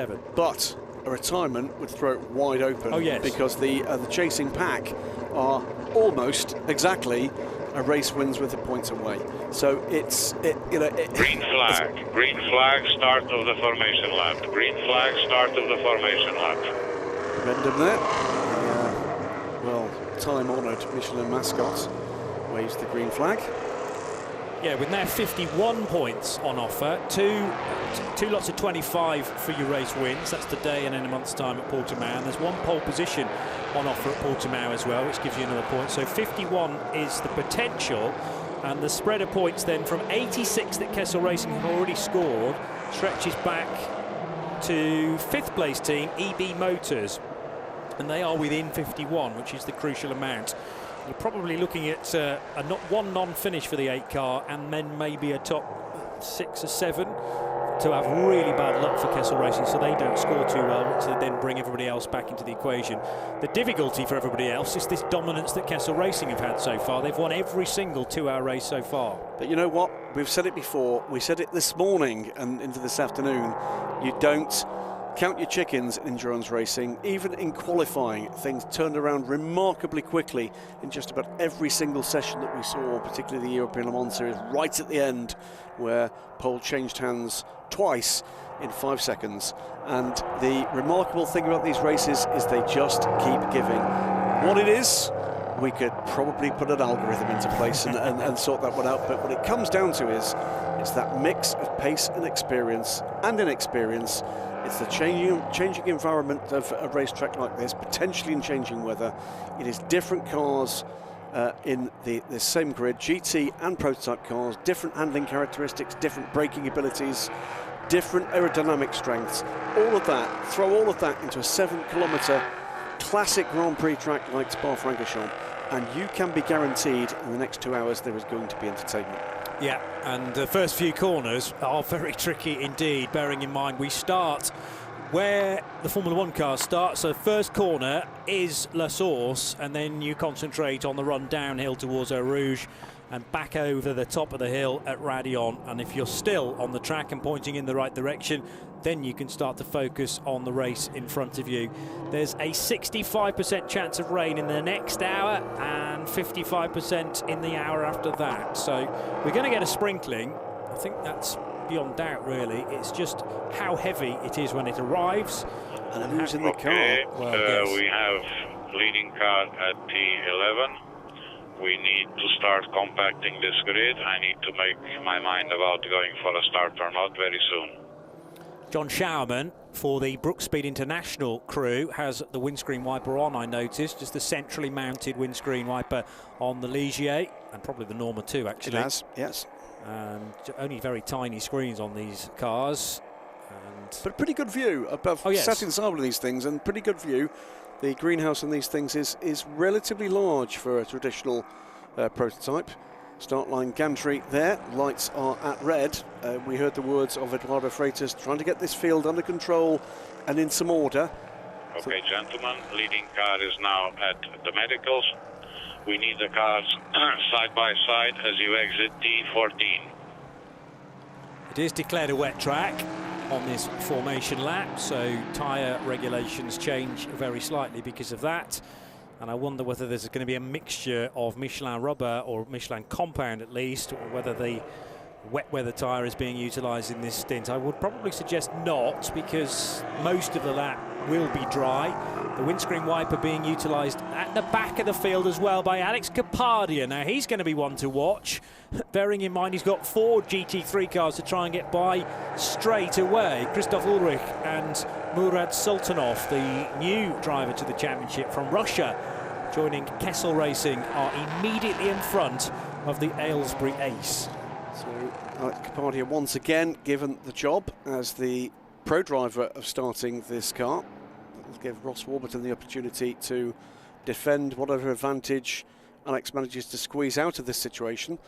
But a retirement would throw it wide open. Oh, yes. Because the chasing pack are almost exactly a race wins with the points away. So green flag, start of the formation lap. Green flag, start of the formation lap. Random there. Well, time-honoured Michelin mascot waves the green flag. Yeah, with now 51 points on offer, two lots of 25 for your race wins. That's today and in a month's time at Portimao. And there's one pole position on offer at Portimao as well, which gives you another point. So 51 is the potential, and the spread of points then from 86 that Kessel Racing have already scored stretches back to 5th place team EB Motors, and they are within 51, which is the crucial amount. You're probably looking at one non-finish for the 8 car, and then maybe a top 6 or 7 to have really bad luck for Kessel Racing, so they don't score too well, which would then bring everybody else back into the equation. The difficulty for everybody else is this dominance that Kessel Racing have had so far. They've won every single 2-hour race so far. But you know what? We've said it before. We said it this morning and into this afternoon. You don't count your chickens in endurance racing. Even in qualifying, things turned around remarkably quickly in just about every single session that we saw, particularly the European Le Mans Series, right at the end, where pole changed hands twice in 5 seconds. And the remarkable thing about these races is they just keep giving. What it is, we could probably put an algorithm into place and sort that one out, but what it comes down to is it's that mix of pace and experience and inexperience. It's the changing environment of a racetrack like this, potentially in changing weather. It is different cars in the same grid, GT and prototype cars, different handling characteristics, different braking abilities, different aerodynamic strengths. All of that, throw all of that into a 7-kilometre classic Grand Prix track like Spa-Francorchamps, and you can be guaranteed in the next 2 hours there is going to be entertainment. Yeah, and the first few corners are very tricky indeed, bearing in mind we start where the Formula 1 cars start. So first corner is La Source, and then you concentrate on the run downhill towards Eau Rouge and back over the top of the hill at Raidillon. And if you're still on the track and pointing in the right direction, then you can start to focus on the race in front of you. There's a 65% chance of rain in the next hour and 55% in the hour after that. So we're going to get a sprinkling. I think that's beyond doubt, really. It's just how heavy it is when it arrives. And who's in the car? Well, we have leading car at T11. We need to start compacting this grid. I need to make my mind about going for a start or not very soon. John Showerman for the Brookspeed International crew has the windscreen wiper on, I noticed, just the centrally mounted windscreen wiper on the Ligier, and probably the Norma too, actually. It has, yes. And only very tiny screens on these cars. But pretty good view above. Oh, yes. Sat inside one of these things, and pretty good view. The greenhouse on these things is relatively large for a traditional prototype. Start line gantry there, lights are at red. We heard the words of Eduardo Freitas trying to get this field under control and in some order. Okay, gentlemen, leading car is now at the medicals. We need the cars side by side as you exit T14. It is declared a wet track on this formation lap, so tyre regulations change very slightly because of that. And I wonder whether there's going to be a mixture of Michelin rubber or Michelin compound at least, or whether the wet weather tyre is being utilised in this stint. I would probably suggest not, because most of the lap will be dry. The windscreen wiper being utilised at the back of the field as well by Alex Kapadia. Now he's going to be one to watch, bearing in mind he's got 4 GT3 cars to try and get by straight away. Christoph Ulrich and Murad Sultanov, the new driver to the championship from Russia, joining Kessel Racing, are immediately in front of the Aylesbury Ace. So Alex Kapadia once again given the job as the pro driver of starting this car. That will give Ross Warburton the opportunity to defend whatever advantage Alex manages to squeeze out of this situation.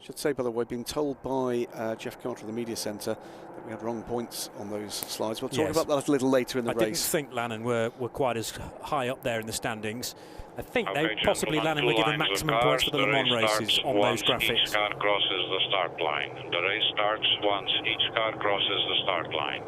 Should say, by the way, being told by Jeff Carter of the Media Centre that we had wrong points on those slides. We'll talk about that a little later in the race. I didn't think Lannon were quite as high up there in the standings. I think okay, possibly Lannon were given maximum points for the Le Mans races on those graphics. Each car crosses the start line. The race starts once each car crosses the start line.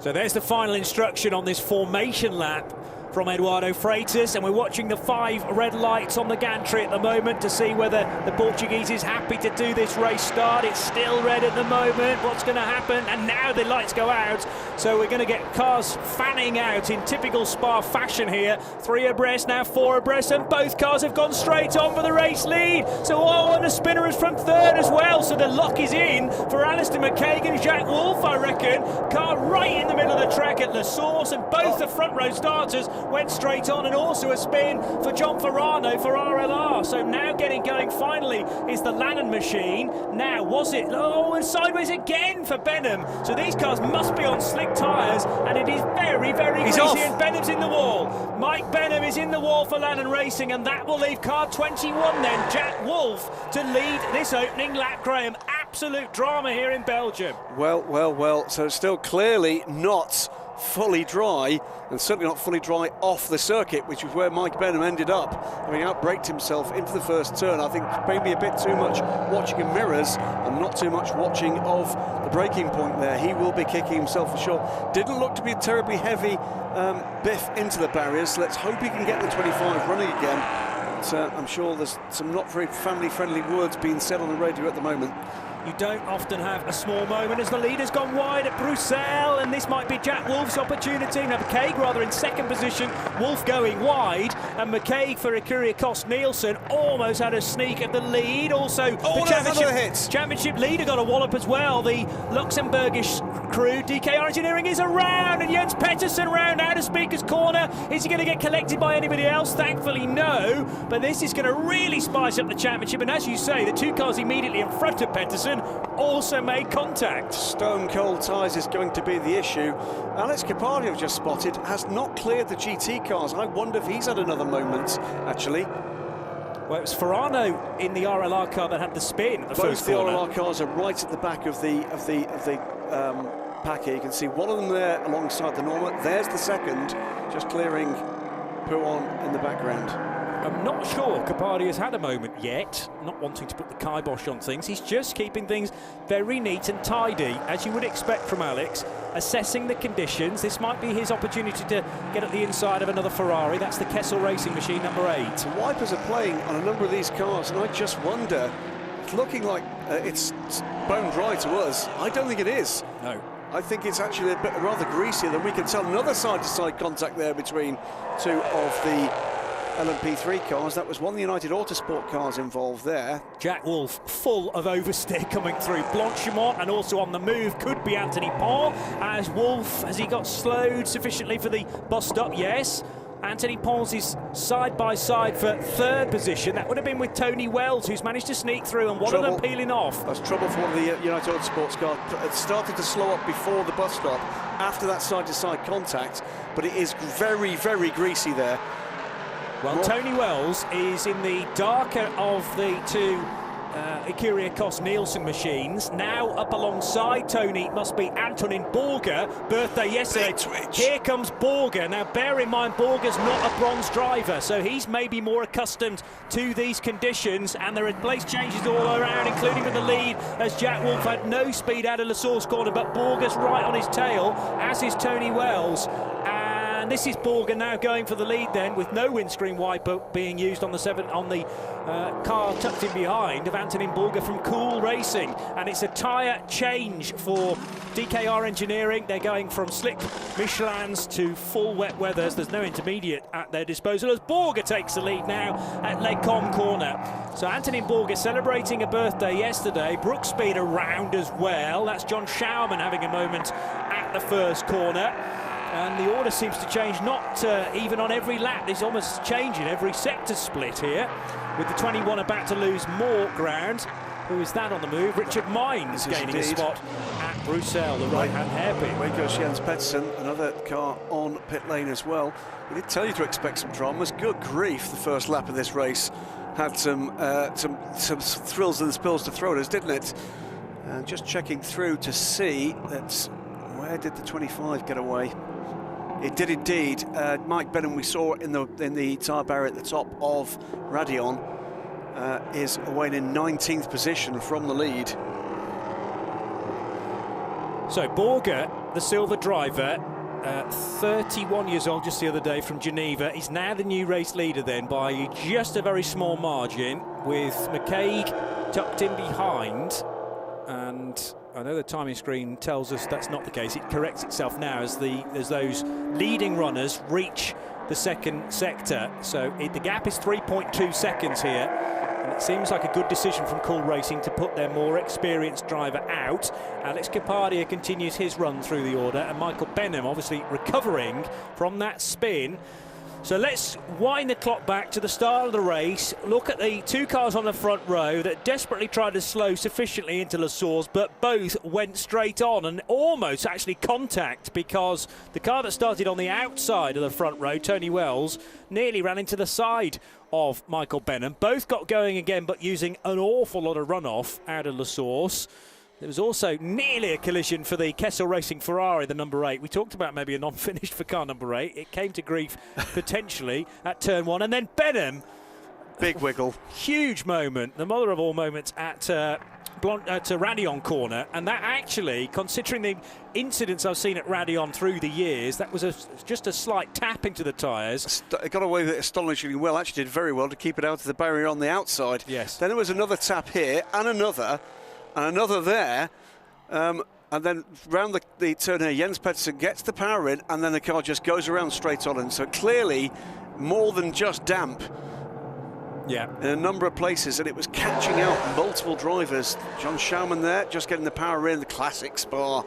So there's the final instruction on this formation lap from Eduardo Freitas, and we're watching the 5 red lights on the gantry at the moment to see whether the Portuguese is happy to do this race start. It's still red at the moment. What's going to happen? And now the lights go out, so we're going to get cars fanning out in typical Spa fashion here. 3 abreast, now 4 abreast, and both cars have gone straight on for the race lead. So and the spinner is from 3rd as well, so the lock is in for Alistair McCaig and Jack Wolf, I reckon. Car right in the middle of the track at La Source, and both the front row starters went straight on, and also a spin for John Ferrano for RLR. So now getting going finally is the Lannon machine. Now was it? Oh, and sideways again for Benham. So these cars must be on slick tyres, and it is very, very greasy, and Benham's in the wall. Mike Benham is in the wall for Lannon Racing, and that will leave car 21 then, Jack Wolf, to lead this opening lap, Graham. Absolute drama here in Belgium. Well, so it's still clearly not fully dry, and certainly not fully dry off the circuit, which is where Mike Benham ended up, having outbraked himself into the first turn. I think maybe a bit too much watching in mirrors and not too much watching of the braking point there. He will be kicking himself for sure. Didn't look to be a terribly heavy biff into the barriers, so let's hope he can get the 25 running again. But I'm sure there's some not very family-friendly words being said on the radio at the moment. You don't often have a small moment as the leader's gone wide at Bruxelles, and this might be Jack Wolf's opportunity. Now McCaig rather in second position, Wolf going wide, and McCaig for Ecuria Kost Nielsen almost had a sneak at the lead. Also, the championship leader got a wallop as well. The Luxembourgish crew, DKR Engineering, is around, and Jens Pettersson round out of Speaker's Corner. Is he going to get collected by anybody else? Thankfully, no. But this is going to really spice up the championship, and as you say, the 2 cars immediately in front of Pettersson also made contact. Stone cold tyres is going to be the issue. Alex Capadio, just spotted, has not cleared the GT cars. I wonder if he's had another moment, actually. Well, it was Ferrano in the RLR car that had the spin at the first corner. Both the RLR cars are right at the back of the pack here. You can see one of them there alongside the Norma. There's the second, just clearing Pouon in the background. I'm not sure Capadio has had a moment yet, not wanting to put the kibosh on things. He's just keeping things very neat and tidy, as you would expect from Alex, assessing the conditions. This might be his opportunity to get at the inside of another Ferrari. That's the Kessel Racing machine, number 8. The wipers are playing on a number of these cars, and I just wonder, it's looking like it's bone dry to us. I don't think it is. No. I think it's actually a bit rather greasier than we can tell. Another side-to-side contact there between 2 of the LMP3 cars. That was one of the United Autosport cars involved there. Jack Wolf full of oversteer coming through Blanchimont, and also on the move could be Anthony Pons. As Wolf, has he got slowed sufficiently for the bus stop? Yes. Anthony Pons is side by side for 3rd position. That would have been with Tony Wells, who's managed to sneak through, and one of them peeling off. That's trouble for one of the United Autosports cars. It started to slow up before the bus stop after that side-to-side contact, but it is very, very greasy there. Well, Tony Wells is in the darker of the 2 Ecuria Kost Nielsen machines. Now up alongside Tony must be Antonin Borger, birthday yesterday. Here comes Borger. Now bear in mind, Borger's not a bronze driver, so he's maybe more accustomed to these conditions, and there are place changes all around, including with the lead, as Jack Wolf had no speed out of La Source corner, but Borger's right on his tail, as is Tony Wells. And this is Borger now going for the lead then, with no windscreen wiper being used on the car tucked in behind of Antonin Borger from Cool Racing. And it's a tyre change for DKR Engineering. They're going from slick Michelins to full wet weathers. There's no intermediate at their disposal as Borger takes the lead now at Les Combes corner. So Antonin Borger celebrating a birthday yesterday. Brooks Speed around as well. That's John Schaumann having a moment at the first corner. And the order seems to change, not even on every lap. It's almost changing every sector split here, with the 21 about to lose more ground. Who is that on the move? Richard Mines gaining a spot at Bruxelles, the right-hand hairpin. Away goes Jens Pettersson, another car on pit lane as well. We did tell you to expect some dramas. Good grief, the first lap of this race had some thrills and spills to throw at us, didn't it? And just checking through to see that, where did the 25 get away? It did indeed. Mike Benham, we saw in the tyre barrier at the top of Radion, is away in 19th position from the lead. So Borger the silver driver, 31 years old just the other day from Geneva, is now the new race leader then by just a very small margin, with McCaig tucked in behind. And I know the timing screen tells us that's not the case. It corrects itself now as those leading runners reach the second sector. So the gap is 3.2 seconds here. And it seems like a good decision from Cool Racing to put their more experienced driver out. Alex Capadia continues his run through the order, and Michael Benham obviously recovering from that spin. So let's wind the clock back to the start of the race. Look at the two cars on the front row that desperately tried to slow sufficiently into Le Source, but both went straight on and almost actually contact, because the car that started on the outside of the front row, Tony Wells, nearly ran into the side of Michael Benham. Both got going again, but using an awful lot of runoff out of Le Source. There was also nearly a collision for the Kessel Racing Ferrari, the number 8. We talked about maybe a non-finish for car number 8. It came to grief potentially at turn 1. And then Benham. Big wiggle. Huge moment. The mother of all moments at Raidillon corner. And that actually, considering the incidents I've seen at Raidillon through the years, that was just a slight tap into the tyres. It got away with it astonishingly well. Actually did very well to keep it out of the barrier on the outside. Yes. Then there was another tap here and another there, and then round the turn here, Jens Pedersen gets the power in, and then the car just goes around straight on. And so clearly more than just damp in a number of places, and it was catching out multiple drivers. John Schaumann there just getting the power in, the classic Spa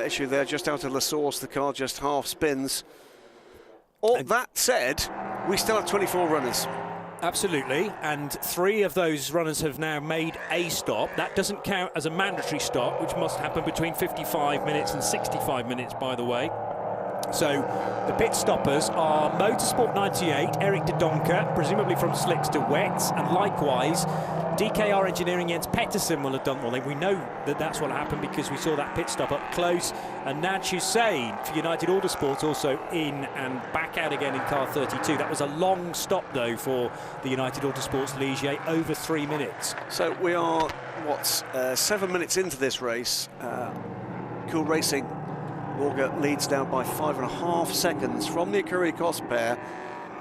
issue there, just out of La Source. The car just half spins. All that said, we still have 24 runners. Absolutely, and 3 of those runners have now made a stop. That doesn't count as a mandatory stop, which must happen between 55 minutes and 65 minutes, by the way. So the pit stoppers are Motorsport 98, Eric de Donker, presumably from slicks to wets, and likewise DKR Engineering Jens Pedersen will have done well. We know that that's what happened because we saw that pit stop up close. And Naj Hussain for United Autosports also in and back out again in car 32. That was a long stop though for the United Autosports Ligier, over 3 minutes. So we are, 7 minutes into this race. Cool Racing, Borger leads now by 5.5 seconds from the Écurie-Cosses pair.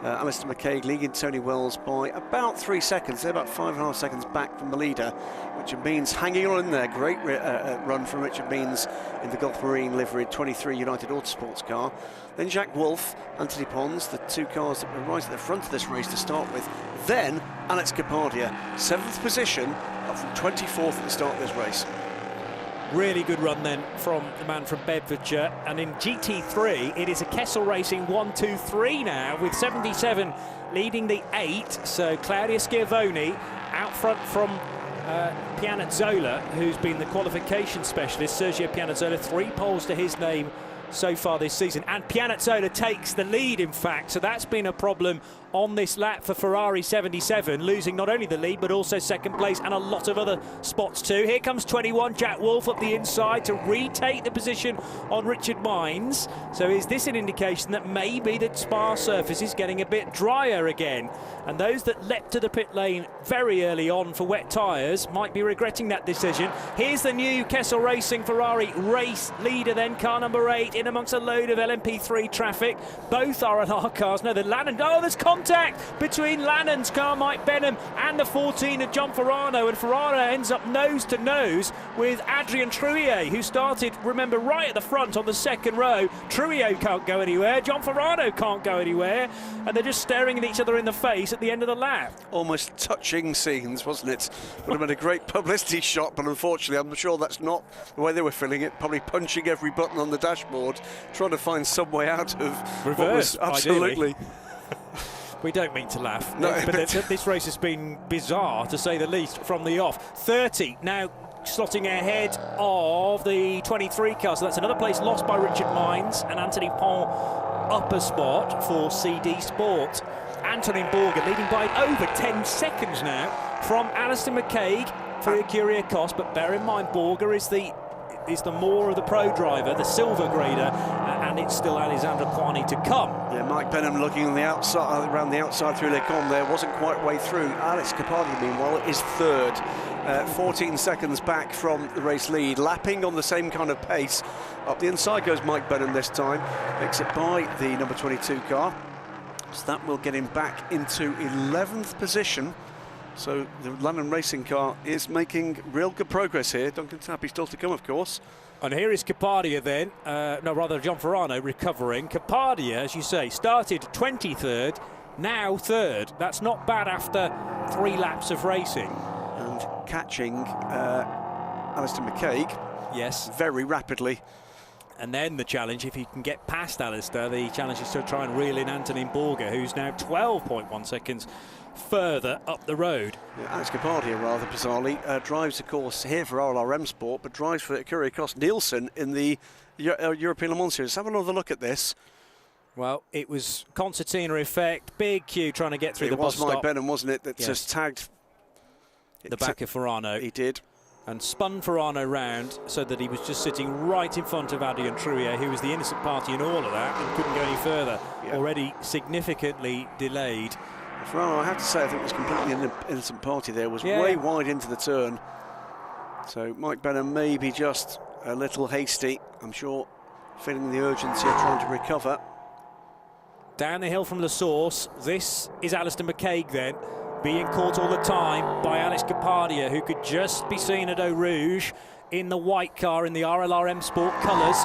Alistair McCaig leading Tony Wells by about 3 seconds. They're about 5.5 seconds back from the leader. Richard Means hanging on in there. Great run from Richard Means in the Gulf Marine livery 23 United Autosports car. Then Jacques Wolf, Anthony Pons, the 2 cars that were right at the front of this race to start with. Then Alex Capadia, 7th position, up from 24th at the start of this race. Really good run then from the man from Bedfordshire. And in GT3, it is a Kessel Racing 1-2-3 now, with 77 leading the 8. So Claudio Schiavone out front from Pianazzola, who's been the qualification specialist. Sergio Pianazzola, 3 poles to his name so far this season. And Pianazzola takes the lead, in fact. So that's been a problem on this lap for Ferrari 77, losing not only the lead but also second place and a lot of other spots too. Here comes 21, Jack Wolf up the inside to retake the position on Richard Mines. So is this an indication that maybe the Spa surface is getting a bit drier again? And those that leapt to the pit lane very early on for wet tyres might be regretting that decision. Here's the new Kessel Racing Ferrari race leader then, car number 8, in amongst a load of LMP3 traffic. Both are on our cars. No, the Lannon, oh, there's contact between Lannon's car, Mike Benham, and the 14 of John Ferrano, and Ferrano ends up nose to nose with Adrien Trouillet, who started, remember, right at the front on the second row. Trouillet can't go anywhere, John Ferrano can't go anywhere, and they're just staring at each other in the face at the end of the lap. Almost touching scenes, wasn't it? Would have been a great publicity shot, but unfortunately I'm sure that's not the way they were feeling it, probably punching every button on the dashboard, trying to find some way out of reverse, what was absolutely We don't mean to laugh, no, but this race has been bizarre, to say the least, from the off. 30 now slotting ahead of the 23 car, so that's another place lost by Richard Mines, and Anthony Pont up a spot for CD Sport. Antonin Borger leading by over 10 seconds now from Alistair McCaig for Écurie-Cosses, but bear in mind Borger is the more of the pro driver, the silver grader, and it's still Alexandre Poigny to come. Yeah, Mike Benham looking on the outside, around the outside through Les Combes there, wasn't quite way through. Alex Capadia, meanwhile, is 3rd 14 seconds back from the race lead, lapping on the same kind of pace. Up the inside goes Mike Benham this time, makes it by the number 22 car. So that will get him back into 11th position. So the London Racing car is making real good progress here. Duncan Tappy still to come, of course. And here is Capadia then, John Ferrano recovering. Capadia, as you say, started 23rd, now 3rd. That's not bad after 3 laps of racing. And catching Alistair McCaig. Yes. Very rapidly. And then the challenge, if he can get past Alistair, the challenge is to try and reel in Antonin Borger, who's now 12.1 seconds further up the road. Yeah, Alex Capadia, rather bizarrely, drives, of course, here for RLRM Sport, but drives for Kyrgios Nielsen in the European Le Mans Series. Have another look at this. Well, it was concertina effect, big queue trying to get through the bus stop. It was Mike Benham, wasn't it, that just tagged the back of Ferrano. He did. And spun Ferrano round so that he was just sitting right in front of Adrien Trouillet, who was the innocent party in all of that and couldn't go any further. Yeah. Already significantly delayed. Ferrano, I have to say, I think was completely an innocent party there, was way wide into the turn. So Mike Benham maybe just a little hasty, I'm sure, feeling the urgency of trying to recover. Down the hill from the source, this is Alistair McCaig then, being caught all the time by Alex Capadia, who could just be seen at Eau Rouge in the white car in the RLRM Sport colours.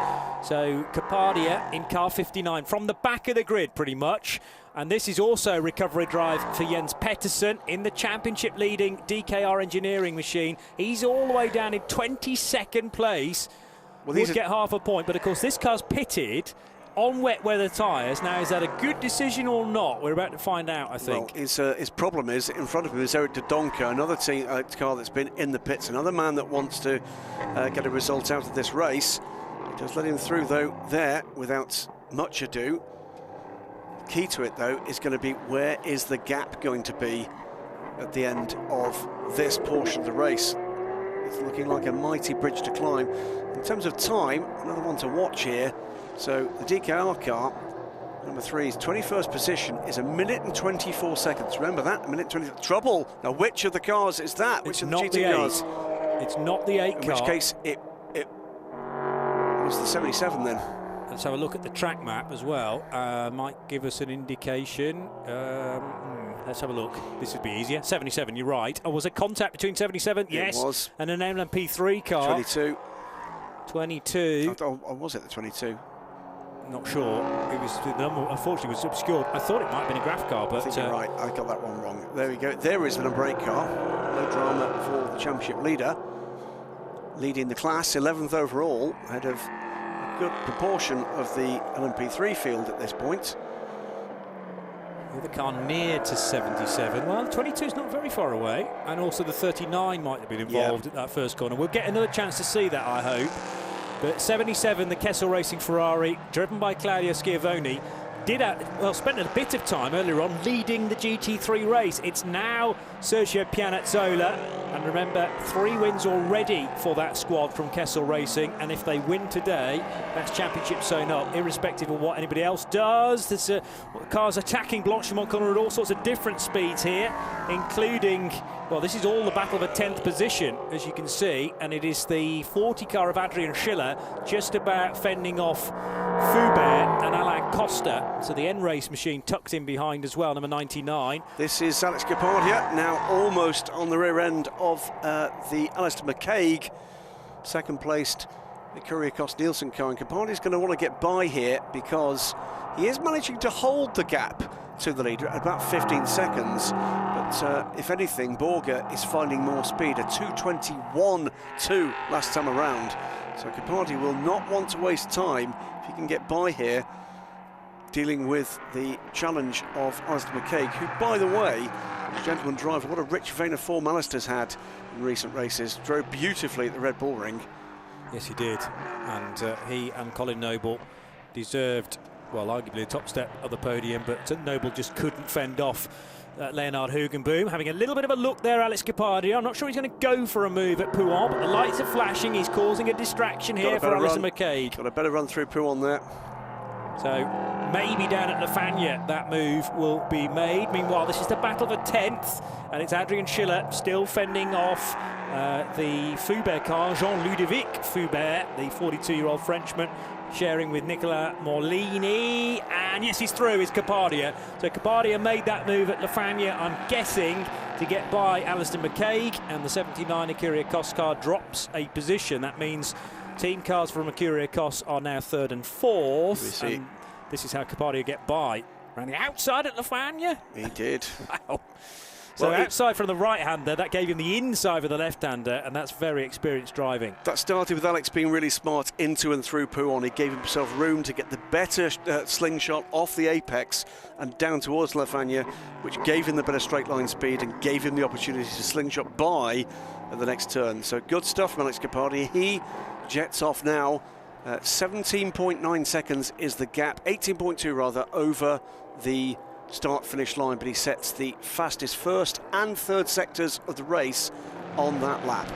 So Capadia in car 59 from the back of the grid pretty much. And this is also a recovery drive for Jens Pettersson in the championship leading DKR engineering machine. He's all the way down in 22nd place. Well, would get half a point, but of course this car's pitted on wet weather tyres. Now, is that a good decision or not? We're about to find out, I think. Well, his problem is, in front of him is Eric de Donker, another car that's been in the pits, another man that wants to get a result out of this race. He does let him through, though, there, without much ado. Key to it, though, is going to be where is the gap going to be at the end of this portion of the race. It's looking like a mighty bridge to climb. In terms of time, another one to watch here. So the DKR car, number 3's 21st position, is 1 minute and 24 seconds. Remember that, 1 minute 20. Trouble. Now, which of the cars is that? Which of the GT cars? It's not the 8 car. In which case, it was the 77 then. Let's have a look at the track map as well. Might give us an indication. Let's have a look. This would be easier. 77, you're right. Oh, was a contact between 77? Yes. It was. And an LMP3 car. 22. 22. Oh, was it the 22? Not sure. It was, the number unfortunately was obscured. I thought it might have been a graph car, but I think you're right. I got that one wrong. There we go. There is the number 8 car. No drama for the championship leader. Leading the class, 11th overall, ahead of a good proportion of the LMP3 field at this point. The other car near to 77. Well, 22 is not very far away, and also the 39 might have been involved at that first corner. We'll get another chance to see that, I hope. But 77, the Kessel Racing Ferrari, driven by Claudio Schiavone, spent a bit of time earlier on leading the GT3 race. It's now Sergio Pianazzola, and remember, 3 wins already for that squad from Kessel Racing, and if they win today, that's championship sewn up, irrespective of what anybody else does. There's cars attacking Blanchimont-Corner at all sorts of different speeds here, including, well, this is all the battle of a 10th position, as you can see, and it is the 40 car of Adrian Schiller just about fending off Foubert and Alain Costa. So the N-Race machine tucked in behind as well, number 99. This is Alex Capadia, now almost on the rear end of the Alistair McCaig, second placed the Kyrgios Nielsen car. And Capadia's going to want to get by here because he is managing to hold the gap to the leader at about 15 seconds. But if anything, Borger is finding more speed, a 2:21.2 last time around. So Capadia will not want to waste time if he can get by here, dealing with the challenge of Alistair McCaig, who, by the way, gentleman driver, what a rich vein of form Alistair's had in recent races. Drove beautifully at the Red Bull Ring. Yes, he did. And he and Colin Noble deserved, well, arguably the top step of the podium, but Noble just couldn't fend off Leonard Hugenboom. Having a little bit of a look there, Alex Capadia. I'm not sure he's going to go for a move at Pouhon, but the lights are flashing. He's causing a distraction here for Alistair McCaig. Got a better run through Pouhon there. So maybe down at La Fagna that move will be made. Meanwhile, this is the battle for 10th, and it's Adrian Schiller still fending off the Foubert car, Jean-Ludovic Foubert, the 42-year-old Frenchman, sharing with Nicolas Morlini. And yes, he's through, it's Capadia. So Capadia made that move at La Fagna, I'm guessing, to get by Alistair McCaig, and the 79 Kyrgios car drops a position. That means team cars from Kyrgios are now 3rd and 4th. And this is how Capadia get by. Around the outside at La Fagna. He did. Wow. So well, outside from the right-hander, that gave him the inside for the left-hander, and that's very experienced driving. That started with Alex being really smart into and through Pouon. He gave himself room to get the better slingshot off the apex and down towards La Fagna, which gave him the better straight-line speed and gave him the opportunity to slingshot by at the next turn. So good stuff from Alex Capadia. He jets off now. 17.9 seconds is the gap, 18.2 rather, over the start-finish line, but he sets the fastest first and third sectors of the race on that lap.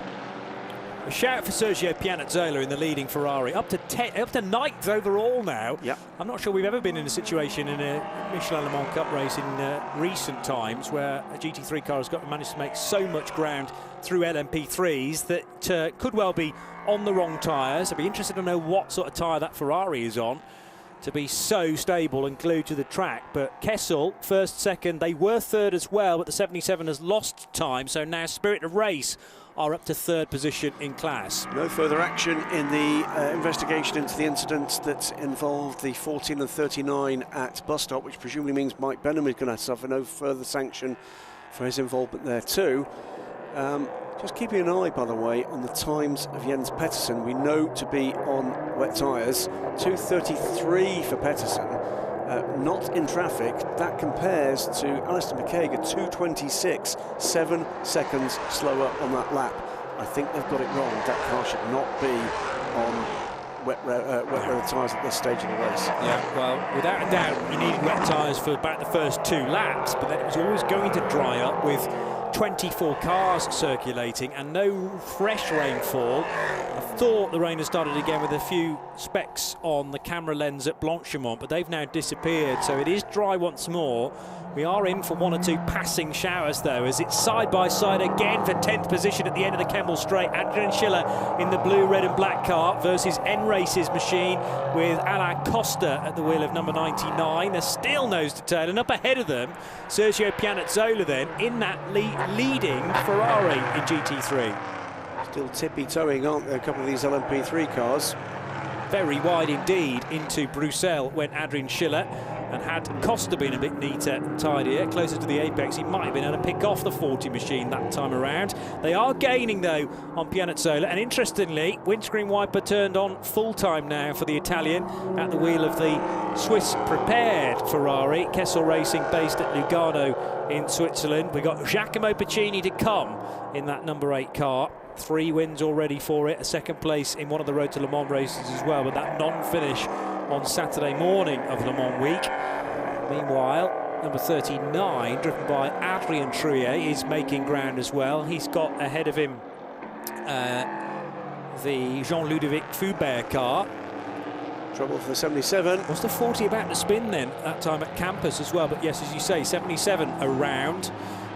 A shout for Sergio Pianezzola in the leading Ferrari, up to 9th overall now. Yep. I'm not sure we've ever been in a situation in a Michelin Le Mans Cup race in recent times where a GT3 car has managed to make so much ground through LMP3s that could well be on the wrong tyres. I'd be interested to know what sort of tyre that Ferrari is on to be so stable and glued to the track. But Kessel, first, second, they were third as well, but the 77 has lost time, so now Spirit of Race are up to 3rd position in class. No further action in the investigation into the incident that involved the 14 and 39 at bus stop, which presumably means Mike Benham is going to suffer no further sanction for his involvement there too. Just keeping an eye, by the way, on the times of Jens Pettersson. We know to be on wet tyres. 2:33 for Pettersson, not in traffic. That compares to Alistair McCaig at 2:26, 7 seconds slower on that lap. I think they've got it wrong. That car should not be on wet weather tyres at this stage of the race. Yeah, well, without a doubt, you needed wet tyres for about the first 2 laps, but then it was always going to dry up with 24 cars circulating and no fresh rainfall. I thought the rain had started again with a few specks on the camera lens at Blanchimont, but they've now disappeared, so it is dry once more. We are in for 1 or 2 passing showers, though, as it's side by side again for 10th position at the end of the Kemmel Straight. Adrian Schiller in the blue, red and black car versus N-Race's machine with Alain Costa at the wheel of number 99. They're still nose to tail, and up ahead of them, Sergio Pianezzola then in that leading Ferrari in GT3. Still tippy-toeing, aren't there, a couple of these LMP3 cars? Very wide indeed into Bruxelles went Adrian Schiller, and had Costa been a bit neater and tidier, closer to the apex, he might have been able to pick off the 40 machine that time around. They are gaining, though, on Pianezzola, and interestingly, windscreen wiper turned on full-time now for the Italian at the wheel of the Swiss-prepared Ferrari. Kessel Racing based at Lugano in Switzerland. We've got Giacomo Pacini to come in that number 8 car. 3 wins already for it, a 2nd place in one of the Road to Le Mans races as well, but that non-finish on Saturday morning of Le Mans week. Meanwhile, number 39, driven by Adrien Trouillet, is making ground as well. He's got ahead of him the Jean-Ludovic Foubert car. Trouble for the 77. Was the 40 about to spin then, that time at Campus as well? But yes, as you say, 77 around.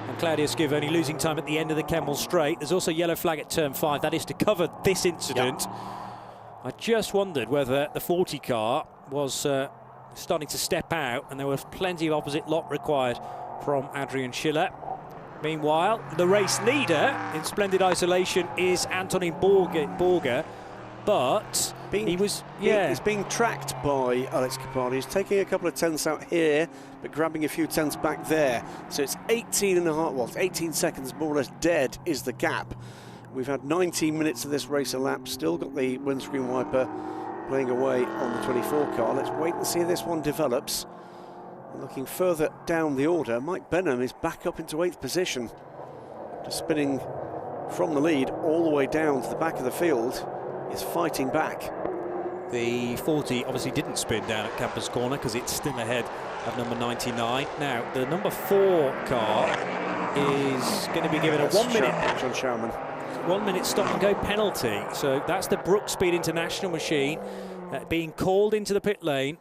And Claudio Schiavone losing time at the end of the Kemmel Straight. There's also yellow flag at turn 5. That is to cover this incident. Yep. I just wondered whether the 40 car was starting to step out, and there was plenty of opposite lock required from Adrian Schiller. Meanwhile, the race leader in splendid isolation is Antonin Borger, but he's being tracked by Alex Capadia. He's taking a couple of tenths out here, but grabbing a few tenths back there. So it's 18 seconds more or less dead is the gap. We've had 19 minutes of this race elapsed, still got the windscreen wiper playing away on the 24 car. Let's wait and see how this one develops. Looking further down the order, Mike Benham is back up into 8th position. Just spinning from the lead all the way down to the back of the field, is fighting back. The 40 obviously didn't spin down at Campus Corner because it's still ahead of number 99. Now, the number 4 car is going to be given a 1 minute. John Schaumann. 1 minute stop and go penalty. So that's the Brook Speed International machine being called into the pit lane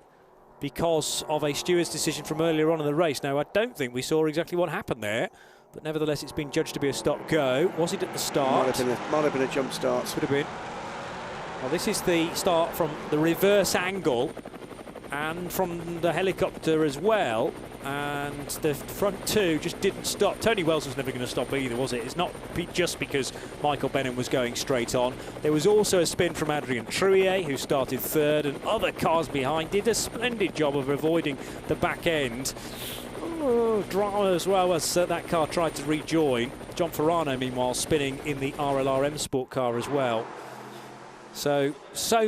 because of a steward's decision from earlier on in the race. Now, I don't think we saw exactly what happened there, but nevertheless, it's been judged to be a stop-go. Was it at the start? Might have been a jump start. Could have been. Well, this is the start from the reverse angle and from the helicopter as well. And the front two just didn't stop. Tony Wells was never going to stop either, was it? It's not just because Michael Benham was going straight on. There was also a spin from Adrien Trouillet, who started third, and other cars behind did a splendid job of avoiding the back end. Oh, drama as well as that car tried to rejoin. John Ferrano, meanwhile, spinning in the RLRM Sport car as well. So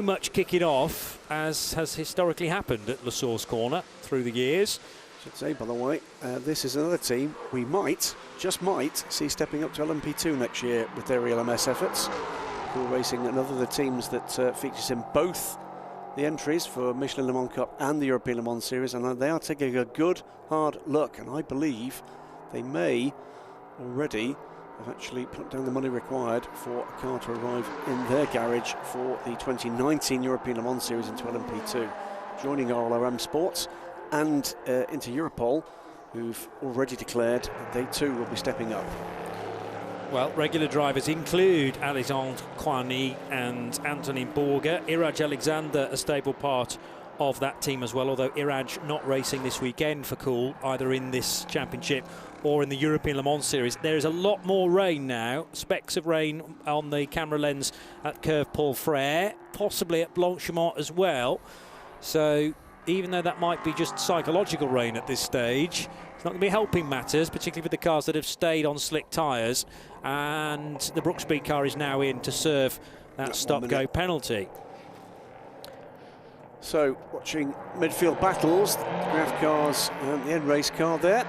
much kicking off, as has historically happened at Le Source Corner through the years. Should say, by the way, this is another team we might, just might, see stepping up to LMP2 next year with their ELMS efforts. Cool Racing, another of the teams that features in both the entries for Michelin Le Mans Cup and the European Le Mans Series, and they are taking a good hard look, and I believe they may already have actually put down the money required for a car to arrive in their garage for the 2019 European Le Mans Series into LMP2. Joining RLRM Sports and into Europol, who've already declared that they too will be stepping up. Well, regular drivers include Alexandre Coigny and Antonin Borger. Iraj Alexander, a stable part of that team as well, although Iraj not racing this weekend for Cool, either in this championship or in the European Le Mans Series. There is a lot more rain now, specks of rain on the camera lens at Curve Paul Frere, possibly at Blanchimont as well. So even though that might be just psychological rain at this stage, it's not going to be helping matters, particularly with the cars that have stayed on slick tyres. And the Brooksby car is now in to serve that stop-go penalty. So, watching midfield battles, the Graf cars and the end race car there.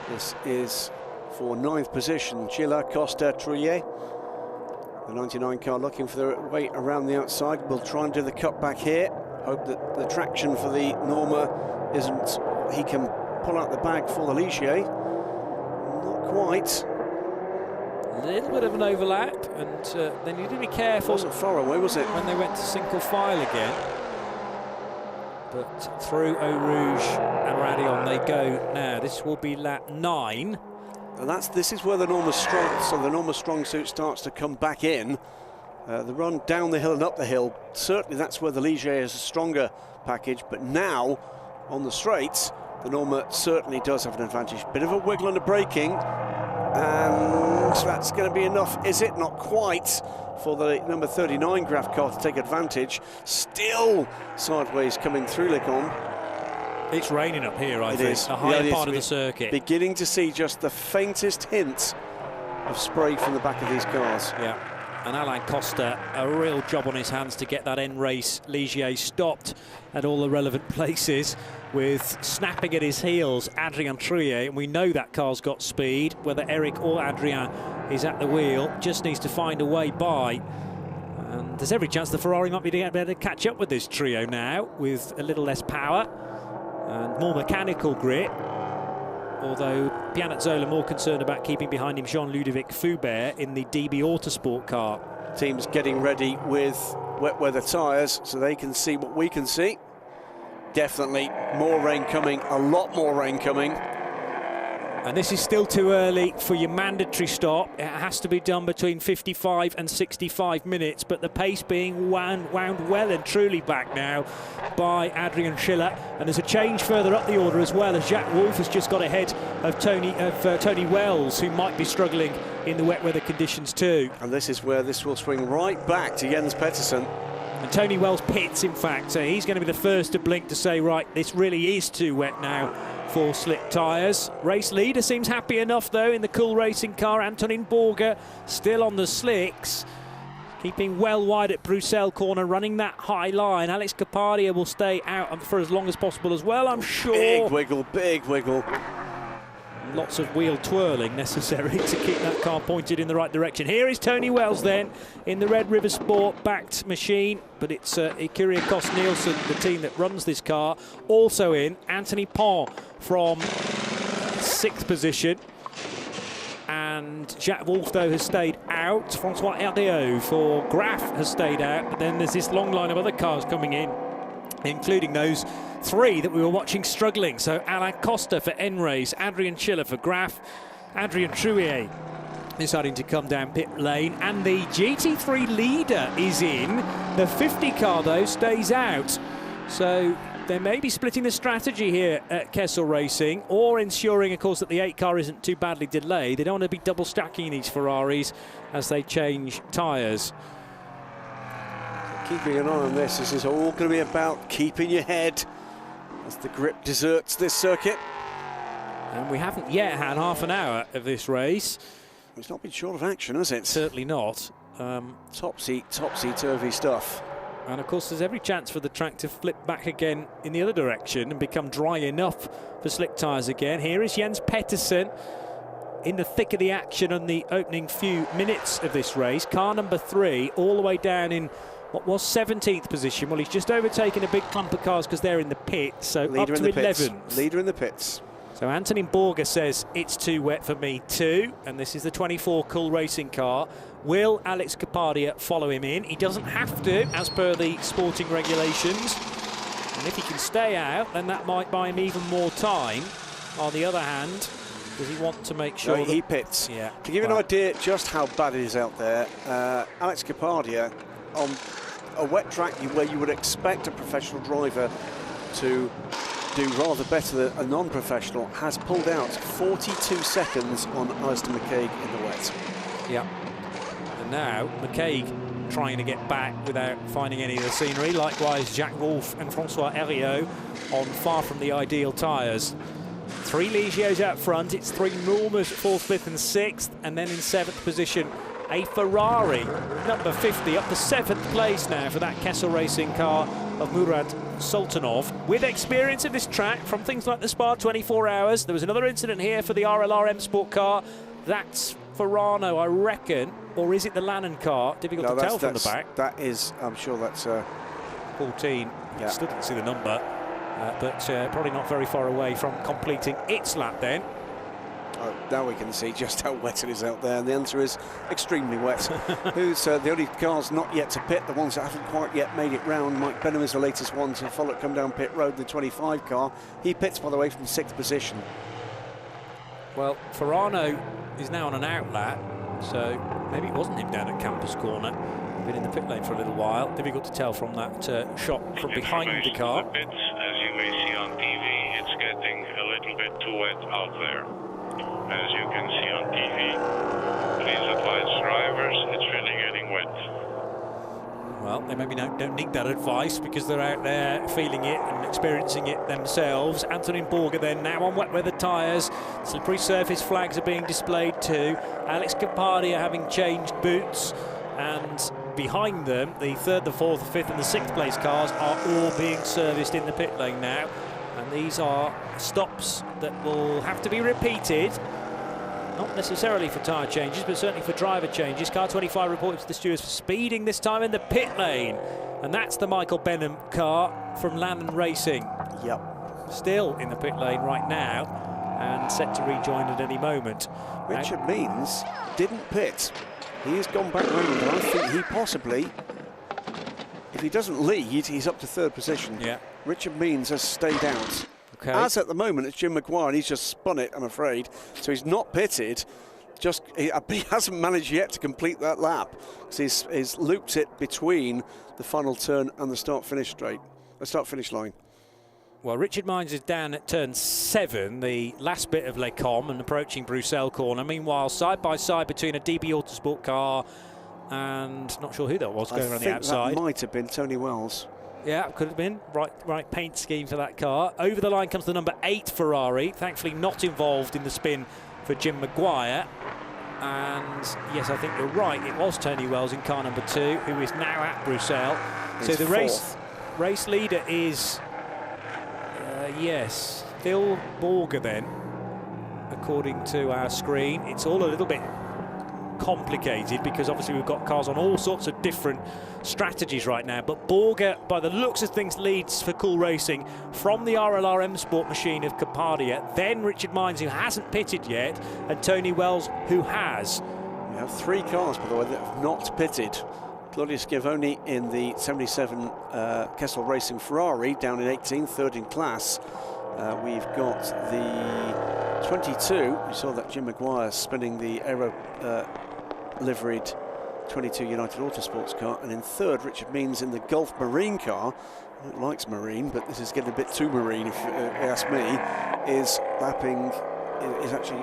This is for 9th position, Gila, Costa, Trouillet. The 99 car looking for the way around the outside. We'll try and do the cutback here. Hope that the traction for the Norma isn't, he can pull out the bag for the Ligier. Not quite. A little bit of an overlap, and then you need to be careful. Wasn't far away, was it? When they went to single file again. But through Eau Rouge and Radion they go now. This will be lap 9. And this is where the Norma strong, so the Norma strong suit starts to come back in. The run down the hill and up the hill, certainly that's where the Ligier is a stronger package, but now on the straights the Norma certainly does have an advantage. Bit of a wiggle under braking, and that's going to be enough, is it? Not quite, for the number 39 Graf car to take advantage. Still sideways coming through Le Combe. It's raining up here, I think, the higher part of the circuit. Beginning to see just the faintest hint of spray from the back of these cars. Yeah, and Alain Costa, a real job on his hands to get that end race Ligier stopped at all the relevant places, with snapping at his heels Adrien Trouillet, and we know that car's got speed. Whether Eric or Adrien is at the wheel, just needs to find a way by. And there's every chance the Ferrari might be able to catch up with this trio now, with a little less power and more mechanical grip. Although Pianazzola more concerned about keeping behind him Jean-Ludovic Foubert in the DB Autosport car. Team's getting ready with wet weather tyres so they can see what we can see. Definitely more rain coming, a lot more rain coming. And this is still too early for your mandatory stop. It has to be done between 55 and 65 minutes, but the pace being wound well and truly back now by Adrian Schiller. And there's a change further up the order as well, as Jack Wolf has just got ahead of Tony Wells, who might be struggling in the wet weather conditions too. And this is where this will swing right back to Jens Pettersson. And Tony Wells pits, in fact, so he's going to be the first to blink to say, right, this really is too wet now for slick tyres. Race leader seems happy enough, though, in the Cool Racing car. Antonin Borger still on the slicks, keeping well wide at Bruxelles corner, running that high line. Alex Capadia will stay out for as long as possible as well, I'm sure. Big wiggle, big wiggle. Lots of wheel twirling necessary to keep that car pointed in the right direction. Here is Tony Wells then in the Red River Sport backed machine, but it's Ikuria Kost-Nielsen, the team that runs this car, also in. Anthony Pont from 6th position, and Jacques Wolf though has stayed out. Francois Erdeo for Graf has stayed out, but then there's this long line of other cars coming in, including those three that we were watching struggling. So Alain Costa for Enrace, Adrian Schiller for Graf, Adrien Trouillet deciding to come down pit lane, and the GT3 leader is in. The 50 car, though, stays out. So they may be splitting the strategy here at Kessel Racing, or ensuring, of course, that the 8 car isn't too badly delayed. They don't want to be double stacking these Ferraris as they change tyres. Keeping an eye on this. This is all going to be about keeping your head as the grip deserts this circuit. And we haven't yet had half an hour of this race. It's not been short of action, has it? Certainly not. Topsy-turvy stuff. And of course, there's every chance for the track to flip back again in the other direction and become dry enough for slick tyres again. Here is Jens Pettersen in the thick of the action on the opening few minutes of this race. Car number 3, all the way down in what was 17th position. Well, he's just overtaken a big clump of cars because they're in the pit, so Leader up to 11th. Leader in the pits. So Antonin Borger says it's too wet for me too, and this is the 24 Cool Racing car. Will Alex Capadia follow him in? He doesn't have to, as per the sporting regulations. And if he can stay out, then that might buy him even more time. On the other hand, does he want to make sure he pits? Yeah. To give you an idea just how bad it is out there, Alex Capadia on a wet track where you would expect a professional driver to do rather better than a non-professional, has pulled out 42 seconds on Alistair McCaig in the wet. Yeah. And now McCaig trying to get back without finding any of the scenery. Likewise, Jacques Wolf and Francois Heriot on far from the ideal tyres. 3 Ligios out front. It's 3 Mulmers, 4th, 5th and 6th. And then in 7th position, a Ferrari, number 50, up to 7th place now for that Kessel Racing car of Murad Sultanov. With experience of this track from things like the Spa 24 Hours. There was another incident here for the RLR M Sport car. That's Ferrano, I reckon. Or is it the Lannon car? Difficult to tell from the back. That is, I'm sure that's 14. Yeah. Still didn't see the number. But probably not very far away from completing its lap then. Now we can see just how wet it is out there, and the answer is extremely wet. Who's the only cars not yet to pit, the ones that haven't quite yet made it round? Mike Benham is the latest one to follow, come down pit road, the 25 car. He pits, by the way, from 6th position. Well, Ferrano is now on an outlet, so maybe it wasn't him down at Campus Corner. Been in the pit lane for a little while. Difficult to tell from that shot from behind the car. The pits, as you may see on TV, it's getting a little bit too wet out there. As you can see on TV, please advise drivers, it's really getting wet. Well, they maybe don't need that advice because they're out there feeling it and experiencing it themselves. Antonin Borger then now on wet weather tyres. Slippery surface flags are being displayed too. Alex Capadia having changed boots, and behind them, the 3rd, the 4th, the 5th and the 6th place cars are all being serviced in the pit lane now. And these are stops that will have to be repeated. Not necessarily for tyre changes, but certainly for driver changes. Car 25 reported to the stewards for speeding this time in the pit lane. And that's the Michael Benham car from Lannon Racing. Yep. Still in the pit lane right now and set to rejoin at any moment. Richard Means didn't pit. He has gone back round, and I think he possibly, if he doesn't lead, he's up to 3rd position. Yeah. Richard Means has stayed out. Okay. As at the moment, it's Jim McGuire, and he's just spun it, I'm afraid. So he's not pitted. He hasn't managed yet to complete that lap. So he's looped it between the final turn and the start-finish line. Well, Richard Mines is down at turn 7, the last bit of Les Combes, and approaching Bruxelles corner. Meanwhile, side by side between a DB Autosport car and not sure who that was going around the outside. I think that might have been Tony Wells. Yeah, could have been. Right paint scheme for that car. Over the line comes the number 8 Ferrari, thankfully not involved in the spin for Jim McGuire. And yes, I think you're right, it was Tony Wells in car number 2, who is now at Bruxelles. So the race leader is, yes, Phil Borger then, according to our screen. It's all a little bit complicated because obviously we've got cars on all sorts of different strategies right now, but Borger, by the looks of things, leads for Cool Racing from the RLR M Sport machine of Capadia, then Richard Mines, who hasn't pitted yet, and Tony Wells, who has. We have 3 cars, by the way, that have not pitted. Claudio Schiavone in the 77 Kessel Racing Ferrari, down in 18th, third in class. We've got the 22, we saw that Jim Maguire spinning the Aero liveried 22 United Autosports car, and in third Richard Means in the Gulf Marine car. He likes marine, but this is getting a bit too marine if you ask me. Is lapping, is actually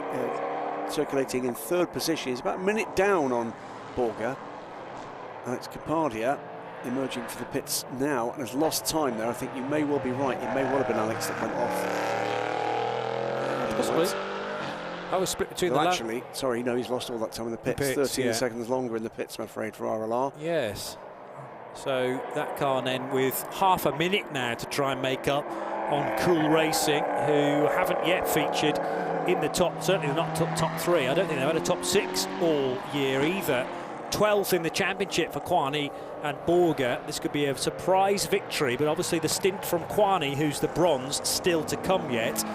circulating in third position. He's about a minute down on Borger. Alex Capadia emerging for the pits now and has lost time there. I think you may well be right. It may well have been Alex that went off. Possibly. I was split between well, actually, sorry, no, he's lost all that time in the pits. 13 seconds longer in the pits, I'm afraid, for RLR. Yes. So that car then with half a minute now to try and make up on Cool Racing, who haven't yet featured in the top, certainly not top three. I don't think they've had a top six all year either. 12th in the championship for Kwani and Borger. This could be a surprise victory, but obviously the stint from Kwani, who's the bronze, still to come yet.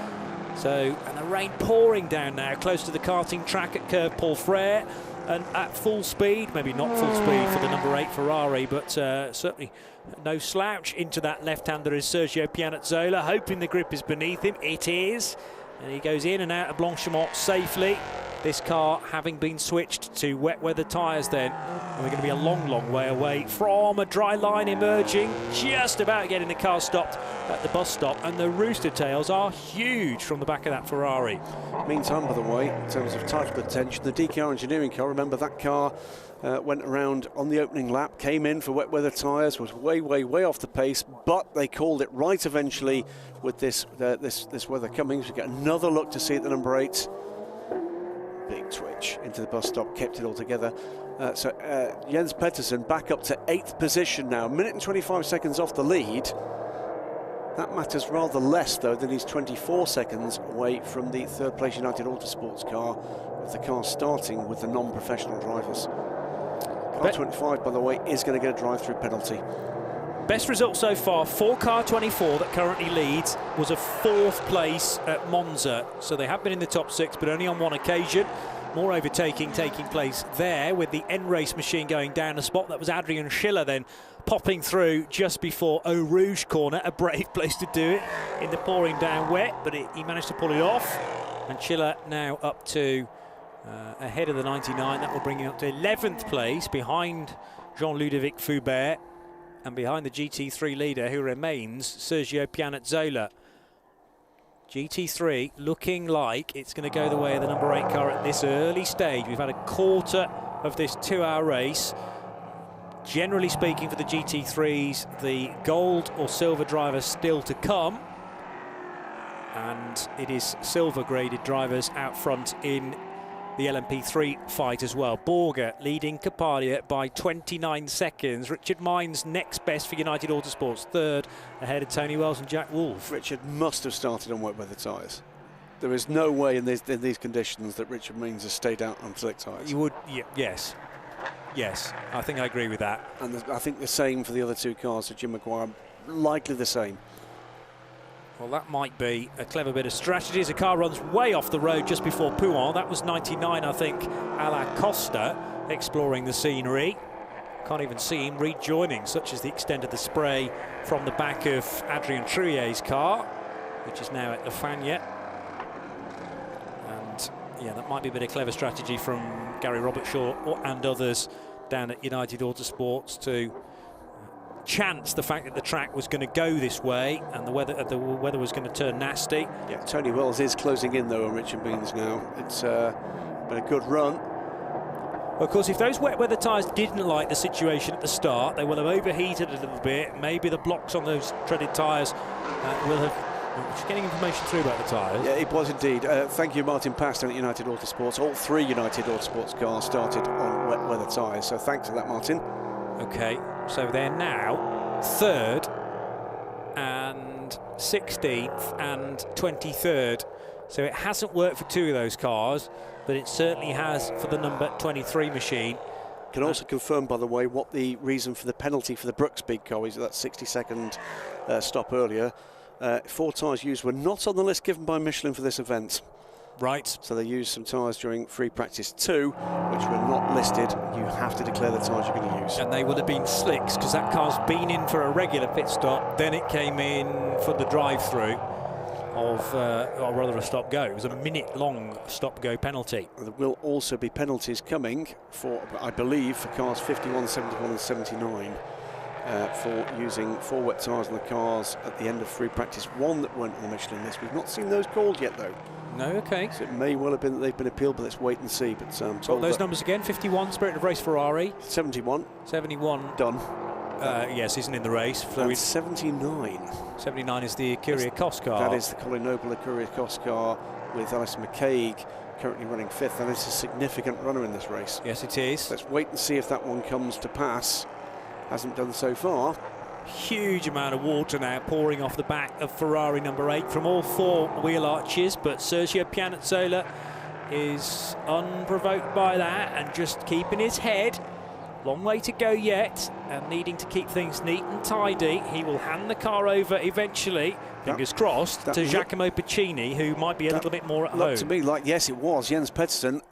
So, and the rain pouring down now, close to the karting track at Curve Paul Frere, and at full speed, maybe not full speed for the number 8 Ferrari, but certainly no slouch into that left-hander is Sergio Pianazzola, hoping the grip is beneath him. It is, and he goes in and out of Blanchimont safely. This car having been switched to wet weather tyres then, and we're going to be a long, long way away from a dry line emerging, just about getting the car stopped at the bus stop, and the rooster tails are huge from the back of that Ferrari. Meantime, by the way, in terms of title attention, the DKR engineering car, remember that car went around on the opening lap, came in for wet weather tyres, was way, way, way off the pace, but they called it right eventually with this weather coming. So we get another look to see at the number 8. Big twitch into the bus stop, kept it all together. So Jens Pettersson back up to 8th position now, 1 minute and 25 seconds off the lead. That matters rather less though than he's 24 seconds away from the third place United Autosports car, with the car starting with the non-professional drivers. Car 25, by the way, is going to get a drive-through penalty. Best result so far for car 24 that currently leads was a 4th place at Monza. So they have been in the top 6, but only on one occasion. More overtaking taking place there with the N-Race machine going down a spot. That was Adrian Schiller then popping through just before Eau Rouge corner. A brave place to do it in the pouring down wet, but he managed to pull it off. And Schiller now up to ahead of the 99. That will bring him up to 11th place behind Jean-Ludovic Foubert, and behind the GT3 leader, who remains Sergio Pianazzola. GT3 looking like it's going to go the way of the number 8 car at this early stage. We've had a quarter of this 2-hour race. Generally speaking, for the GT3s, the gold or silver drivers still to come, and it is silver graded drivers out front in the LMP3 fight as well. Borger leading Capadia by 29 seconds. Richard Mines next best for United Autosports, third, ahead of Tony Wells and Jack Wolf. Richard must have started on wet weather tyres. There is no way in these conditions that Richard Mines has stayed out on slick tyres. You would, yes. Yes, I think I agree with that. And I think the same for the other 2 cars of Jim Maguire, likely the same. Well, that might be a clever bit of strategy as the car runs way off the road just before Pouin. That was 99, I think, a la Costa, exploring the scenery. Can't even see him rejoining, such as the extent of the spray from the back of Adrien Trouillet's car, which is now at La Fagna. And, yeah, that might be a bit of clever strategy from Gary Robertshaw and others down at United Autosports to chance the fact that the track was going to go this way and the weather was going to turn nasty. Yeah, Tony Wells is closing in though on Richard Means now. It's been a good run. Well, of course, if those wet weather tyres didn't like the situation at the start, they will have overheated a little bit. Maybe the blocks on those treaded tyres will have... Just getting information through about the tyres. Yeah, it was indeed. Thank you, Martin Paston at United Autosports. All 3 United Autosports cars started on wet weather tyres, so thanks for that, Martin. Okay, so they're now 3rd and 16th and 23rd. So it hasn't worked for 2 of those cars, but it certainly has for the number 23 machine. Can also confirm, by the way, what the reason for the penalty for the Brooks big car is. That 60-second stop earlier. 4 tyres used were not on the list given by Michelin for this event. Right. So they used some tyres during free practice 2, which were not listed. You have to declare the tyres you're going to use. And they would have been slicks, because that car's been in for a regular pit stop, then it came in for the drive-through of, or rather a stop-go. It was a minute-long stop-go penalty. There will also be penalties coming for, I believe, for cars 51, 71 and 79 for using 4 wet tyres on the cars at the end of free practice 1 that weren't on the Michelin list. We've not seen those called yet, though. No, okay. So it may well have been that they've been appealed, but let's wait and see. But told those numbers again: 51 Spirit of Race Ferrari, 71 done. Done. Yes, isn't in the race. And 79. 79 is the Curia Cos car. That is the Colin Noble Curia Cos car with Alison McCaig currently running 5th. That is a significant runner in this race. Yes, it is. Let's wait and see if that one comes to pass. Hasn't done so far. Huge amount of water now pouring off the back of Ferrari number 8 from all 4 wheel arches, but Sergio Pianazzola is unprovoked by that and just keeping his head. Long way to go yet, and needing to keep things neat and tidy. He will hand the car over eventually, fingers crossed, to Giacomo Piccini, who might be a little bit more at home. Looked to me like, yes, it was. Jens Pedersen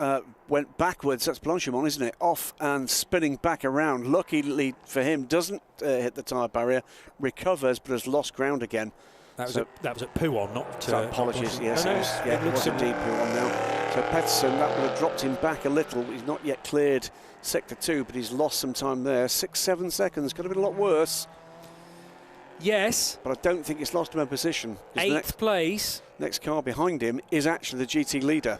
went backwards. That's Blanchimont, isn't it? Off and spinning back around. Luckily for him, doesn't hit the tyre barrier, recovers, but has lost ground again. That was at Pouon, not... apologies, yes. It was indeed Pouon now. So Pedersen, that would have dropped him back a little. He's not yet cleared Sector 2, but he's lost some time there. 6-7 seconds, could have been a lot worse. Yes. But I don't think it's lost him a position. 8th place. Next car behind him is actually the GT leader.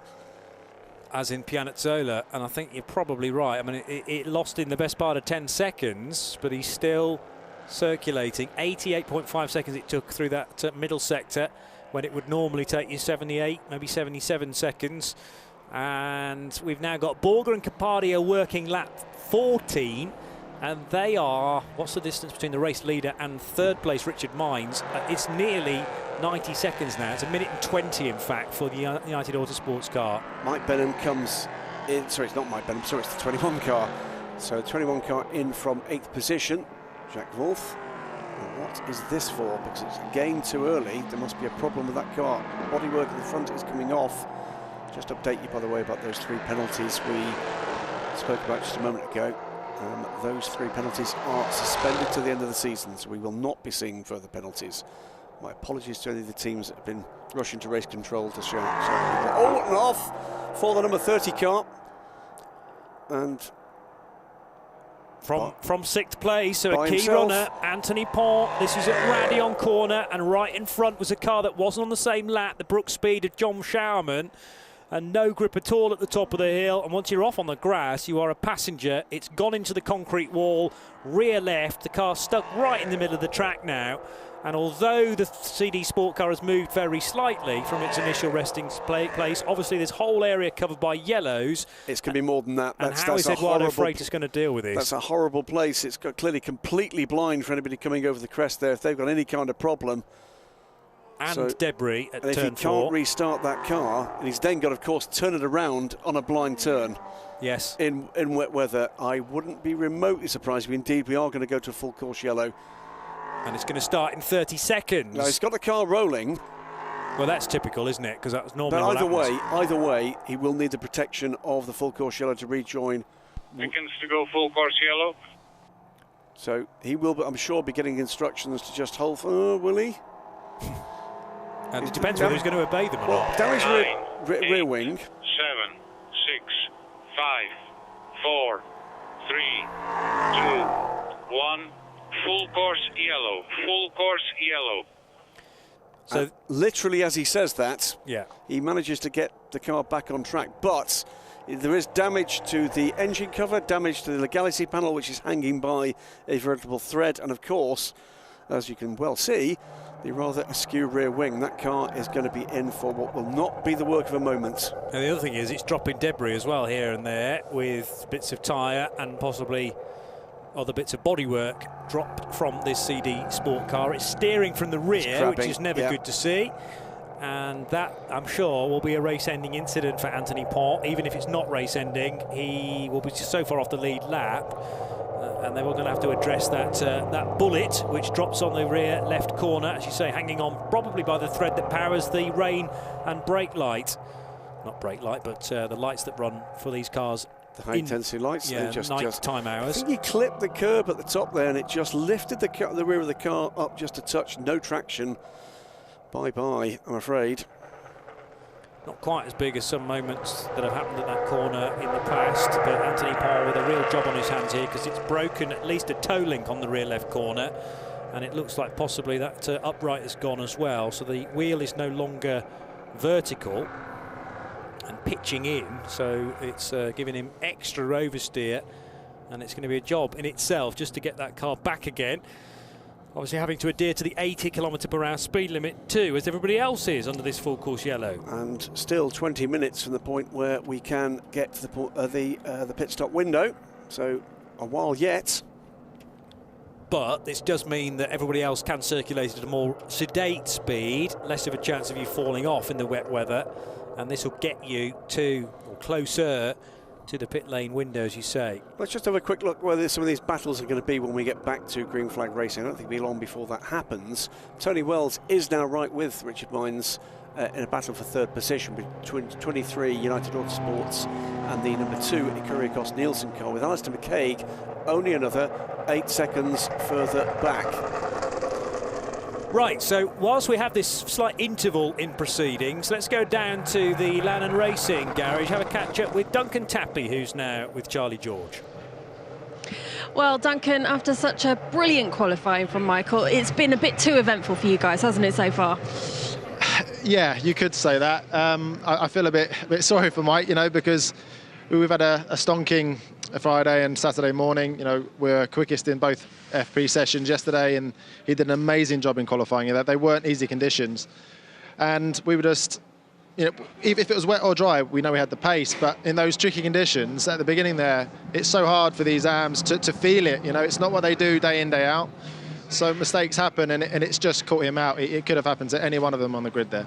As in Pianazzola, and I think you're probably right. I mean, it lost in the best part of 10 seconds, but he's still circulating. 88.5 seconds it took through that middle sector, when it would normally take you 78, maybe 77 seconds. And we've now got Borger and Capadia working lap 14, and they are, what's the distance between the race leader and 3rd place Richard Mines? It's nearly 90 seconds now. It's 1:20 in fact for the United Autosports car. Mike Benham comes in, sorry, it's not Mike Benham, sorry, it's the 21 car. So 21 car in from 8th position, Jack Wolf. And what is this for? Because it's again too early. There must be a problem with that car. Bodywork at the front is coming off. Just update you, by the way, about those 3 penalties we spoke about just a moment ago. Those 3 penalties are suspended to the end of the season, so we will not be seeing further penalties. My apologies to any of the teams that have been rushing to race control to show people. Oh, and off for the number 30 car. And from 6th place, so a key runner, Anthony Pont. This is at Radion corner, and right in front was a car that wasn't on the same lap, the Brook Speed of John Showerman. And no grip at all at the top of the hill, and once you're off on the grass, you are a passenger. It's gone into the concrete wall, rear left, the car's stuck right in the middle of the track now. And although the CD Sport car has moved very slightly from its initial resting place, obviously this whole area covered by yellows. It's going to be more than that. And how is Eduardo Freitas going to deal with this? That's a horrible place. It's got clearly completely blind for anybody coming over the crest there if they've got any kind of problem. And debris at turn 4. If he can't restart that car, and he's then got, of course, turn it around on a blind turn. Yes. In wet weather, I wouldn't be remotely surprised if indeed we are going to go to a full course yellow. And it's going to start in 30 seconds. Now, he's got the car rolling. Well, that's typical, isn't it? Because that was normally but what either way, he will need the protection of the full course yellow to rejoin. Seconds to go full course yellow. So he will, I'm sure, be getting instructions to just hold. Will he? And it depends whether he's going to obey them or not. Damage rear wing. 7, 6, 5, 4, 3, 2, 1. Full course yellow. Full course yellow. So literally, as he says that, yeah, he manages to get the car back on track. But there is damage to the engine cover, damage to the legality panel, which is hanging by a veritable thread, and of course, as you can well see, the rather askew rear wing. That car is going to be in for what will not be the work of a moment. And the other thing is it's dropping debris as well here and there, with bits of tyre and possibly other bits of bodywork dropped from this CD Sport car. It's steering from the rear, which is never good to see. And that, I'm sure, will be a race-ending incident for Anthony Pont. Even if it's not race-ending, he will be so far off the lead lap. And they were going to have to address that that bullet, which drops on the rear left corner, as you say, hanging on probably by the thread that powers the rain and brake light. not brake light, but the lights that run for these cars. The high-intensity lights. Yeah, night time hours. I think he clipped the curb at the top there, and it just lifted the rear of the car up just a touch. No traction. Bye-bye, I'm afraid. Not quite as big as some moments that have happened at that corner in the past, but Anthony Paul with a real job on his hands here, because it's broken at least a toe link on the rear left corner, and it looks like possibly that upright has gone as well, so the wheel is no longer vertical and pitching in, so it's giving him extra oversteer, and it's going to be a job in itself just to get that car back again. Obviously having to adhere to the 80 km/h speed limit too, as everybody else is under this full course yellow. And still 20 minutes from the point where we can get to the pit stop window, so a while yet. But this does mean that everybody else can circulate at a more sedate speed, less of a chance of you falling off in the wet weather, and this will get you to, or closer to the pit lane window, as you say. Let's just have a quick look where some of these battles are going to be when we get back to green flag racing. I don't think it'll be long before that happens. Tony Wells is now right with Richard Mines in a battle for third position between 23 United Autosports and the number 2 Ikuriakos Nielsen car, with Alistair McCaig only another 8 seconds further back. Right, so whilst we have this slight interval in proceedings, let's go down to the Lannon Racing garage, have a catch-up with Duncan Tappy, who's now with Charlie George. Well, Duncan, after such a brilliant qualifying from Michael, it's been a bit too eventful for you guys, hasn't it, so far? Yeah, you could say that. I feel a bit sorry for Mike, because we've had a stonking Friday and Saturday morning. We were quickest in both FP sessions yesterday, and he did an amazing job in qualifying. They weren't easy conditions, and we were just, if it was wet or dry, we know we had the pace. But in those tricky conditions at the beginning there, it's so hard for these AMs to feel it. It's not what they do day in, day out. So mistakes happen, and it's just caught him out. It could have happened to any one of them on the grid there.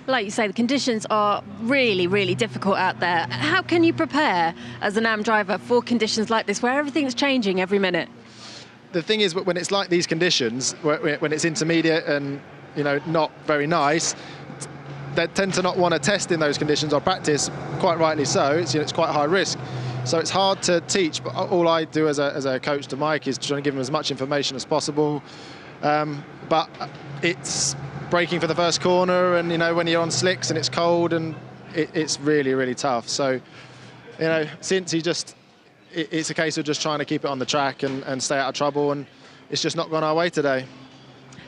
Like you say, the conditions are really, really difficult out there. How can you prepare as an AM driver for conditions like this, where everything's changing every minute? The thing is, when it's like these conditions, when it's intermediate and not very nice, they tend to not want to test in those conditions or practice. Quite rightly so. It's quite high risk, so it's hard to teach. But all I do as a coach to Mike is trying to give him as much information as possible. But it's braking for the first corner, and when you're on slicks and it's cold, and it's really, really tough. So since it's a case of just trying to keep it on the track and stay out of trouble, and it's just not gone our way today.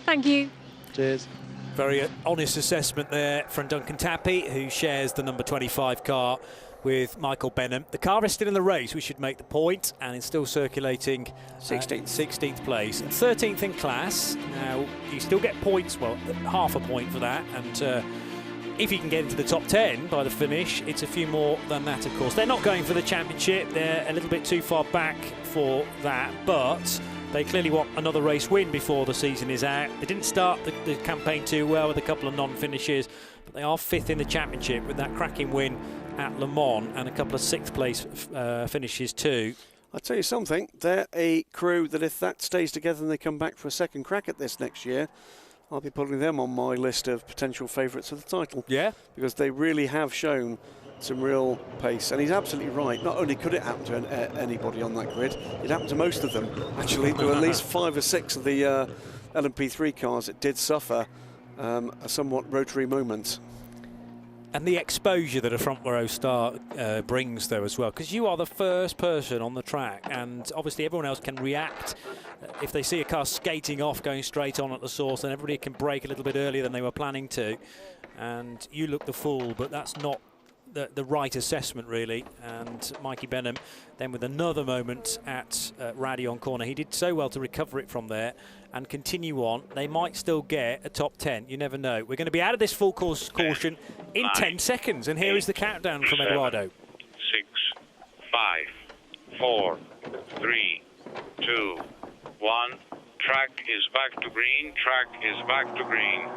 Thank you. Cheers. Very honest assessment there from Duncan Tappy, who shares the number 25 car with Michael Benham. The car is still in the race, we should make the point, and it's still circulating 16th place and 13th in class. Now, you still get points, well, half a point for that, and if you can get into the top 10 by the finish, it's a few more than that, of course. They're not going for the championship, they're a little bit too far back for that, but they clearly want another race win before the season is out. They didn't start the campaign too well with a couple of non-finishes, but they are 5th in the championship with that cracking win at Le Mans and a couple of 6th place finishes too. I'll tell you something, they're a crew that if that stays together and they come back for a second crack at this next year, I'll be putting them on my list of potential favourites for the title. Yeah? Because they really have shown some real pace. And he's absolutely right. Not only could it happen to anybody on that grid, it happened to most of them. Actually, there were at least 5 or 6 of the LMP3 cars that did suffer a somewhat rotary moment. And the exposure that a front row start brings, though, as well, because you are the first person on the track, and obviously everyone else can react. If they see a car skating off, going straight on at the source, then everybody can brake a little bit earlier than they were planning to. And you look the fool, but that's not the right assessment, really. And Mikey Benham, then with another moment at Radion Corner, he did so well to recover it from there and continue on. They might still get a top 10. You never know. We're going to be out of this full course caution in 10 seconds. And here is the countdown from Eduardo. 6, 5, 4, 3, 2, 1. Track is back to green. Track is back to green.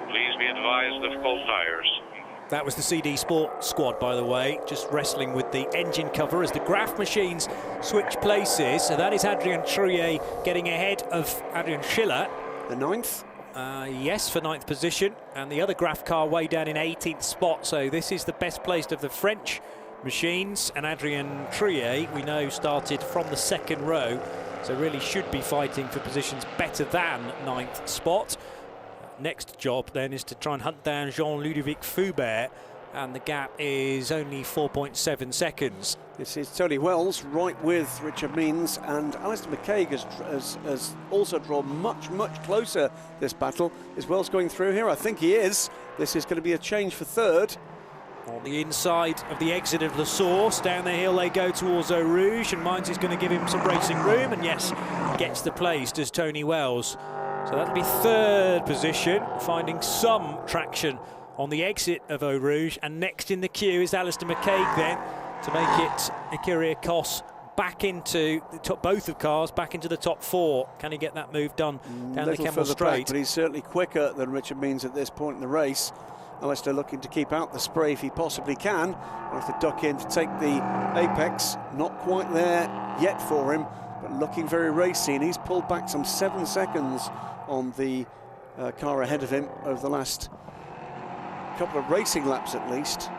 Please be advised of cold tires. That was the CD Sport squad, by the way, just wrestling with the engine cover as the Graf machines switch places. So that is Adrian Trouillet getting ahead of Adrian Schiller. The 9th? Yes, for 9th position, and the other Graf car way down in 18th spot, so this is the best placed of the French machines, and Adrien Trier, we know, started from the 2nd row, so really should be fighting for positions better than 9th spot. Next job then is to try and hunt down Jean-Ludovic Foubert, and the gap is only 4.7 seconds. This is Tony Wells right with Richard Means, and Alistair McCaig has also drawn much closer this battle. Is Wells going through here? I think he is. This is going to be a change for 3rd. On the inside of the exit of La Source, down the hill they go towards Eau Rouge, and Mines is going to give him some racing room, and yes, gets the place, does Tony Wells. So that'll be 3rd position, finding some traction on the exit of Eau Rouge, and next in the queue is Alistair McCaig then, to make it Ikiri Kos back into the top, both of cars back into the top 4. Can he get that move done down the Kemmel Straight? Back, but he's certainly quicker than Richard Means at this point in the race. Alistair looking to keep out the spray if he possibly can. We'll have to duck in to take the apex. Not quite there yet for him, but looking very racy, and he's pulled back some 7 seconds on the car ahead of him over the last couple of racing laps at least.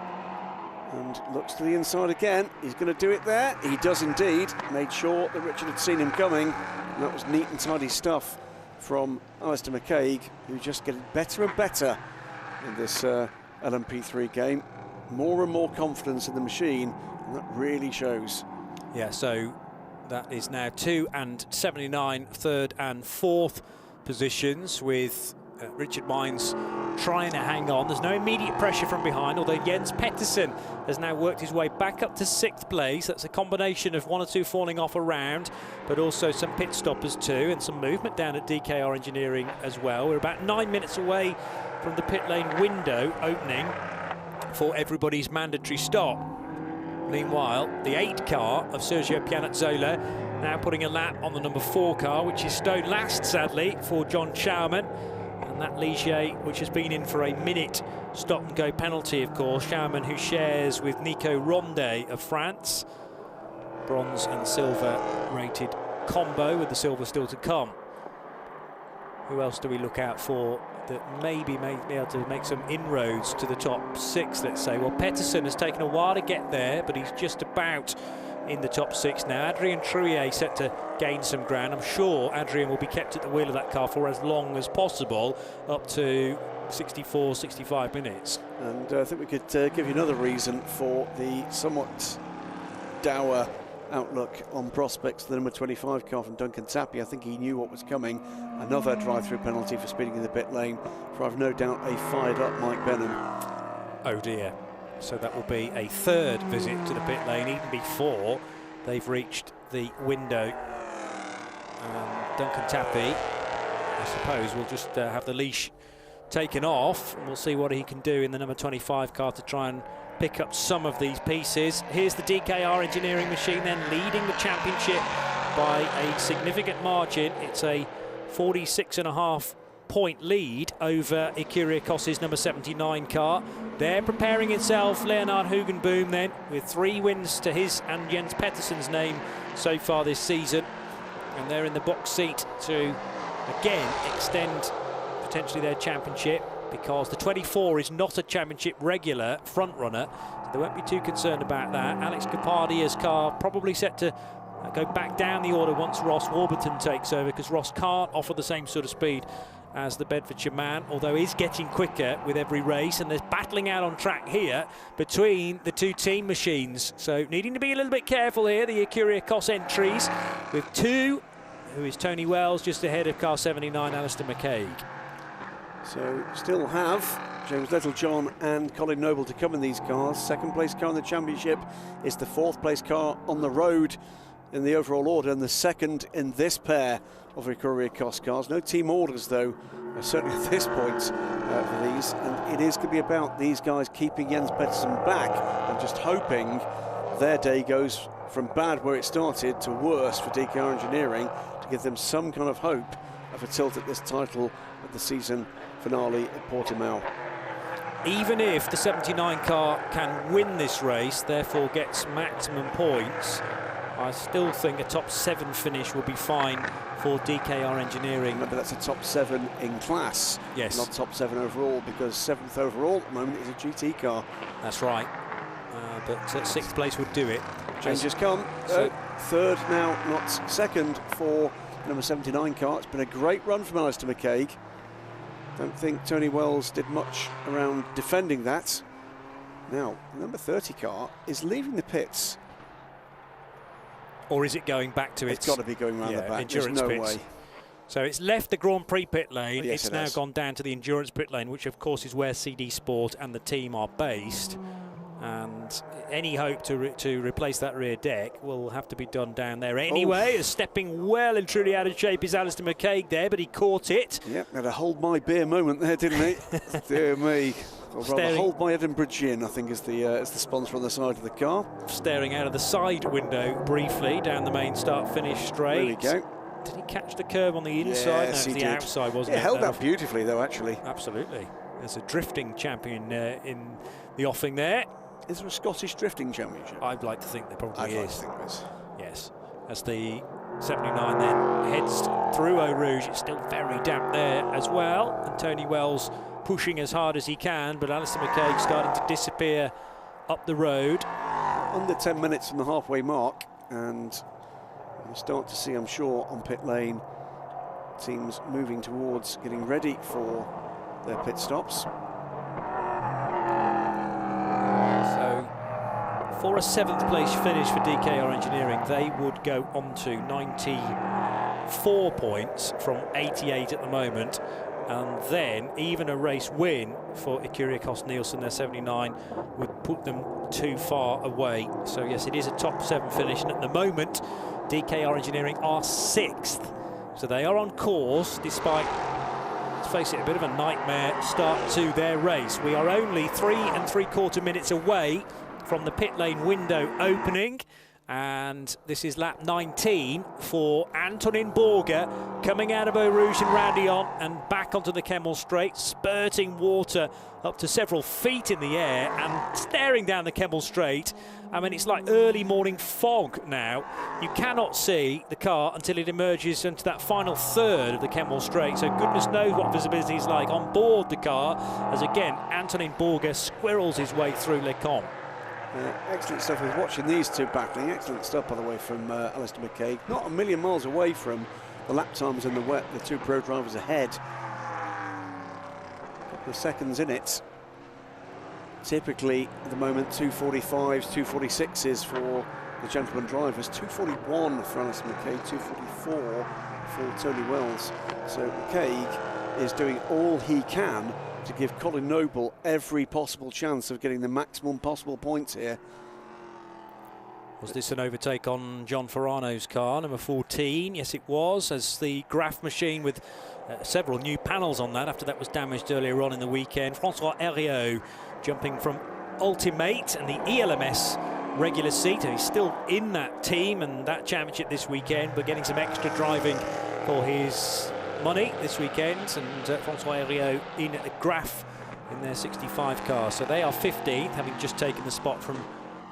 And looks to the inside again. He's going to do it there. He does indeed. Made sure that Richard had seen him coming. And that was neat and tidy stuff from Alistair McCaig, who's just getting better and better in this LMP3 game. More and more confidence in the machine, and that really shows. Yeah, so that is now 2 and 79, 3rd and 4th positions, with Richard Mines trying to hang on. There's no immediate pressure from behind, although Jens Pettersson has now worked his way back up to 6th place. That's a combination of 1 or 2 falling off around, but also some pit stoppers too, and some movement down at DKR Engineering as well. We're about 9 minutes away from the pit lane window opening for everybody's mandatory stop. Meanwhile, the 8 car of Sergio Pianazzola now putting a lap on the number 4 car, which is stowed last, sadly, for John Schaumann. And that Ligier, which has been in for a minute stop-and-go penalty, of course. Schaumann, who shares with Nico Rondet of France. Bronze and silver rated combo, with the silver still to come. Who else do we look out for that maybe may be able to make some inroads to the top 6, let's say? Well, Pettersson has taken a while to get there, but he's just about in the top 6 now. Adrien Trier set to gain some ground. I'm sure Adrien will be kept at the wheel of that car for as long as possible, up to 64, 65 minutes. And I think we could give you another reason for the somewhat dour outlook on prospects. The number 25 car from Duncan Tappy, I think he knew what was coming. Another drive-through penalty for speeding in the pit lane for, I've no doubt, a fired-up Mike Benham. Oh dear. So that will be a 3rd visit to the pit lane, even before they've reached the window. Duncan Tappy, I suppose, will just have the leash taken off, and we'll see what he can do in the number 25 car to try and pick up some of these pieces. Here's the DKR Engineering machine then leading the championship by a significant margin. It's a 46.5 point lead over Ikiri Kos's number 79 car. They're preparing itself, Leonard Hugenboom then, with 3 wins to his and Jens Pettersson's name so far this season. And they're in the box seat to, again, extend potentially their championship, because the 24 is not a championship regular front runner, so they won't be too concerned about that. Alex Capadia's car probably set to go back down the order once Ross Warburton takes over, because Ross can't offer the same sort of speed as the Bedfordshire man, although he's getting quicker with every race, and there's battling out on track here between the 2 team machines. So needing to be a little bit careful here, the Ikiri Kos entries, with 2, who is Tony Wells, just ahead of car 79, Alistair McCaig. So still have James Littlejohn and Colin Noble to come in these cars. 2nd place car in the championship is the 4th place car on the road in the overall order, and the 2nd in this pair of Ikiri Kos cars. No team orders though, certainly at this point for these, and it is going to be about these guys keeping Jens Pettersson back and just hoping their day goes from bad where it started to worse for DKR Engineering, to give them some kind of hope of a tilt at this title at the season finale at Portimao. Even if the 79 car can win this race, therefore gets maximum points, I still think a top 7 finish will be fine for DKR Engineering. Remember, that's a top 7 in class, yes, not top 7 overall, because 7th overall at the moment is a GT car. That's right. But 6th place would do it. Changes come. So 3rd now, not 2nd for number 79 car. It's been a great run from Alistair McCaig. Don't think Tony Wells did much around defending that. Now, the number 30 car is leaving the pits. Or is it going back to It's got to be going around the back. endurance There's no pits. way. So it's left the Grand Prix pit lane. Yes, it's now gone down to the endurance pit lane, which of course is where CD Sport and the team are based. And any hope to replace that rear deck will have to be done down there anyway. As stepping well and truly out of shape is Alistair McCaig there, but he caught it. Yep, had a hold my beer moment there, didn't he? Dear me. Or rather, hold my Edinburgh gin, I think, is the sponsor on the side of the car. Staring out of the side window briefly down the main start-finish straight. There we go. Did he catch the curve on the inside? Yes, no, it was the outside, wasn't it? It held that beautifully, though, actually. Absolutely. There's a drifting champion in the offing there. Is there a Scottish drifting championship? I'd like to think there probably I'd like is. to think there is. Yes. As the 79 then heads through Eau Rouge, it's still very damp there as well. And Tony Wells pushing as hard as he can, but Alistair McCaig starting to disappear up the road. Under 10 minutes from the halfway mark, and we'll start to see, I'm sure, on pit lane, teams moving towards getting ready for their pit stops. So for a 7th place finish for DKR Engineering, they would go on to 94 points from 88 at the moment. And then even a race win for Kyriakos Nielsen, their 79, would put them too far away. So yes, it is a top 7 finish, and at the moment DKR Engineering are 6th. So they are on course despite, let's face it, a bit of a nightmare start to their race. We are only 3 3/4 minutes away from the pit lane window opening. And this is lap 19 for Antonin Borger, coming out of Eau Rouge and Roundillon and back onto the Kemmel Straight, spurting water up to several feet in the air and staring down the Kemmel Straight. I mean, it's like early morning fog now. You cannot see the car until it emerges into that final third of the Kemmel Straight. So goodness knows what visibility is like on board the car, as again, Antonin Borger squirrels his way through Les Combes. Excellent stuff with watching these two battling. Excellent stuff, by the way, from Alistair McCaig. Not a million miles away from the lap times in the wet. The two pro drivers ahead. A couple of seconds in it. Typically, at the moment, 2:45s, 2:46s for the gentleman drivers. 2:41 for Alistair McCaig, 2:44 for Tony Wells. So McCaig is doing all he can to give Colin Noble every possible chance of getting the maximum possible points here. Was this an overtake on John Ferrano's car, number 14? Yes, it was, as the graph machine with several new panels on that after that was damaged earlier on in the weekend. Francois Heriot jumping from Ultimate and the ELMS regular seat, and he's still in that team and that championship this weekend, but getting some extra driving for his money this weekend. And Francois Heriot in at the graph in their 65 car. So they are 15th, having just taken the spot from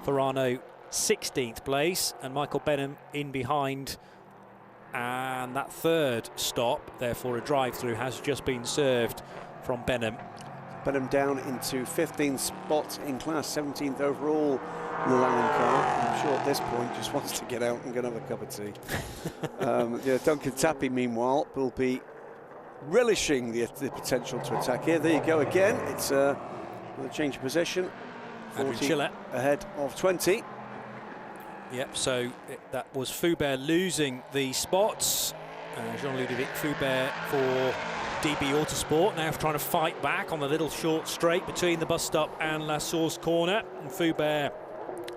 Ferrano, 16th place, and Michael Benham in behind. And that third stop, therefore a drive-through, has just been served from Benham. Benham down into 15th spot in class, 17th overall in the Langham car. I'm sure at this point just wants to get out and go and have a cup of tea. Duncan Tappy, meanwhile, will be relishing the potential to attack here. There you go again. It's a change of position. 40 ahead of 20. Yep, so that was Foubert losing the spots. Jean-Ludovic Foubert for DB Autosport, now trying to fight back on the little short straight between the bus stop and La Source corner. And Foubert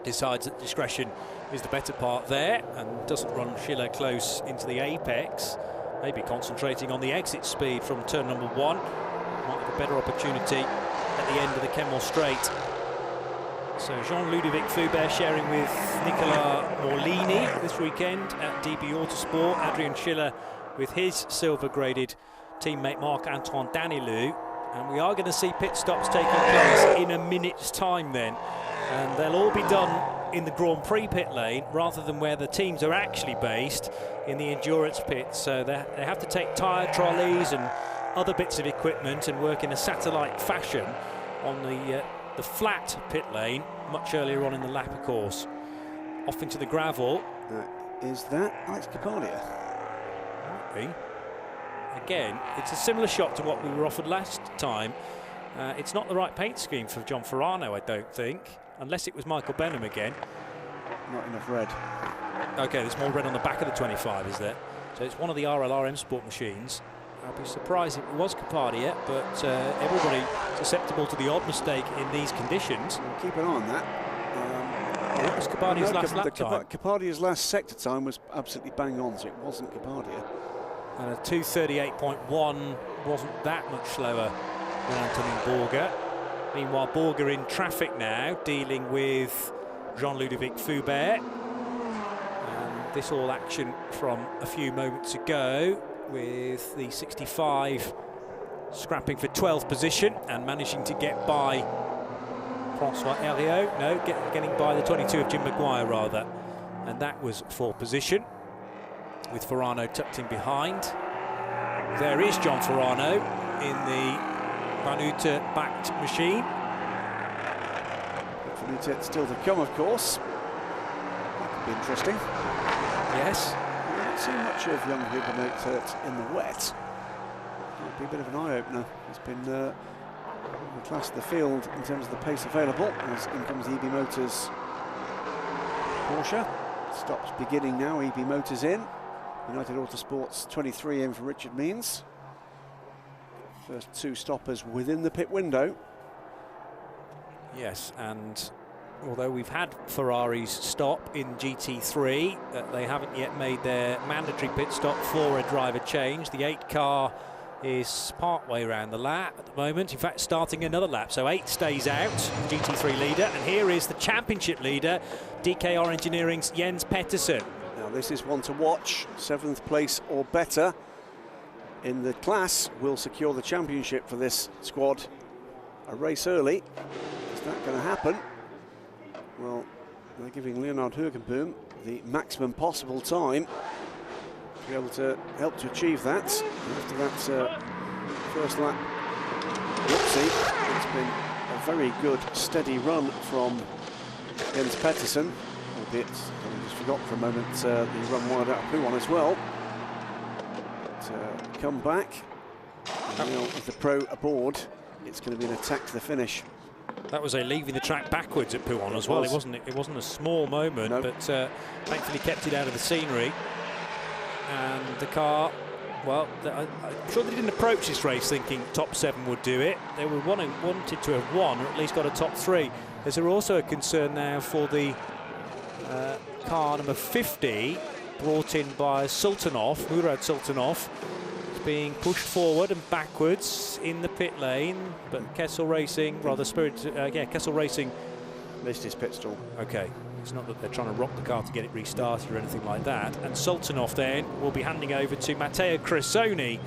decides that discretion is the better part there and doesn't run Schiller close into the apex. Maybe concentrating on the exit speed from turn number 1. Might have a better opportunity at the end of the Kemmel Straight. So Jean-Ludovic Foubert sharing with Nicolas Morlini this weekend at DB Autosport. Adrian Schiller with his silver-graded teammate Marc-Antoine Danilou. And we are going to see pit stops taking place in a minute's time then. And they'll all be done in the Grand Prix pit lane rather than where the teams are actually based in the endurance pit. So they have to take tyre trolleys and other bits of equipment and work in a satellite fashion on the flat pit lane much earlier on in the lap, of course. Off into the gravel. Is that Alex Capadia? Might be. Again, it's a similar shot to what we were offered last time. It's not the right paint scheme for John Farano, I don't think, unless it was Michael Benham again. Not enough red. Okay, there's more red on the back of the 25, is there? So it's one of the RLRM Sport machines. I'd be surprised if it was Capadia, but everybody susceptible to the odd mistake in these conditions. We'll keep an eye on that. What was Capadia's last lap time? Capadia's last sector time was absolutely bang on, so it wasn't Capadia. And a 2:38.1 wasn't that much slower than Antonin Borger. Meanwhile, Borger in traffic now, dealing with Jean-Ludovic Foubert. And this all action from a few moments ago, with the 65 scrapping for 12th position and managing to get by François Heriot. No, getting by the 22 of Jim Maguire, rather. And that was 4th position, with Farano tucked in behind. There is John Farano in the Vanuta-backed machine. Vanuta still to come, of course. That could be interesting. Yes. We haven't seen much of young Huguenot in the wet. Might be a bit of an eye-opener. It's been the class of the field in terms of the pace available, as in comes EB Motors Porsche. Stops beginning now, EB Motors in. United Autosports 23 in for Richard Means. First 2 stoppers within the pit window. Yes, and although we've had Ferraris stop in GT3, they haven't yet made their mandatory pit stop for a driver change. The 8 car is part way around the lap at the moment, in fact starting another lap, so 8 stays out, GT3 leader, and here is the championship leader, DKR Engineering's Jens Pettersson. Now this is one to watch. 7th place or better in the class will secure the championship for this squad. A race early, is that going to happen? Well, they're giving Leonard Hugenboom the maximum possible time to be able to help to achieve that. After that first lap, whoopsie, it's been a very good steady run from Jens Pettersson, albeit I just forgot for a moment the run wide out of Pouon as well. But come back, and now with the pro aboard, it's going to be an attack to the finish. That was a leaving the track backwards at Pouon as well. It wasn't a small moment, nope. But thankfully kept it out of the scenery. And the car, well, I'm sure they didn't approach this race thinking top 7 would do it. They were wanted to have won, or at least got a top 3. There's also a concern now for the car number 50, brought in by Sultanov, Murad Sultanov. It's being pushed forward and backwards in the pit lane, but Kessel Racing, Kessel Racing missed his pit stall. Okay. It's not that they're trying to rock the car to get it restarted or anything like that. And Sultanov then will be handing over to Matteo Cressoni,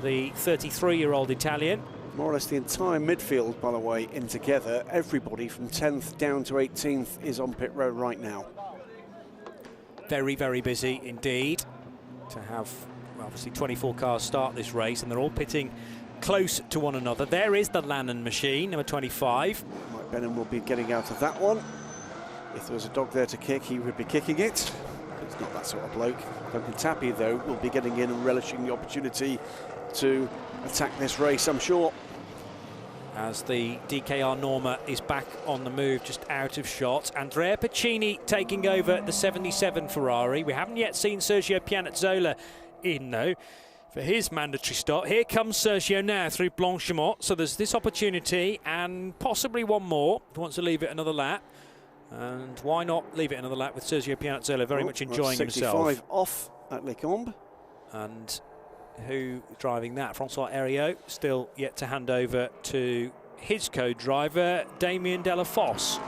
the 33-year-old Italian. More or less the entire midfield, by the way, in together. Everybody from 10th down to 18th is on pit road right now. Very, very busy indeed to have, obviously, 24 cars start this race, and they're all pitting close to one another. There is the Lannon machine, number 25. Mike Benham will be getting out of that one. If there was a dog there to kick, he would be kicking it. He's not that sort of bloke. Duncan Tappy, though, will be getting in and relishing the opportunity to attack this race, I'm sure. As the DKR Norma is back on the move, just out of shot. Andrea Pacini taking over the 77 Ferrari. We haven't yet seen Sergio Pianazzola in, though, for his mandatory stop. Here comes Sergio now through Blanchimont. So there's this opportunity and possibly one more if he wants to leave it another lap. And why not leave it another lap with Sergio Pianazzola very much enjoying 65 himself. Off at Les Combes. And who driving that? François Heriot, still yet to hand over to his co-driver, Damien Delafosse.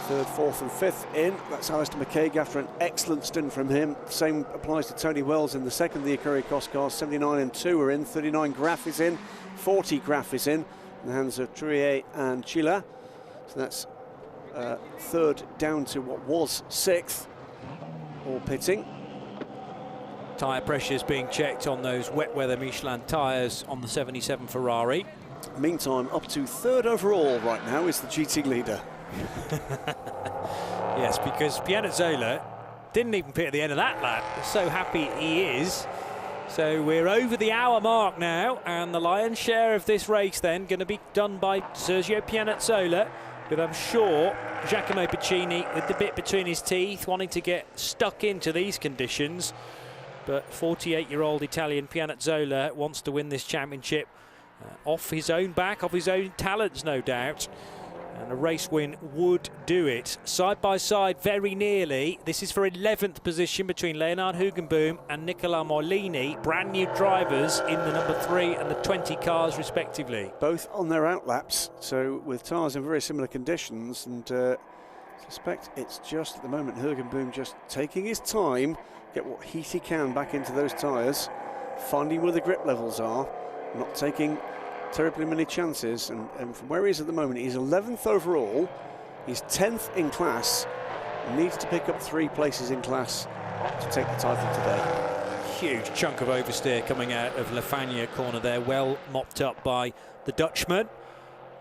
3rd, 4th and 5th in. That's Alistair McCaig after an excellent stint from him. Same applies to Tony Wells in the second of the Ikari Cross cars. 79 and 2 are in. 39 Graf is in. 40 Graf is in the hands of Trurier and Chila. So that's third down to what was sixth, all pitting. Tyre pressures being checked on those wet weather Michelin tyres on the 77 Ferrari. Meantime, up to third overall right now is the GT leader. Yes, because Pianezzola didn't even pit at the end of that lap. So happy he is. So we're over the hour mark now, and the lion's share of this race then going to be done by Sergio Pianezzola, with, I'm sure, Giacomo Piccini with the bit between his teeth, wanting to get stuck into these conditions. But 48-year-old Italian Pianezzola wants to win this championship off his own back, off his own talents, no doubt. And a race win would do it. Side by side, very nearly. This is for 11th position between Leonard Hugenboom and Nicola Morlini. Brand new drivers in the number 3 and the 20 cars, respectively. Both on their outlaps, so with tyres in very similar conditions. And I suspect it's just at the moment Hugenboom just taking his time, get what heat he can back into those tyres, finding where the grip levels are, not taking terribly many chances, and from where he is at the moment, he's 11th overall, he's 10th in class, needs to pick up 3 places in class to take the title today. Huge chunk of oversteer coming out of La Fagna corner there, well mopped up by the Dutchman.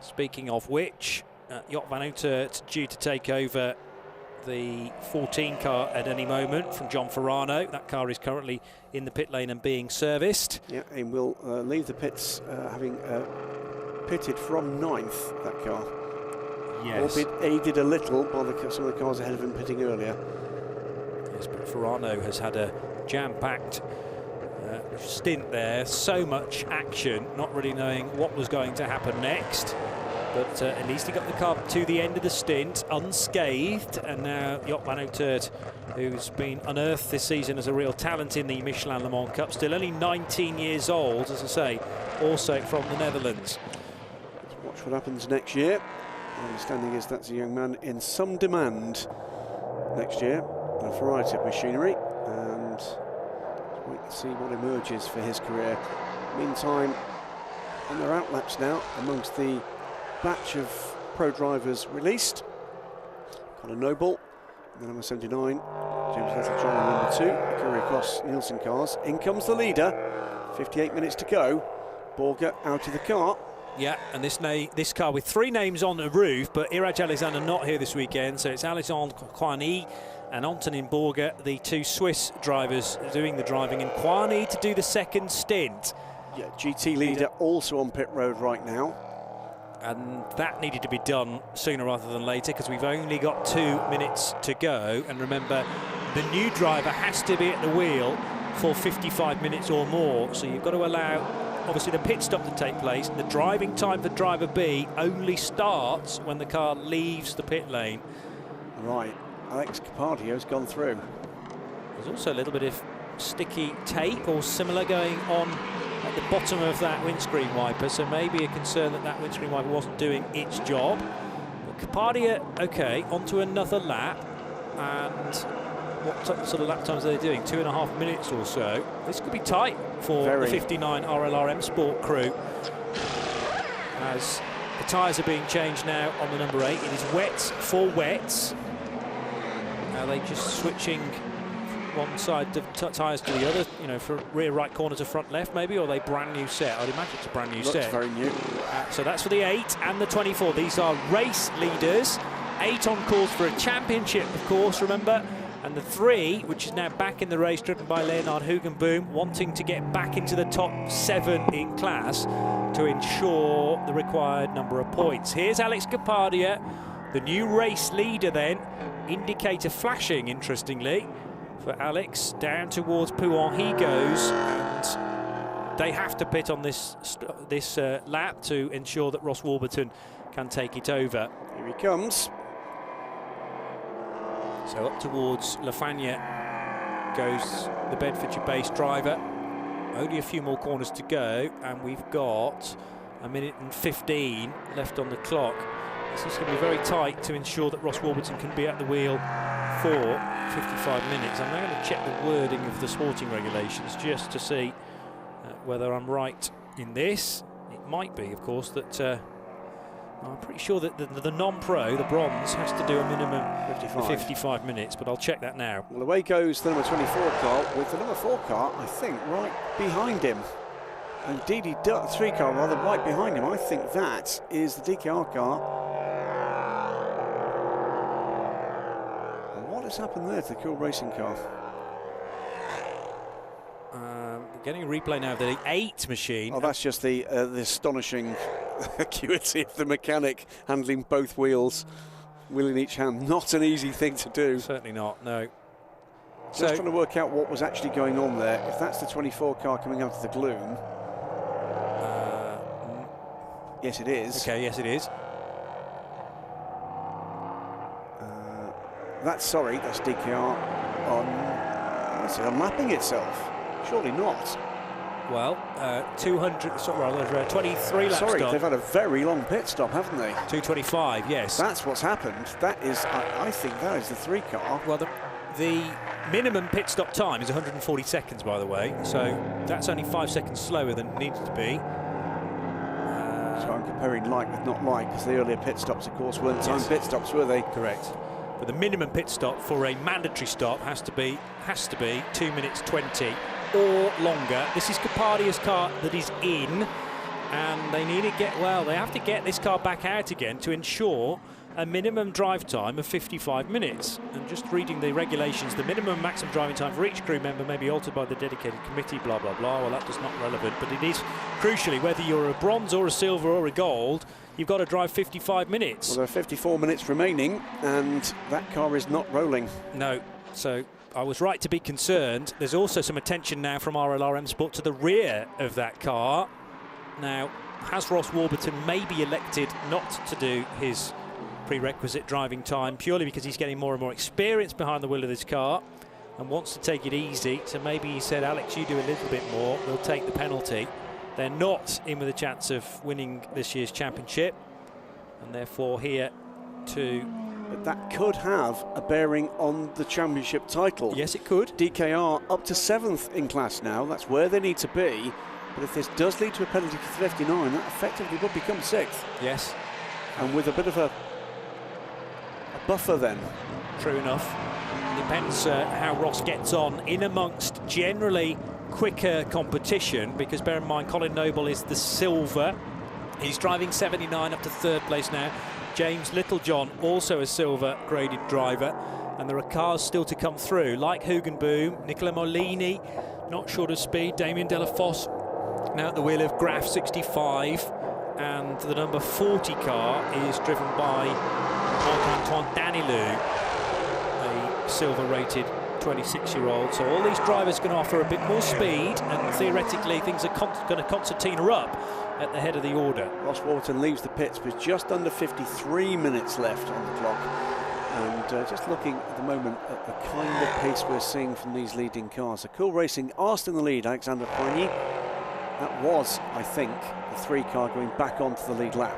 Speaking of which, Joop van Uitert due to take over the 14 car at any moment from John Farano. That car is currently in the pit lane and being serviced. Yeah, he will leave the pits having pitted from 9th, that car. Yes. Albeit aided a little by some of the cars ahead of him pitting earlier. Yes, but Farano has had a jam-packed stint there. So much action, not really knowing what was going to happen next. But at least he got the car to the end of the stint unscathed, and now Joop van Uitert, who's been unearthed this season as a real talent in the Michelin Le Mans Cup, still only 19 years old, as I say, also from the Netherlands. Let's watch what happens next year. My understanding is that's a young man in some demand next year, a variety of machinery, and let's wait and see what emerges for his career. Meantime, on their outlaps now, amongst the batch of pro drivers released, Conor Noble, and then number 79, James Littlejohn on number 2, the Courier Cross Nielsen cars. In comes the leader, 58 minutes to go. Borger out of the car. Yeah, and this car with 3 names on the roof, but Iraj Alexander not here this weekend, so it's Alexandre Coigny and Antonin Borger, the 2 Swiss drivers doing the driving, and Coigny to do the second stint. Yeah, GT leader also on pit road right now. And that needed to be done sooner rather than later, because we've only got 2 minutes to go. And remember, the new driver has to be at the wheel for 55 minutes or more. So you've got to allow, obviously, the pit stop to take place. The driving time for driver B only starts when the car leaves the pit lane. Right, Alex Capardio's gone through. There's also a little bit of sticky tape or similar going on at the bottom of that windscreen wiper, so maybe a concern that that windscreen wiper wasn't doing its job. But Capardia, okay, onto another lap, and what sort of lap times are they doing? 2.5 minutes or so. This could be tight for the 59 RLRM Sport crew, as the tyres are being changed now on the number 8. It is wets for wets. Are they just switching one side of tyres to the other, you know, for rear right corner to front left maybe, or are they brand new set? I'd imagine it's a brand new set. Looks very new. So that's for the 8 and the 24. These are race leaders. 8 on course for a championship, of course, remember. And the 3, which is now back in the race, driven by Leonard Hugenboom, wanting to get back into the top 7 in class to ensure the required number of points. Here's Alex Capardia, the new race leader then. Indicator flashing, interestingly, for Alex. Down towards Pouhon he goes, and they have to pit on this lap to ensure that Ross Warburton can take it over. Here he comes. So up towards La Fagna goes the Bedfordshire-based driver. Only a few more corners to go, and we've got 1 minute and 15 left on the clock. This is going to be very tight to ensure that Ross Warburton can be at the wheel for 55 minutes. I'm now going to check the wording of the sporting regulations just to see whether I'm right in this. It might be, of course, that I'm pretty sure that the non-pro, the bronze, has to do a minimum 55 minutes, but I'll check that now. Well, away goes the number 24 car with the number 4 car, I think, right behind him. Indeed, he does. 3 car rather right behind him. I think that is the DKR car. And what has happened there to the Cool Racing car? Getting a replay now of the 8 machine. Oh, that's just the astonishing acuity of the mechanic handling both wheels, wheel in each hand. Not an easy thing to do. Certainly not, no. Just trying to work out what was actually going on there. If that's the 24 car coming out of the gloom. Yes, it is. Okay, yes, it is. That's DKR unlapping itself. Surely not. Well, 23 laps. Sorry, stop. they've had a very long pit stop, haven't they? 2:25, yes. That's what's happened. That is, I think that is the 3 car. Well, the minimum pit stop time is 140 seconds, by the way, so that's only 5 seconds slower than it needed to be. So I'm comparing like with not like, because the earlier pit stops, of course, weren't timed pit stops, were they? Correct. But the minimum pit stop for a mandatory stop has to be 2 minutes 20 or longer. This is Capadia's car that is in, and they need to they have to get this car back out again to ensure a minimum drive time of 55 minutes. And just reading the regulations, the minimum and maximum driving time for each crew member may be altered by the dedicated committee, blah, blah, blah. Well, that is not relevant, but it is crucially, whether you're a bronze or a silver or a gold, you've got to drive 55 minutes. Well, there are 54 minutes remaining, and that car is not rolling. No, so I was right to be concerned. There's also some attention now from RLRM Sport to the rear of that car. Now, has Ross Warburton maybe elected not to do his prerequisite driving time purely because he's getting more and more experience behind the wheel of this car and wants to take it easy? So maybe he said, Alex, you do a little bit more, we'll take the penalty. They're not in with a chance of winning this year's championship, and therefore here to... But that could have a bearing on the championship title. Yes, it could. DKR up to 7th in class now. That's where they need to be. But if this does lead to a penalty for 59, that effectively would become 6th. Yes. And with a bit of a buffer then. True enough. Depends how Ross gets on in amongst generally quicker competition, because bear in mind Colin Noble is the silver. He's driving 79 up to 3rd place now. James Littlejohn, also a silver graded driver, and there are cars still to come through, like Hugenboom, Nicola Molini, not short of speed, Damien Delafosse now at the wheel of Graf 65, and the number 40 car is driven by Marc-Antoine Danilou, a silver rated 26-year-old. So all these drivers can offer a bit more speed, and theoretically things are going to concertina up at the head of the order. Ross Warburton leaves the pits with just under 53 minutes left on the clock. And just looking at the moment at the kind of pace we're seeing from these leading cars. So Cool Racing are still in the lead, Alexander Poigny. That was, I think, the 3 car going back onto the lead lap.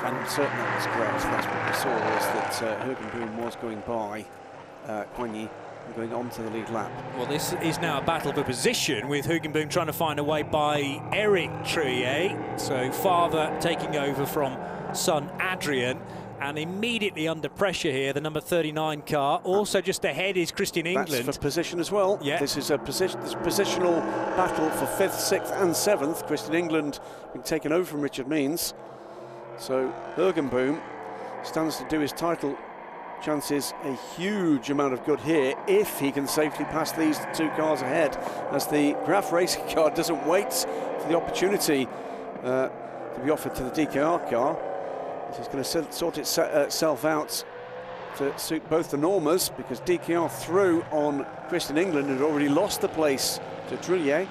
I'm certain that was correct. That's what we saw, was that Hugenboom was going by Poigny and going on to the lead lap. Well, this is now a battle for position, with Hugenboom trying to find a way by Eric Trier. So father taking over from son Adrian, and immediately under pressure here, the number 39 car. Also just ahead is Christian England. That's for position as well. Yeah. This is a positional battle for 5th, 6th and 7th. Christian England being taken over from Richard Means. So Hugenboom stands to do his title chances a huge amount of good here if he can safely pass these 2 cars ahead, as the Graf Racing car doesn't wait for the opportunity to be offered to the DKR car. This is going to sort itself out to suit both the Normas, because DKR threw on Christian England and had already lost the place to Trillier.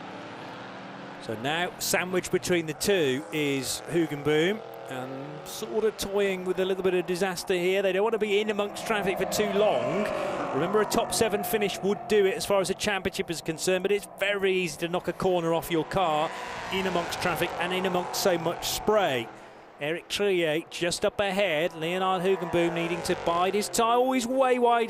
So now sandwiched between the two is Hugenboom, and sort of toying with a little bit of disaster here. They don't want to be in amongst traffic for too long. Remember, a top 7 finish would do it as far as the championship is concerned, but it's very easy to knock a corner off your car in amongst traffic and in amongst so much spray. Eric Trier just up ahead. Leonard Hugenboom needing to bide his time. Oh, he's way wide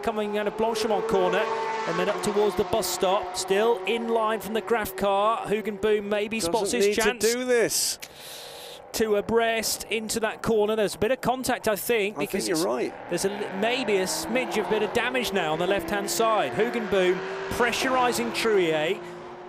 coming out of Blanchemont corner, and then up towards the bus stop. Still in line from the Graf car. Hugenboom maybe spots his chance. Doesn't need to do this. two abreast into that corner. There's a bit of contact, I think, because I think you're right. There's maybe a smidge of bit of damage now on the left-hand side. Hugenboom pressurising Trouillet.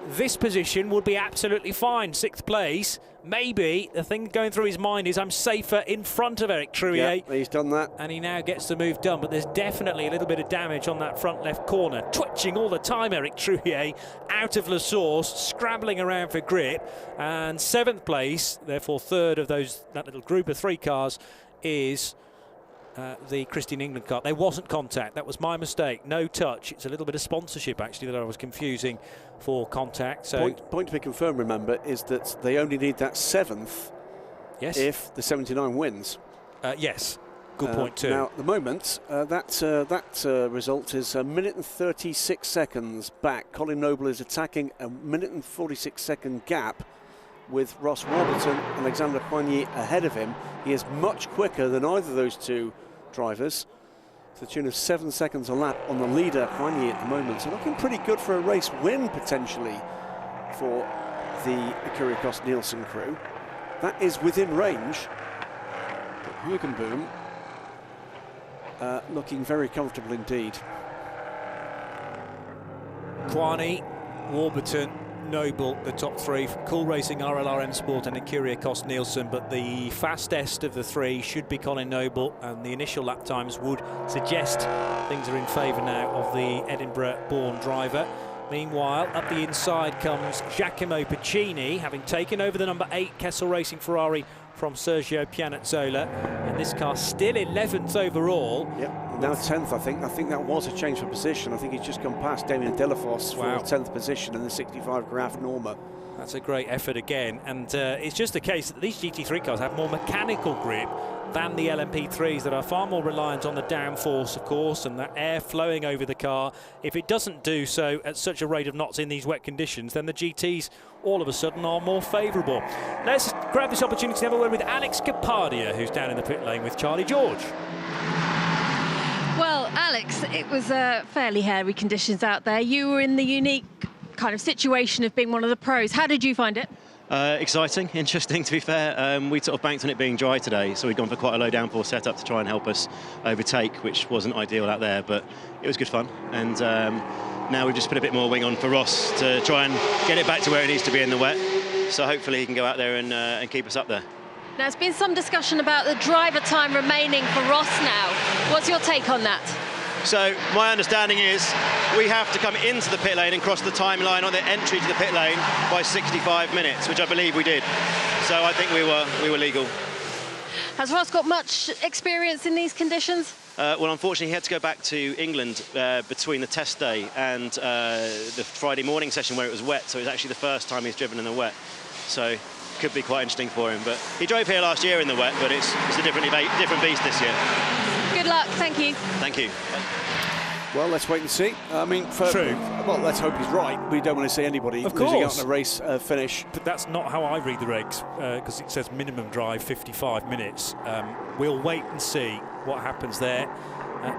This position would be absolutely fine. 6th place. Maybe the thing going through his mind is I'm safer in front of Eric Trouillet. Yeah, he's done that. And he now gets the move done, but there's definitely a little bit of damage on that front left corner. Twitching all the time, Eric Trouillet, out of La Source, scrambling around for grip. And 7th place, therefore 3rd of that little group of 3 cars, is the Christine England car. There wasn't contact. That was my mistake. No touch. It's a little bit of sponsorship, actually, that I was confusing for contact. So point to be confirmed, remember, is that they only need that 7th if the 79 wins. Yes. Good point too. Now, at the moment, that result is 1 minute and 36 seconds back. Colin Noble is attacking a 1 minute and 46 second gap with Ross Warburton and Alexander Poigny ahead of him. He is much quicker than either of those two drivers, to the tune of 7 seconds a lap on the leader, Poigny, at the moment. So looking pretty good for a race win, potentially, for the Kyrgios-Nielsen crew. That is within range. But Hugenboom looking very comfortable indeed. Poigny, Warburton, Noble, the top 3, Cool Racing, RLR M Sport and Kyrgios-Nielsen, but the fastest of the 3 should be Colin Noble, and the initial lap times would suggest things are in favour now of the Edinburgh-born driver. Meanwhile, up the inside comes Giacomo Piccini, having taken over the number 8 Kessel Racing Ferrari from Sergio Pianazzola, and this car still 11th overall. Yep, now 10th, I think. I think that was a change for position. I think he's just gone past Damien Delafos for 10th position in the 65 Graf Norma. That's a great effort again, and it's just the case that these GT3 cars have more mechanical grip than the LMP3s that are far more reliant on the downforce, of course, and that air flowing over the car. If it doesn't do so at such a rate of knots in these wet conditions, then the GTs all of a sudden are more favourable. Let's grab this opportunity to have a word with Alex Capadia, who's down in the pit lane with Charlie George. Well, Alex, it was fairly hairy conditions out there. You were in the unique kind of situation of being one of the pros. How did you find it? Exciting, interesting, to be fair. We sort of banked on it being dry today, so we'd gone for quite a low downpour setup to try and help us overtake, which wasn't ideal out there, but it was good fun. And now we've just put a bit more wing on for Ross to try and get it back to where it needs to be in the wet. So hopefully he can go out there and keep us up there. Now, there's been some discussion about the driver time remaining for Ross now. What's your take on that? So my understanding is we have to come into the pit lane and cross the timeline on the entry to the pit lane by 65 minutes, which I believe we did. So I think we were legal. Has Ross got much experience in these conditions? Well, unfortunately, he had to go back to England between the test day and the Friday morning session where it was wet. So it's actually the first time he's driven in the wet. So could be quite interesting for him. But he drove here last year in the wet, but it's a different beast this year. Good luck. Thank you. Thank you. Well, let's wait and see. I mean, well, let's hope he's right. We don't want to see anybody losing out on a race finish. But that's not how I read the regs, because it says minimum drive 55 minutes. We'll wait and see what happens there.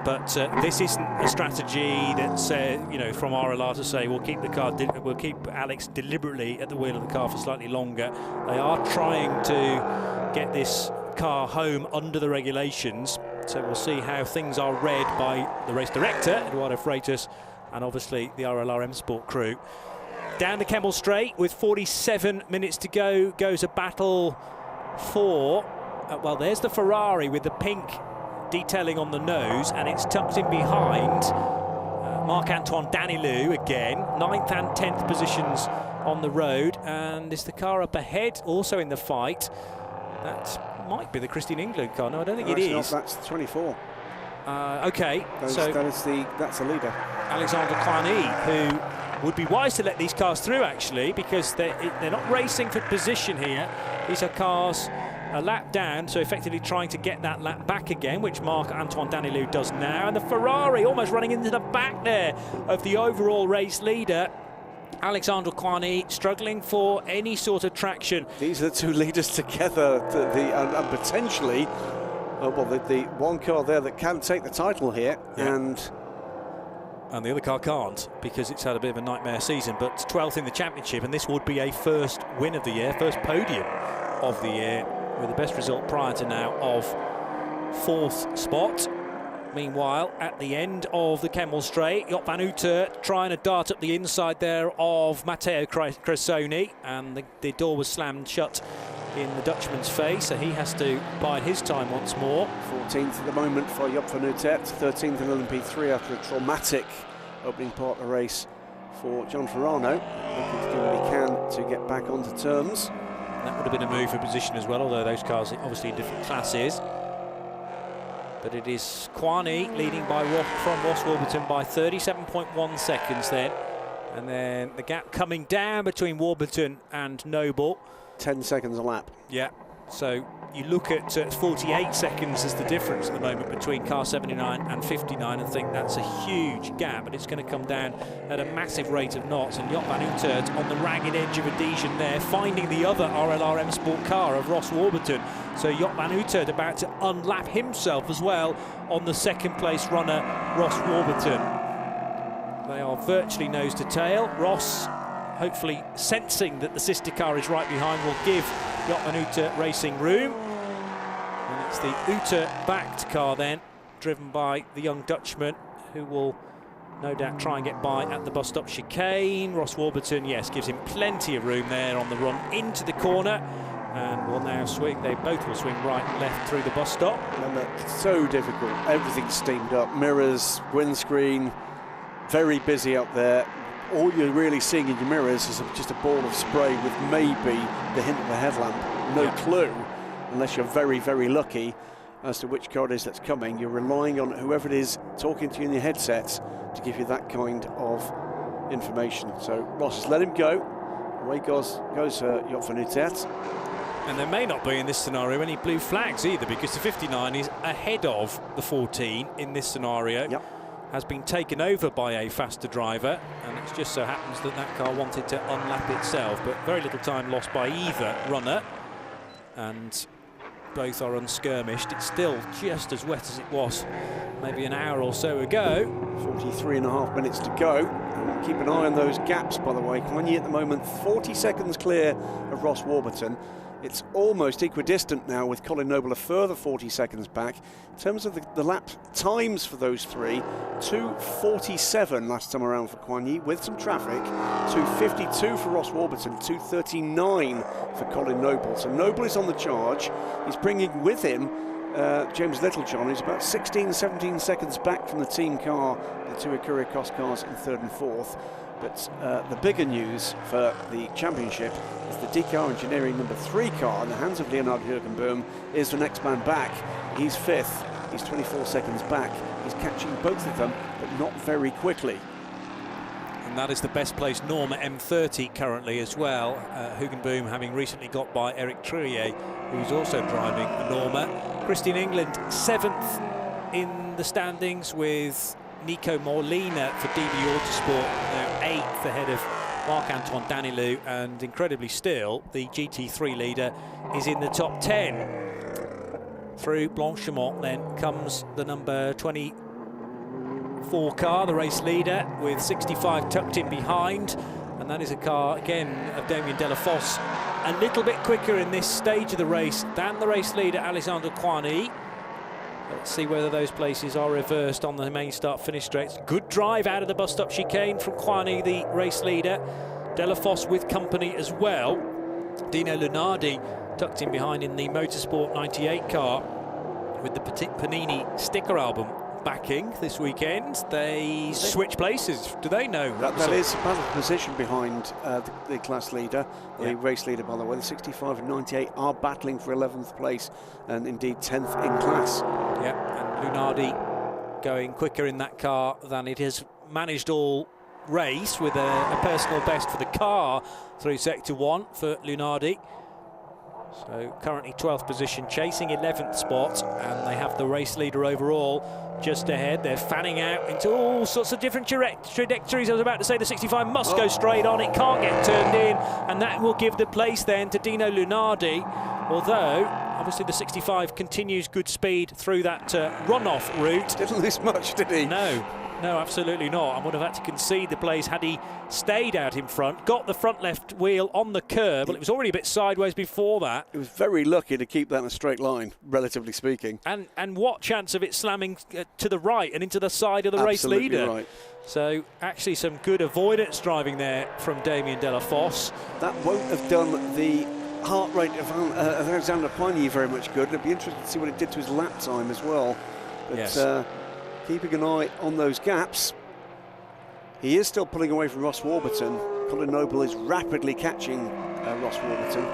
But this isn't a strategy that's, from RLR to say we'll keep the car, we'll keep Alex deliberately at the wheel of the car for slightly longer. They are trying to get this car home under the regulations. So we'll see how things are read by the race director, Eduardo Freitas, and obviously the RLR M Sport crew. Down the Kemmel Straight with 47 minutes to go goes a battle for, well, there's the Ferrari with the pink detailing on the nose, and it's tucked in behind Marc-Antoine Danilou again. 9th and 10th positions on the road, and is the car up ahead also in the fight? That might be the Christine England car. No, I don't think it is. Not, that's 24. Okay, so that's the leader. Alexander Poigny, who would be wise to let these cars through, actually, because they're not racing for position here. These are cars a lap down, so effectively trying to get that lap back again, which Marc-Antoine Danilou does now. And the Ferrari almost running into the back there of the overall race leader. Alexander Poigny struggling for any sort of traction. These are the two leaders together, and potentially, the one car there that can take the title here, and the other car can't, because it's had a bit of a nightmare season. But 12th in the championship, and this would be a first win of the year, first podium of the year. with the best result prior to now of 4th spot. Meanwhile, at the end of the Kemmel Straight, Joop van Uitert trying to dart up the inside there of Matteo Cressoni, and the door was slammed shut in the Dutchman's face, so he has to bide his time once more. 14th at the moment for Joop van Uitert, 13th in LMP3 after a traumatic opening part of the race for John Ferrano, looking to do what he can to get back onto terms. That would have been a move for position as well, although those cars are obviously in different classes. But it is Kwani leading from Ross Warburton by 37.1 seconds then. And then the gap coming down between Warburton and Noble. 10 seconds a lap. Yeah, so you look at 48 seconds as the difference at the moment between car 79 and 59 and think that's a huge gap, and it's going to come down at a massive rate of knots. And Joop van Uitert on the ragged edge of adhesion there, finding the other RLR M Sport car of Ross Warburton. So Joop van Uitert about to unlap himself as well on the second place runner, Ross Warburton. They are virtually nose to tail. Ross, hopefully sensing that the sister car is right behind, will give Joop van Uitert racing room. And it's the Uitert-backed car then, driven by the young Dutchman, who will no doubt try and get by at the bus stop chicane. Ross Warburton, yes, gives him plenty of room there on the run into the corner, and will now swing. They both will swing right and left through the bus stop. And that's so difficult. Everything's steamed up, mirrors, windscreen, very busy up there. All you're really seeing in your mirrors is just a ball of spray with maybe the hint of a headlamp. No clue, unless you're very, very lucky as to which car it is that's coming. You're relying on whoever it is talking to you in your headsets to give you that kind of information. So Ross has let him go. Away goes Joop van Uitert. And there may not be in this scenario any blue flags either, because the 59 is ahead of the 14 in this scenario. Yep. Has been taken over by a faster driver, and it just so happens that that car wanted to unlap itself, but very little time lost by either runner, and both are unskirmished. It's still just as wet as it was maybe an hour or so ago. 43.5 minutes to go. And keep an eye on those gaps, by the way. Kwani at the moment 40 seconds clear of Ross Warburton. It's almost equidistant now, with Colin Noble a further 40 seconds back. In terms of the lap times for those three, 2:47 last time around for Kwani with some traffic, 2:52 for Ross Warburton, 2:39 for Colin Noble. So Noble is on the charge. He's bringing with him James Littlejohn, who's about 16, 17 seconds back from the team car, the two Ikuria Cross cars in 3rd and 4th. But the bigger news for the championship is the DK Engineering number 3 car in the hands of Leonard Hürgenboom is the next man back. He's 5th, he's 24 seconds back. He's catching both of them, but not very quickly. And that is the best placed Norma M30 currently as well. Hürgenboom having recently got by Eric Trurier, who's also driving a Norma. Christian England 7th in the standings, with Nico Molina for DB Autosport now 8th ahead of Marc-Antoine Danilou, and incredibly still the GT3 leader is in the top 10. Through Blanchimont then comes the number 24 car, the race leader, with 65 tucked in behind, and that is a car again of Damien Delafosse, a little bit quicker in this stage of the race than the race leader Alexander Kwani. Let's see whether those places are reversed on the main start-finish straights. Good drive out of the bus stop chicane from Kwani, the race leader. Delafosse with company as well. Dino Lunardi tucked in behind in the Motorsport 98 car with the Panini sticker album backing this weekend. They switch places. Do they know? That is a battle position behind the class leader, the race leader, by the way. The 65 and 98 are battling for 11th place and indeed 10th in class. Yeah, and Lunardi going quicker in that car than it has managed all race, with a personal best for the car through sector 1 for Lunardi. So currently 12th position, chasing 11th spot, and they have the race leader overall just ahead. They're fanning out into all sorts of different trajectories. I was about to say the 65 must go straight on, it can't get turned in, and that will give the place then to Dino Lunardi, although obviously the 65 continues good speed through that runoff route. Didn't lose much, did he? No. No, absolutely not. I would have had to concede the place had he stayed out in front, got the front left wheel on the curb. Well, it was already a bit sideways before that. It was very lucky to keep that in a straight line, relatively speaking. And what chance of it slamming to the right and into the side of the race leader? Right. So actually some good avoidance driving there from Damien Delafosse. That won't have done the heart rate of Alexander Pagny very much good. It'd be interesting to see what it did to his lap time as well. But, yes. Keeping an eye on those gaps. He is still pulling away from Ross Warburton. Colin Noble is rapidly catching Ross Warburton.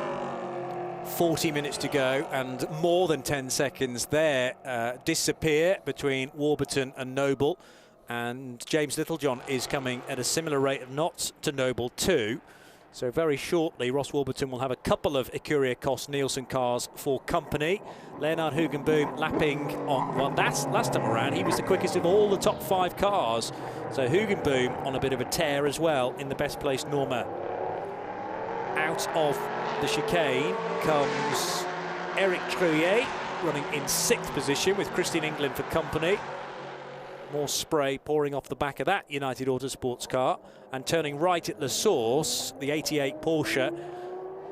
40 minutes to go and more than 10 seconds there disappear between Warburton and Noble. And James Littlejohn is coming at a similar rate of knots to Noble too. So very shortly, Ross Warburton will have a couple of Ecurie Cost Nielsen cars for company. Leonard Hugenboom lapping on, well, that's last time around, he was the quickest of all the top 5 cars. So Hugenboom on a bit of a tear as well in the best place Norma. Out of the chicane comes Eric Trouillet, running in 6th position with Christian England for company. More spray pouring off the back of that United Autosports car, and turning right at the source, the 88 Porsche,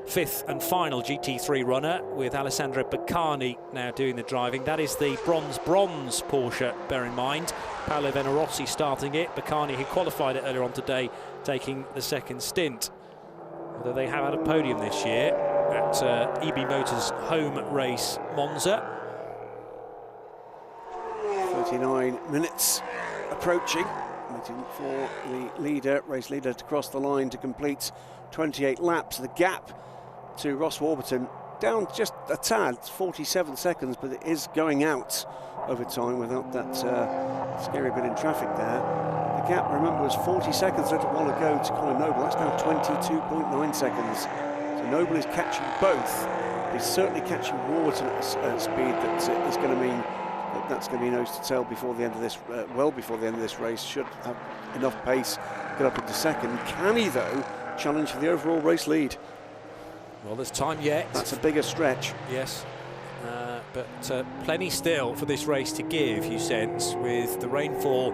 5th and final GT3 runner, with Alessandro Baccani now doing the driving. That is the bronze Porsche, bear in mind. Paolo Venerossi starting it, Baccani, who qualified it earlier on today, taking the 2nd stint. Although they have had a podium this year at EB Motors' home race Monza. 39 minutes approaching, waiting for the race leader to cross the line to complete 28 laps. The gap to Ross Warburton down just a tad, 47 seconds, but it is going out over time without that scary bit in traffic there. The gap, remember, was 40 seconds a little while ago to Colin Noble. That's now 22.9 seconds. So Noble is catching both. He's certainly catching Warburton at a speed that is going to mean that's going to be nose to tail before the end of this, well before the end of this race. Should have enough pace, get up into 2nd. Can he, though, challenge for the overall race lead? Well, there's time yet. That's a bigger stretch. Yes, but plenty still for this race to give, you sense, with the rainfall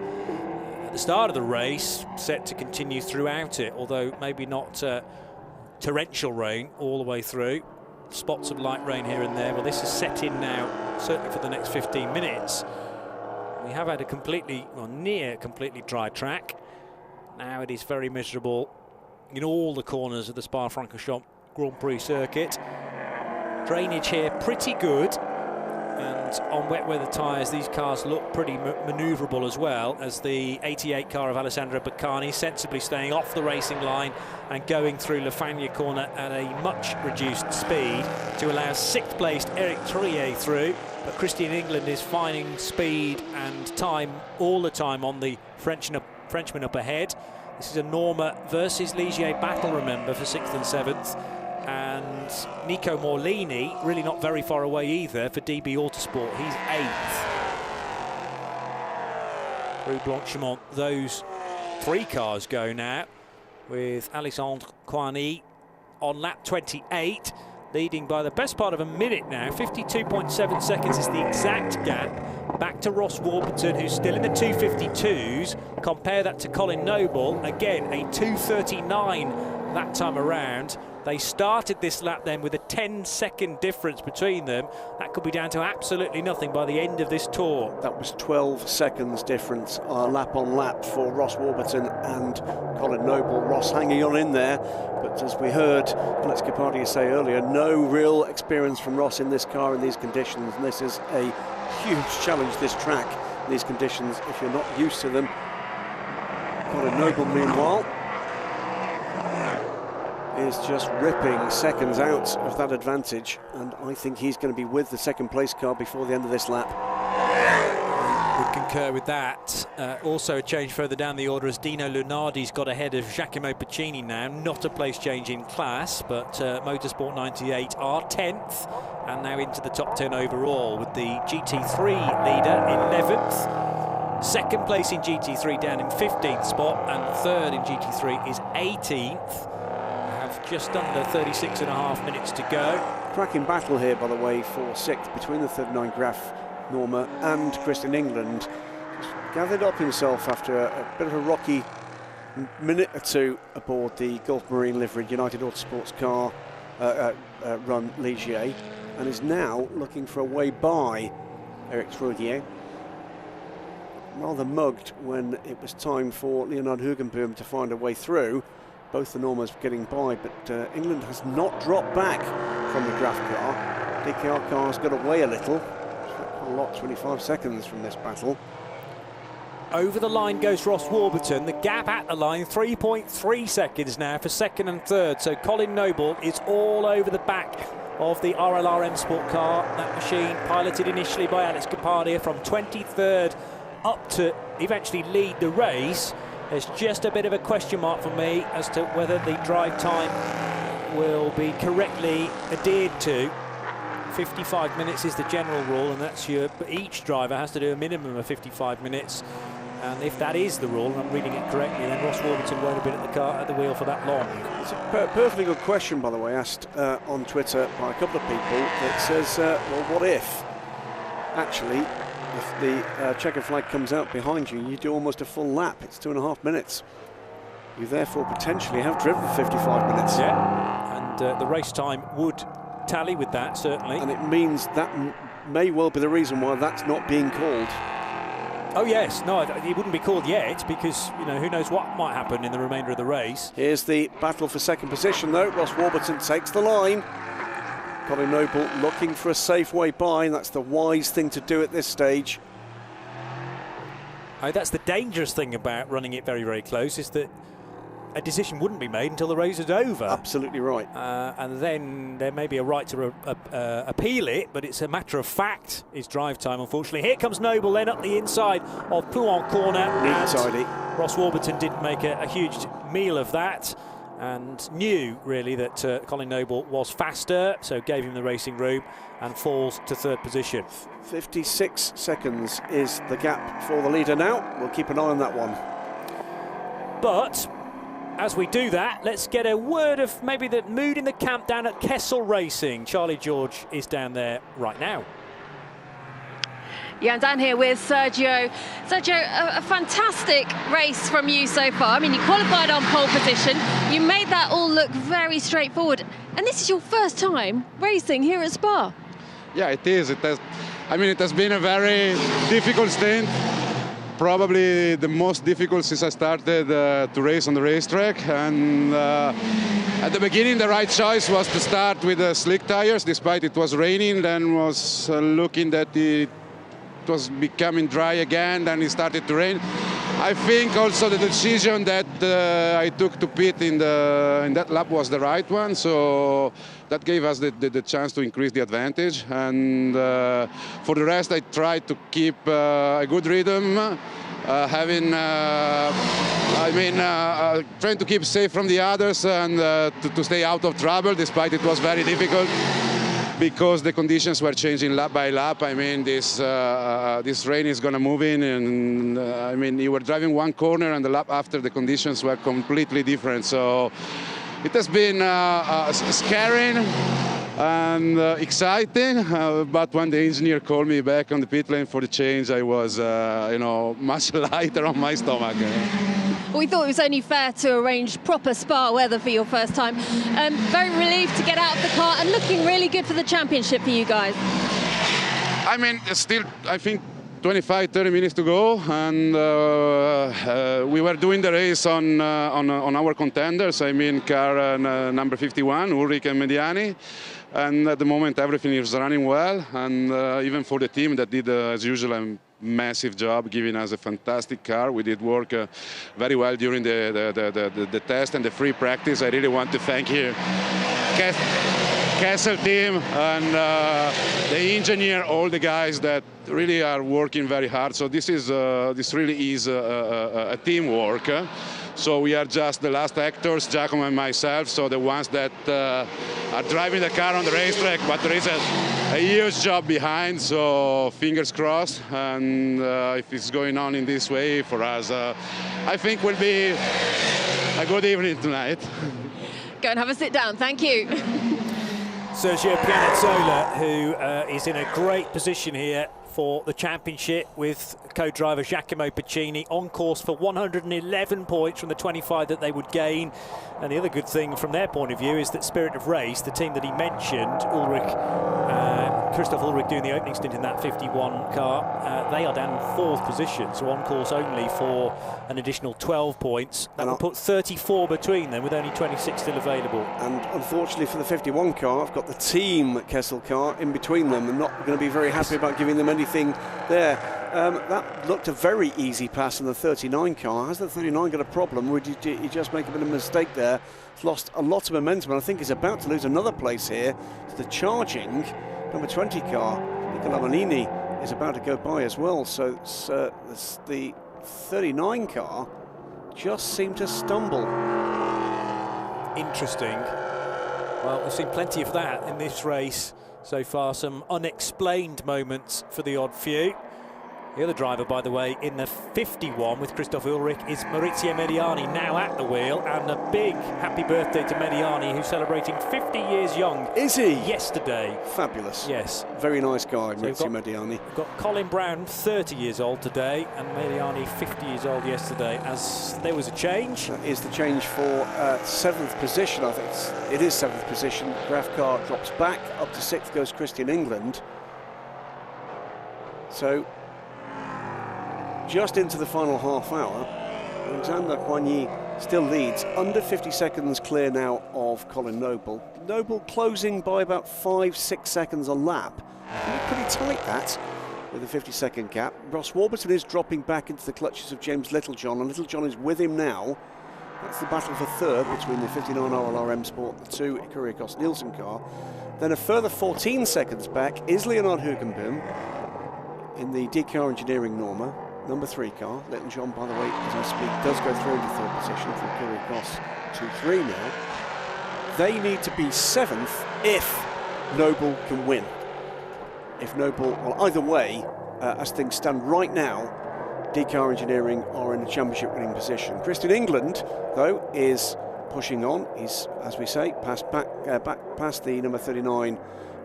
at the start of the race set to continue throughout it, although maybe not torrential rain all the way through. Spots of light rain here and there. Well, this is set in now, certainly for the next 15 minutes. We have had a completely, well, near completely dry track. Now it is very miserable in all the corners of the Spa-Francorchamps Grand Prix circuit. Drainage here pretty good, and on wet weather tyres these cars look pretty manoeuvrable as well, as the 88 car of Alessandro Baccani sensibly staying off the racing line and going through Le Fagna corner at a much reduced speed to allow 6th placed Eric Trouillet through. But Christian England is finding speed and time all the time on the Frenchman up ahead. This is a Norma versus Ligier battle, remember, for 6th and 7th. And Nico Morlini, really not very far away either for DB Autosport. He's 8th. Through Blanchimont, those 3 cars go now, with Alexandre Coigny on lap 28, leading by the best part of a minute now. 52.7 seconds is the exact gap. Back to Ross Warburton, who's still in the 252s. Compare that to Colin Noble. Again, a 2:39 that time around. They started this lap then with a 10-second difference between them. That could be down to absolutely nothing by the end of this tour. That was 12 seconds difference, lap on lap for Ross Warburton and Colin Noble. Ross hanging on in there, but as we heard Alex Capardi say earlier, no real experience from Ross in this car in these conditions, and this is a huge challenge, this track, in these conditions, if you're not used to them. Colin Noble, meanwhile, is just ripping seconds out of that advantage, and I think he's going to be with the 2nd place car before the end of this lap. Would concur with that. Also a change further down the order as Dino Lunardi's got ahead of Giacomo Pacini now. Not a place change in class, but Motorsport 98 are 10th and now into the top 10 overall, with the GT3 leader 11th. 2nd place in GT3 down in 15th spot, and 3rd in GT3 is 18th. Just under 36.5 minutes to go. Cracking battle here, by the way, for 6th between the 39 Graf Norma and Christian England. gathered up himself after a bit of a rocky minute or two aboard the Gulf Marine liveried United Autosports car run Ligier, and is now looking for a way by Eric Trugier. Rather mugged when it was time for Leonard Hugenboom to find a way through. Both the Normans getting by, but England has not dropped back from the Graf car. DKR car's got away a little. A lot, 25 seconds from this battle. Over the line goes Ross Warburton. The gap at the line, 3.3 seconds now for second and third. So Colin Noble is all over the back of the RLR M Sport car. That machine piloted initially by Alex Kapadia from 23rd up to eventually lead the race. There's just a bit of a question mark for me as to whether the drive time will be correctly adhered to. 55 minutes is the general rule, and that's each driver has to do a minimum of 55 minutes. And if that is the rule, and I'm reading it correctly, then Ross Warburton won't have been at the wheel for that long. It's a perfectly good question, by the way, asked on Twitter by a couple of people that says, well, what if actually, if the checkered flag comes out behind you, you do almost a full lap? It's 2.5 minutes. You therefore potentially have driven 55 minutes. Yeah, and the race time would tally with that, certainly. And it means that may well be the reason why that's not being called. Oh yes, no, it wouldn't be called yet, because, you know, who knows what might happen in the remainder of the race. Here's the battle for second position, though. Ross Warburton takes the line. Colin Noble looking for a safe way by, and that's the wise thing to do at this stage. That's the dangerous thing about running it very, very close, is that a decision wouldn't be made until the race is over. Absolutely right. And then there may be a right to appeal it, but it's a matter of fact, is drive time, unfortunately. Here comes Noble then up the inside of Pouhon corner. Neat tidy. Ross Warburton didn't make a huge meal of that, and knew really that Colin Noble was faster, so gave him the racing room, and falls to third position. 56 seconds is the gap for the leader now. We'll keep an eye on that one. But as we do that, let's get a word of maybe the mood in the camp down at Kessel Racing. Charlie George is down there right now. Yeah, I'm down here with Sergio. Sergio, a fantastic race from you so far. I mean, you qualified on pole position. You made that all look very straightforward. And this is your first time racing here at Spa. Yeah, it is. It has been a very difficult stint. Probably the most difficult since I started to race on the racetrack. And at the beginning, the right choice was to start with slick tires, despite it was raining. Then was looking that it was becoming dry again, then it started to rain. I think also the decision that I took to pit in that lap was the right one, so that gave us the chance to increase the advantage. And for the rest, I tried to keep a good rhythm, trying to keep safe from the others and to stay out of trouble, despite it was very difficult, because the conditions were changing lap by lap. I mean, this rain is going to move in, and you were driving one corner, and the lap after the conditions were completely different. So it has been scary and exciting. But when the engineer called me back on the pit lane for the change, I was, much lighter on my stomach. We thought it was only fair to arrange proper Spa weather for your first time. Very relieved to get out of the car and looking really good for the championship for you guys. I mean, still, I think 25-30 minutes to go, and we were doing the race on our contenders. I mean, car number 51, Ulrich and Mediani. And at the moment, everything is running well, and even for the team that did, as usual, a massive job, giving us a fantastic car. We did work very well during the test and the free practice. I really want to thank you, Kessel team, and the engineer, all the guys that really are working very hard. So this really is a teamwork. So we are just the last actors, Giacomo and myself, so the ones that are driving the car on the racetrack, but there is a huge job behind, so fingers crossed. And if it's going on in this way for us, I think will be a good evening tonight. Go and have a sit down, thank you. Sergio Pianezzola, who is in a great position here for the championship with co-driver Giacomo Piccini, on course for 111 points from the 25 that they would gain. And the other good thing from their point of view is that Spirit of Race, the team that he mentioned, Christoph Ulrich doing the opening stint in that 51 car, they are down in 4th position, so on course only for an additional 12 points. That will put 34 between them with only 26 still available. And unfortunately for the 51 car, I've got the team Kessel car in between them. I'm not going to be very happy about giving them anything there. That looked a very easy pass in the 39 car. Has the 39 got a problem, or did he just make a bit of a mistake there? He's lost a lot of momentum, and I think he's about to lose another place here to the charging number 20 car. Nicola Manini is about to go by as well, so the 39 car just seemed to stumble. Interesting. Well, we've seen plenty of that in this race so far, some unexplained moments for the odd few. The other driver, by the way, in the 51 with Christoph Ulrich is Maurizio Mediani, now at the wheel, and a big happy birthday to Mediani, who's celebrating 50 years young. Is he? Yesterday. Fabulous. Yes. Very nice guy, Maurizio Mediani. We've got Colin Brown, 30 years old today, and Mediani, 50 years old yesterday, as there was a change. That is the change for 7th position, I think. It is 7th position. Graf car drops back, up to 6th goes Christian England. So, just into the final half hour, Alexander Coigny still leads, under 50 seconds clear now of Colin Noble. Noble closing by about 5-6 seconds a lap. Pretty tight that, with a 50-second gap. Ross Warburton is dropping back into the clutches of James Littlejohn, and Littlejohn is with him now. That's the battle for 3rd between the 59 RLRM Sport and the 2 Kyrgios Nielsen car. Then a further 14 seconds back is Leonard Hugenboom in the DKR Engineering Norma. Number 3 car. Littlejohn, by the way, as I speak, does go through into 3rd position from Kyrgios to 3 now. They need to be 7th if Noble can win. If Noble, well, either way, as things stand right now, DKR Engineering are in a championship winning position. Christian England, though, is pushing on. He's, as we say, back past the number 39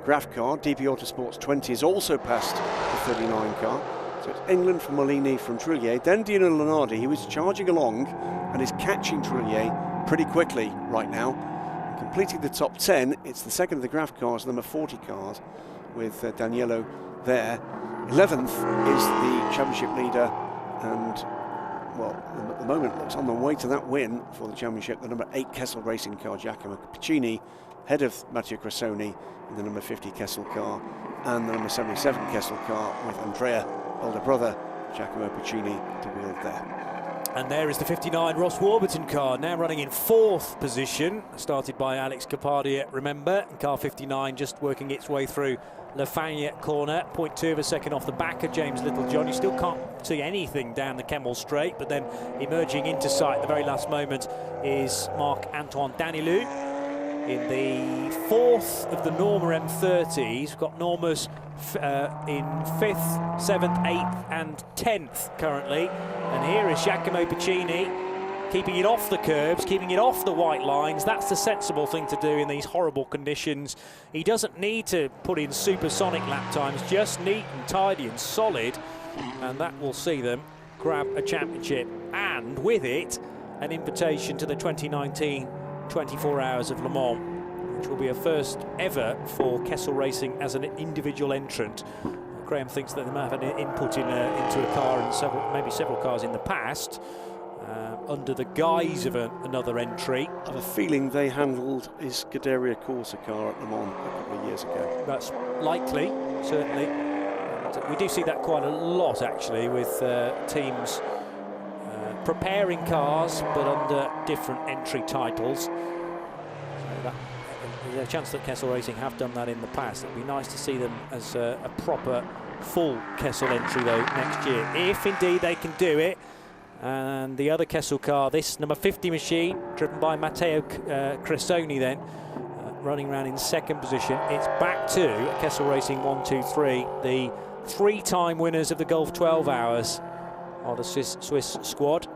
Graf car. DP Autosports 20 is also past the 39 car. So it's England from Molini from Trullier, then Dino Lunardi, who is charging along and is catching Trullier pretty quickly right now. Completing the top 10, it's the second of the Graf cars, number 40 cars, with Daniello there. 11th is the championship leader, and, well, at the moment looks on the way to that win for the championship, the number 8 Kessel Racing car, Giacomo Piccini, ahead of Matteo Cressoni in the number 50 Kessel car, and the number 77 Kessel car with Andrea, older brother, Giacomo Piccini, to wheel there. And there is the 59 Ross Warburton car, now running in 4th position, started by Alex Capardia, remember. Car 59 just working its way through Le Fagnes corner, 0.2 of a second off the back of James Littlejohn. You still can't see anything down the Kemmel Straight, but then emerging into sight at the very last moment is Marc-Antoine Danilou. In the 4th of the Norma M30s, we've got Normas in 5th, 7th, 8th and 10th currently. And here is Giacomo Piccini, keeping it off the curbs, keeping it off the white lines. That's the sensible thing to do in these horrible conditions. He doesn't need to put in supersonic lap times, just neat and tidy and solid. And that will see them grab a championship. And with it, an invitation to the 2019 24 Hours of Le Mans, which will be a first ever for Kessel Racing as an individual entrant. Graham thinks that they might have had input into a car and maybe several cars in the past, under the guise of another entry. I have a feeling they handled his Scuderia Corsa car at Le Mans a couple of years ago. That's likely, certainly. We do see that quite a lot, actually, with teams preparing cars but under different entry titles. So there's a chance that Kessel Racing have done that in the past. It'd be nice to see them as a proper full Kessel entry though next year, if indeed they can do it. And the other Kessel car, this number 50 machine, driven by Matteo Cressoni then, running around in 2nd position. It's back to Kessel Racing 1, 2, 3, the 3-time winners of the Gulf 12 Hours of the Swiss squad.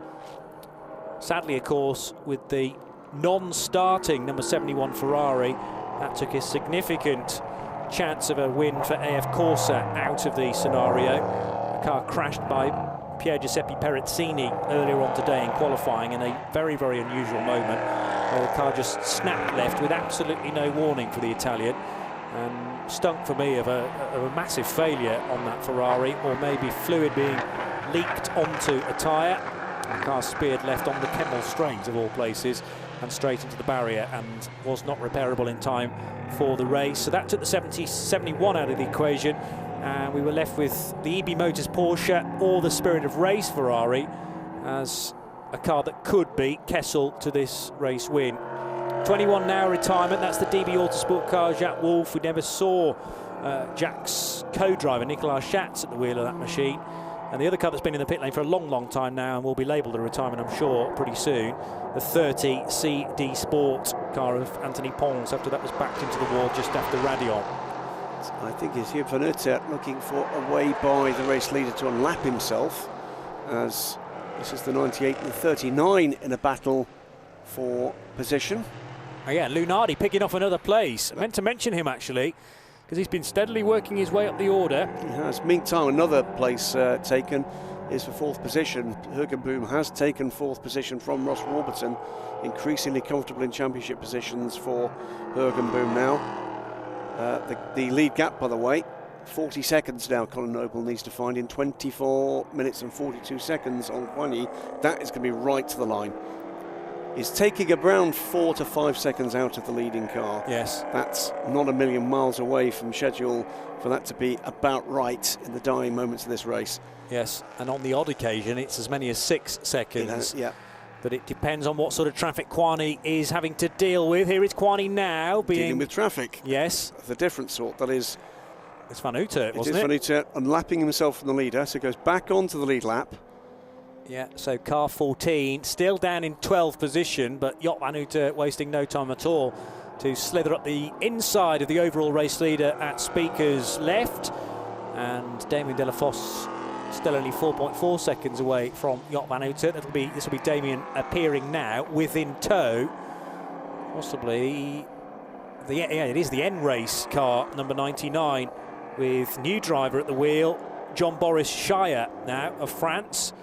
Sadly, of course, with the non-starting number 71 Ferrari, That took a significant chance of a win for AF Corsa out of the scenario. A car crashed by Pier Giuseppe Perezzini earlier on today in qualifying in a very, very unusual moment where the car just snapped left with absolutely no warning for the Italian, and stunk for me of a massive failure on that Ferrari, or maybe fluid being leaked onto a tyre. The car speared left on the Kemmel Straight of all places and straight into the barrier, and was not repairable in time for the race. So that took the 71 out of the equation, and we were left with the EB Motors Porsche or the Spirit of Race Ferrari as a car that could beat Kessel to this race win. 21 now retirement. That's the DB Autosport car, Jacques Wolf. We never saw Jacques' co-driver Nicolas Schatz at the wheel of that machine. And the other car that's been in the pit lane for a long, long time now and will be labelled a retirement, I'm sure, pretty soon, the 30 CD Sport car of Anthony Pons, after that was backed into the wall just after Radion. I think it's Hugh van Utter looking for a way by the race leader to unlap himself, as this is the 98 and the 39 in a battle for position. Oh yeah, Lunardi picking off another place. I meant to mention him actually, because he's been steadily working his way up the order. He has. Meantime, another place taken is for fourth position. Hergenboom has taken fourth position from Ross Warburton. Increasingly comfortable in championship positions for Hergenboom now. The lead gap, by the way, 40 seconds now Colin Noble needs to find in 24 minutes and 42 seconds on Guanyi. That is going to be right to the line. Is taking around 4 to 5 seconds out of the leading car. Yes. That's not a million miles away from schedule for that to be about right in the dying moments of this race. Yes, and on the odd occasion it's as many as 6 seconds. Yeah. But it depends on what sort of traffic Guanyi is having to deal with. Here is Guanyi now dealing with traffic. Yes. Of a different sort. That is... It's Van Uter, wasn't it? It is Van Uter unlapping himself from the leader, so goes back onto the lead lap. Yeah, so car 14 still down in 12th position, but Joop van Uter wasting no time at all to slither up the inside of the overall race leader at Speaker's left, and Damien Delafosse still only 4.4 seconds away from Joop van Uter. This will be Damien appearing now within tow, possibly it is the N race car number 99 with new driver at the wheel, John Boris Shire now of France.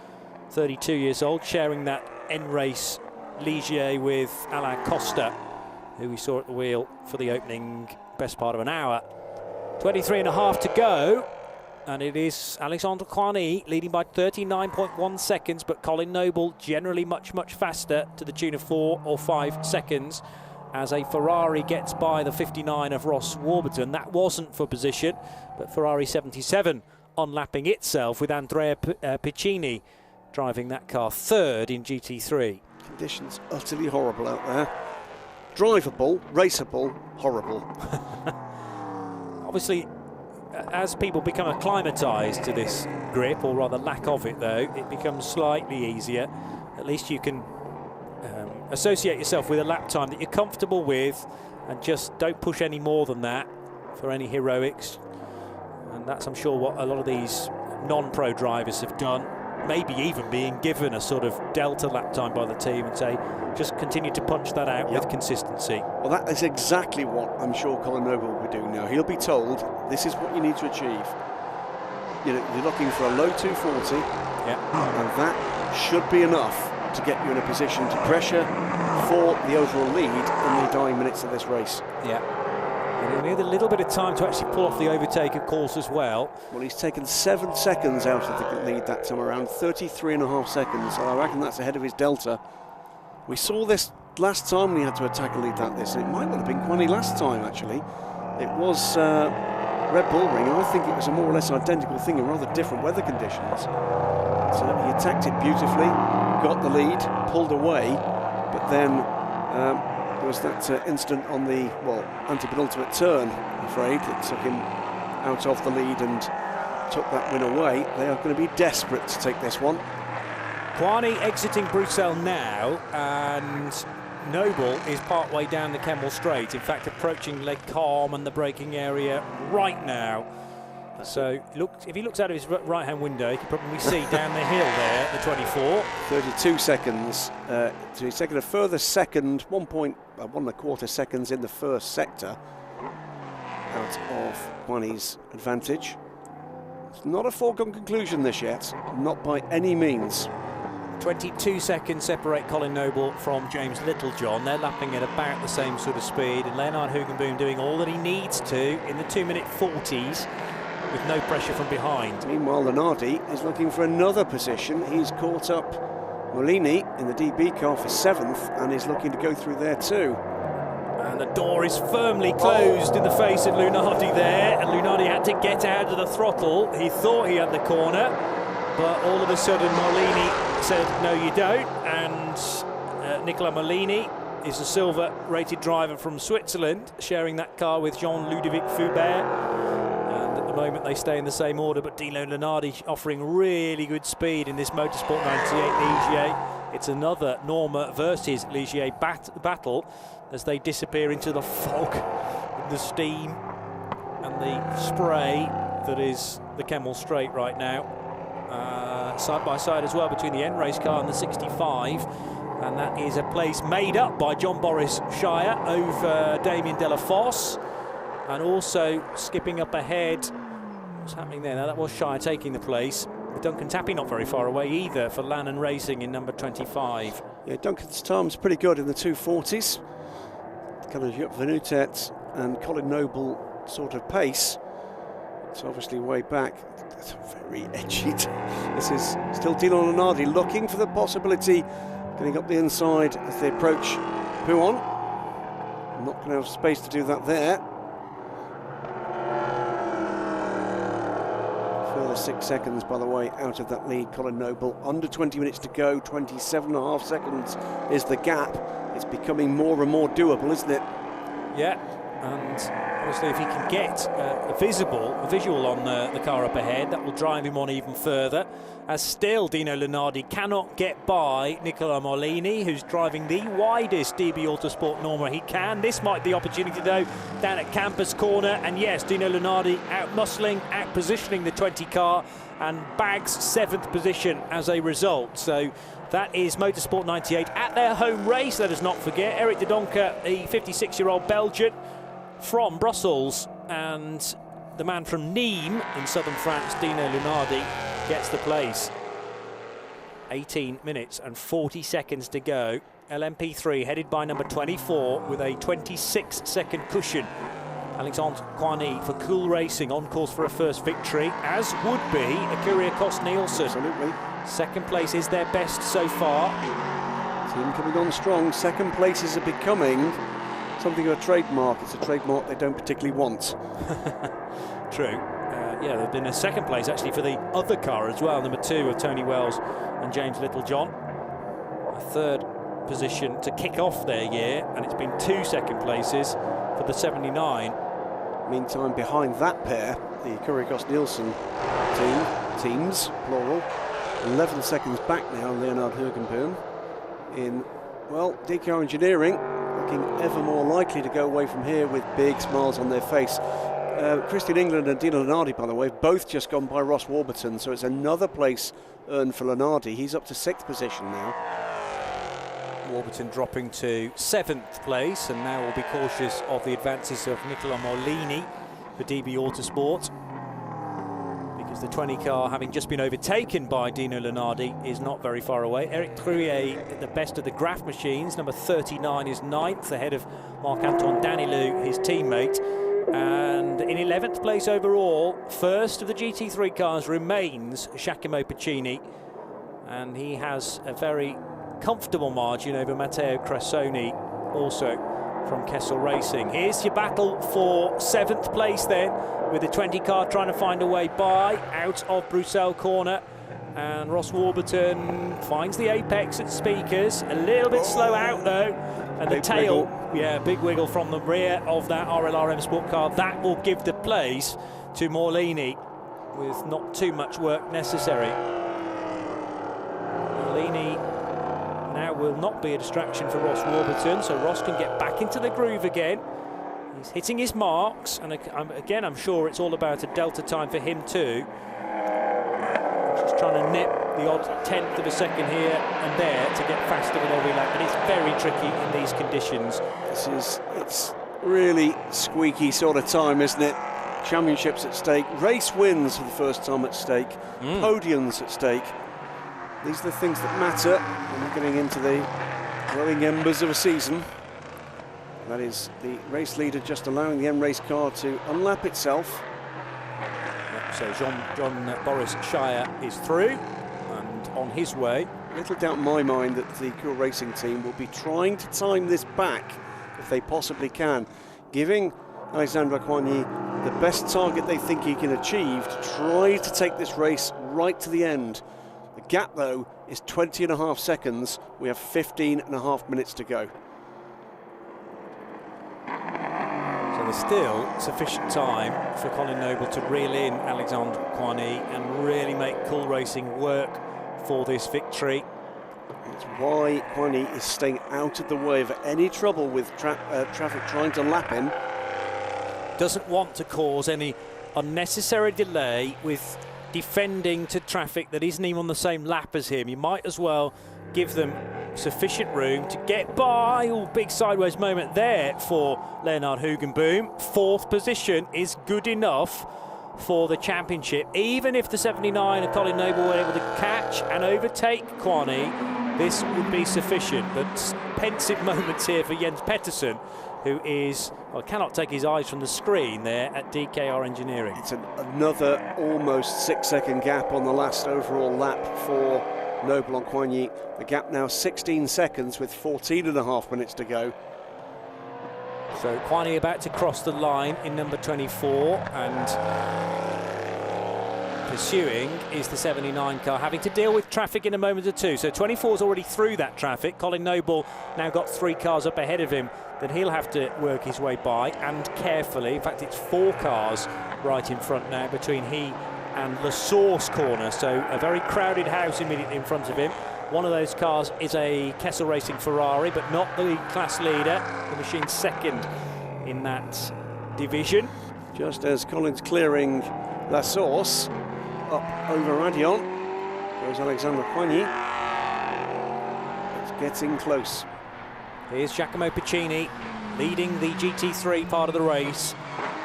32 years old, sharing that N-Race Ligier with Alain Costa, who we saw at the wheel for the opening best part of an hour. 23.5 to go, and it is Alexandre Guanyi leading by 39.1 seconds, but Colin Noble generally much, much faster, to the tune of 4 or 5 seconds, as a Ferrari gets by the 59 of Ross Warburton. That wasn't for position, but Ferrari 77 unlapping itself with Andrea Piccini driving that car third in GT3. Conditions utterly horrible out there. Drivable, raceable, horrible. Obviously, as people become acclimatised to this grip, or rather lack of it though, it becomes slightly easier. At least you can associate yourself with a lap time that you're comfortable with, and just don't push any more than that for any heroics. And that's, I'm sure, what a lot of these non-pro drivers have done. Maybe even being given a sort of delta lap time by the team and say, just continue to punch that out with consistency. Well, that is exactly what I'm sure Colin Noble will be doing now. He'll be told, this is what you need to achieve. You're looking for a low 240, and that should be enough to get you in a position to pressure for the overall lead in the dying minutes of this race. Yeah. And he'll need a little bit of time to actually pull off the overtake, of course, as well. Well, he's taken 7 seconds out of the lead that time around, 33.5 seconds. So I reckon that's ahead of his delta. We saw this last time when he had to attack a lead like this, and it might not have been Guanyi last time, actually. It was Red Bull Ring, and I think it was a more or less identical thing in rather different weather conditions. So he attacked it beautifully, got the lead, pulled away, but then there was that incident on the, antepenultimate turn, I'm afraid, that took him out of the lead and took that win away. They are going to be desperate to take this one. Guanyi exiting Bruxelles now, and Noble is part way down the Kemmel Straight, in fact approaching Les Carmes and the braking area right now. So if he looks out of his right-hand window, he can probably see down the hill there, the 24. 32 seconds. So he's taken a further second, 1.1 1.25 seconds in the first sector out of Guani's advantage. It's not a foregone conclusion this yet, not by any means. 22 seconds separate Colin Noble from James Littlejohn. They're lapping at about the same sort of speed, and Leonard Hoogenboom doing all that he needs to in the 2-minute 40s with no pressure from behind. Meanwhile, Lenardi is looking for another position. He's caught up Molini in the DB car for 7th and is looking to go through there too. And the door is firmly closed in the face of Lunardi there, and Lunardi had to get out of the throttle. He thought he had the corner, but all of a sudden Molini said, no you don't, and Nicola Molini is a silver-rated driver from Switzerland, sharing that car with Jean-Ludovic Foubert. And at the moment they stay in the same order, but Dino Lunardi offering really good speed in this Motorsport 98 Ligier. It's another Norma versus Ligier battle as they disappear into the fog, the steam and the spray that is the Kemmel Straight right now. Side by side as well between the N-Race car and the 65, and that is a place made up by John Boris Shire over Damien Delafosse, and also skipping up ahead. What's happening there? Now that was Shire taking the place. Duncan Tappy not very far away either for Lannon Racing in number 25. Yeah, Duncan's time's pretty good in the 240s. Kind of Venutet and Colin Noble sort of pace. It's obviously way back. That's very edgy. This is still Dino Lunardi looking for the possibility, getting up the inside as they approach Pouhon. Not going to have space to do that there. Further 6 seconds, by the way, out of that lead. Colin Noble, under 20 minutes to go, 27.5 seconds is the gap. It's becoming more and more doable, isn't it? Yeah, and obviously if he can get a visual on the car up ahead, that will drive him on even further. As still Dino Lunardi cannot get by Nicola Molini, who's driving the widest DB Autosport Norma he can. This might be the opportunity though, down at Campus Corner, and yes, Dino Lunardi out-muscling, out-positioning the 20 car and bags 7th position as a result. So that is Motorsport 98 at their home race, let us not forget. Eric de Doncker, the 56-year-old Belgian from Brussels, and the man from Nîmes in southern France, Dino Lunardi, gets the place. 18 minutes and 40 seconds to go. LMP3 headed by number 24 with a 26-second cushion. Alexandre Guani for Cool Racing on course for a first victory, as would be Akuria Kost-Nielsen. Absolutely. Second place is their best so far. Team coming on strong. Second places are becoming something of a trademark. It's a trademark they don't particularly want. True. Yeah, there's been a second place actually for the other car as well, number 2 of Tony Wells and James Littlejohn. A third position to kick off their year, and it's been 2 second places for the 79. Meantime, behind that pair, the Akuria Kost-Nielsen teams, plural, 11 seconds back now, Leonard Hoogenboom in, well, DK Engineering looking ever more likely to go away from here with big smiles on their face. Christian England and Dino Lunardi, by the way, both just gone by Ross Warburton, so it's another place earned for Lunardi. He's up to 6th position now. Warburton dropping to 7th place, and now will be cautious of the advances of Nicola Molini for DB Autosport, because the 20 car, having just been overtaken by Dino Lunardi, is not very far away. Eric Truier, the best of the Graf machines, number 39, is 9th, ahead of Marc-Antoine Danilou, his teammate. And in 11th place overall, first of the GT3 cars remains Giacomo Piccini, and he has a very comfortable margin over Matteo Crassoni, also from Kessel Racing. Here's your battle for 7th place then, with the 20 car trying to find a way by out of Bruxelles Corner, and Ross Warburton finds the apex at Speakers, a little bit slow out though, and the tail wiggle. Yeah, big wiggle from the rear of that RLRM Sport car. That will give the place to Morlini with not too much work necessary. Morlini now will not be a distraction for Ross Warburton, so Ross can get back into the groove again. He's hitting his marks, and again I'm sure it's all about a delta time for him too. Just just trying to nip the odd 1/10 of a second here and there to get faster with every lap, but it's very tricky in these conditions. It's really squeaky sort of time, isn't it? Championships at stake, race wins for the first time at stake, podiums at stake. These are the things that matter when we're getting into the glowing embers of a season. That is the race leader just allowing the M-Race car to unlap itself. So John Boris Shire is through and on his way. Little doubt in my mind that the Cool Racing team will be trying to time this back if they possibly can, giving Alexandre Coigny the best target they think he can achieve to try to take this race right to the end. The gap, though, is 20.5 seconds. We have 15.5 minutes to go. So there's still sufficient time for Colin Noble to reel in Alexandre Coigny and really make Cool Racing work for this victory. That's why Coigny is staying out of the way of any trouble with traffic trying to lap him. Doesn't want to cause any unnecessary delay with defending to traffic that isn't even on the same lap as him. You might as well give them sufficient room to get by. Oh, big sideways moment there for Leonard Hugenboom. 4th position is good enough for the championship. Even if the 79 of Colin Noble were able to catch and overtake Coigny, this would be sufficient. But pensive moments here for Jens Pettersson, who is, well, cannot take his eyes from the screen there at DKR Engineering. It's another almost 6-second gap on the last overall lap for Noble on Coigny. The gap now 16 seconds with 14.5 minutes to go. So Coigny about to cross the line in number 24, and pursuing is the 79 car, having to deal with traffic in a moment or two. So 24's already through that traffic. Colin Noble now got 3 cars up ahead of him that he'll have to work his way by, and carefully. In fact, it's 4 cars right in front now between he and La Source corner, so a very crowded house immediately in front of him. One of those cars is a Kessel Racing Ferrari, but not the class leader, the machine's second in that division. Just as Colin's clearing La Source, up over Radion goes Alexandre Coigny. It's getting close. Here's Giacomo Piccini leading the GT3 part of the race,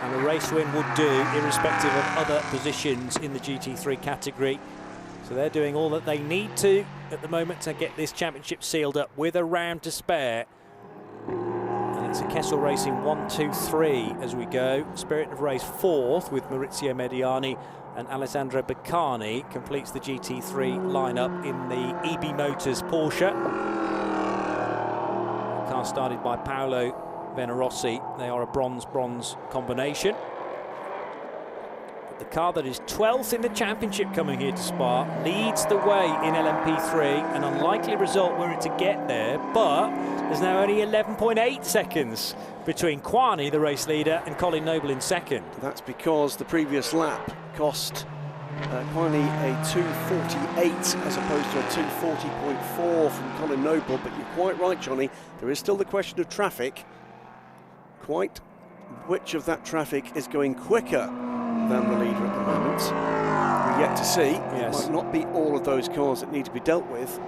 and a race win would do irrespective of other positions in the GT3 category. So they're doing all that they need to at the moment to get this championship sealed up with a round to spare. And it's a Kessel Racing 1-2-3 as we go. Spirit of Race 4th with Maurizio Mediani, and Alessandro Beccani completes the GT3 lineup in the EB Motors Porsche. The car started by Paolo Venerossi. They are a bronze-bronze combination. But the car that is 12th in the championship coming here to Spa leads the way in LMP3. An unlikely result were it to get there, but there's now only 11.8 seconds between Coigny, the race leader, and Colin Noble in second. That's because the previous lap cost Coigny a 2:48 as opposed to a 2:40.4 from Colin Noble. But you're quite right, Johnny, there is still the question of traffic. Quite which of that traffic is going quicker than the leader at the moment, we're yet to see. Yes. It might not be all of those cars that need to be dealt with.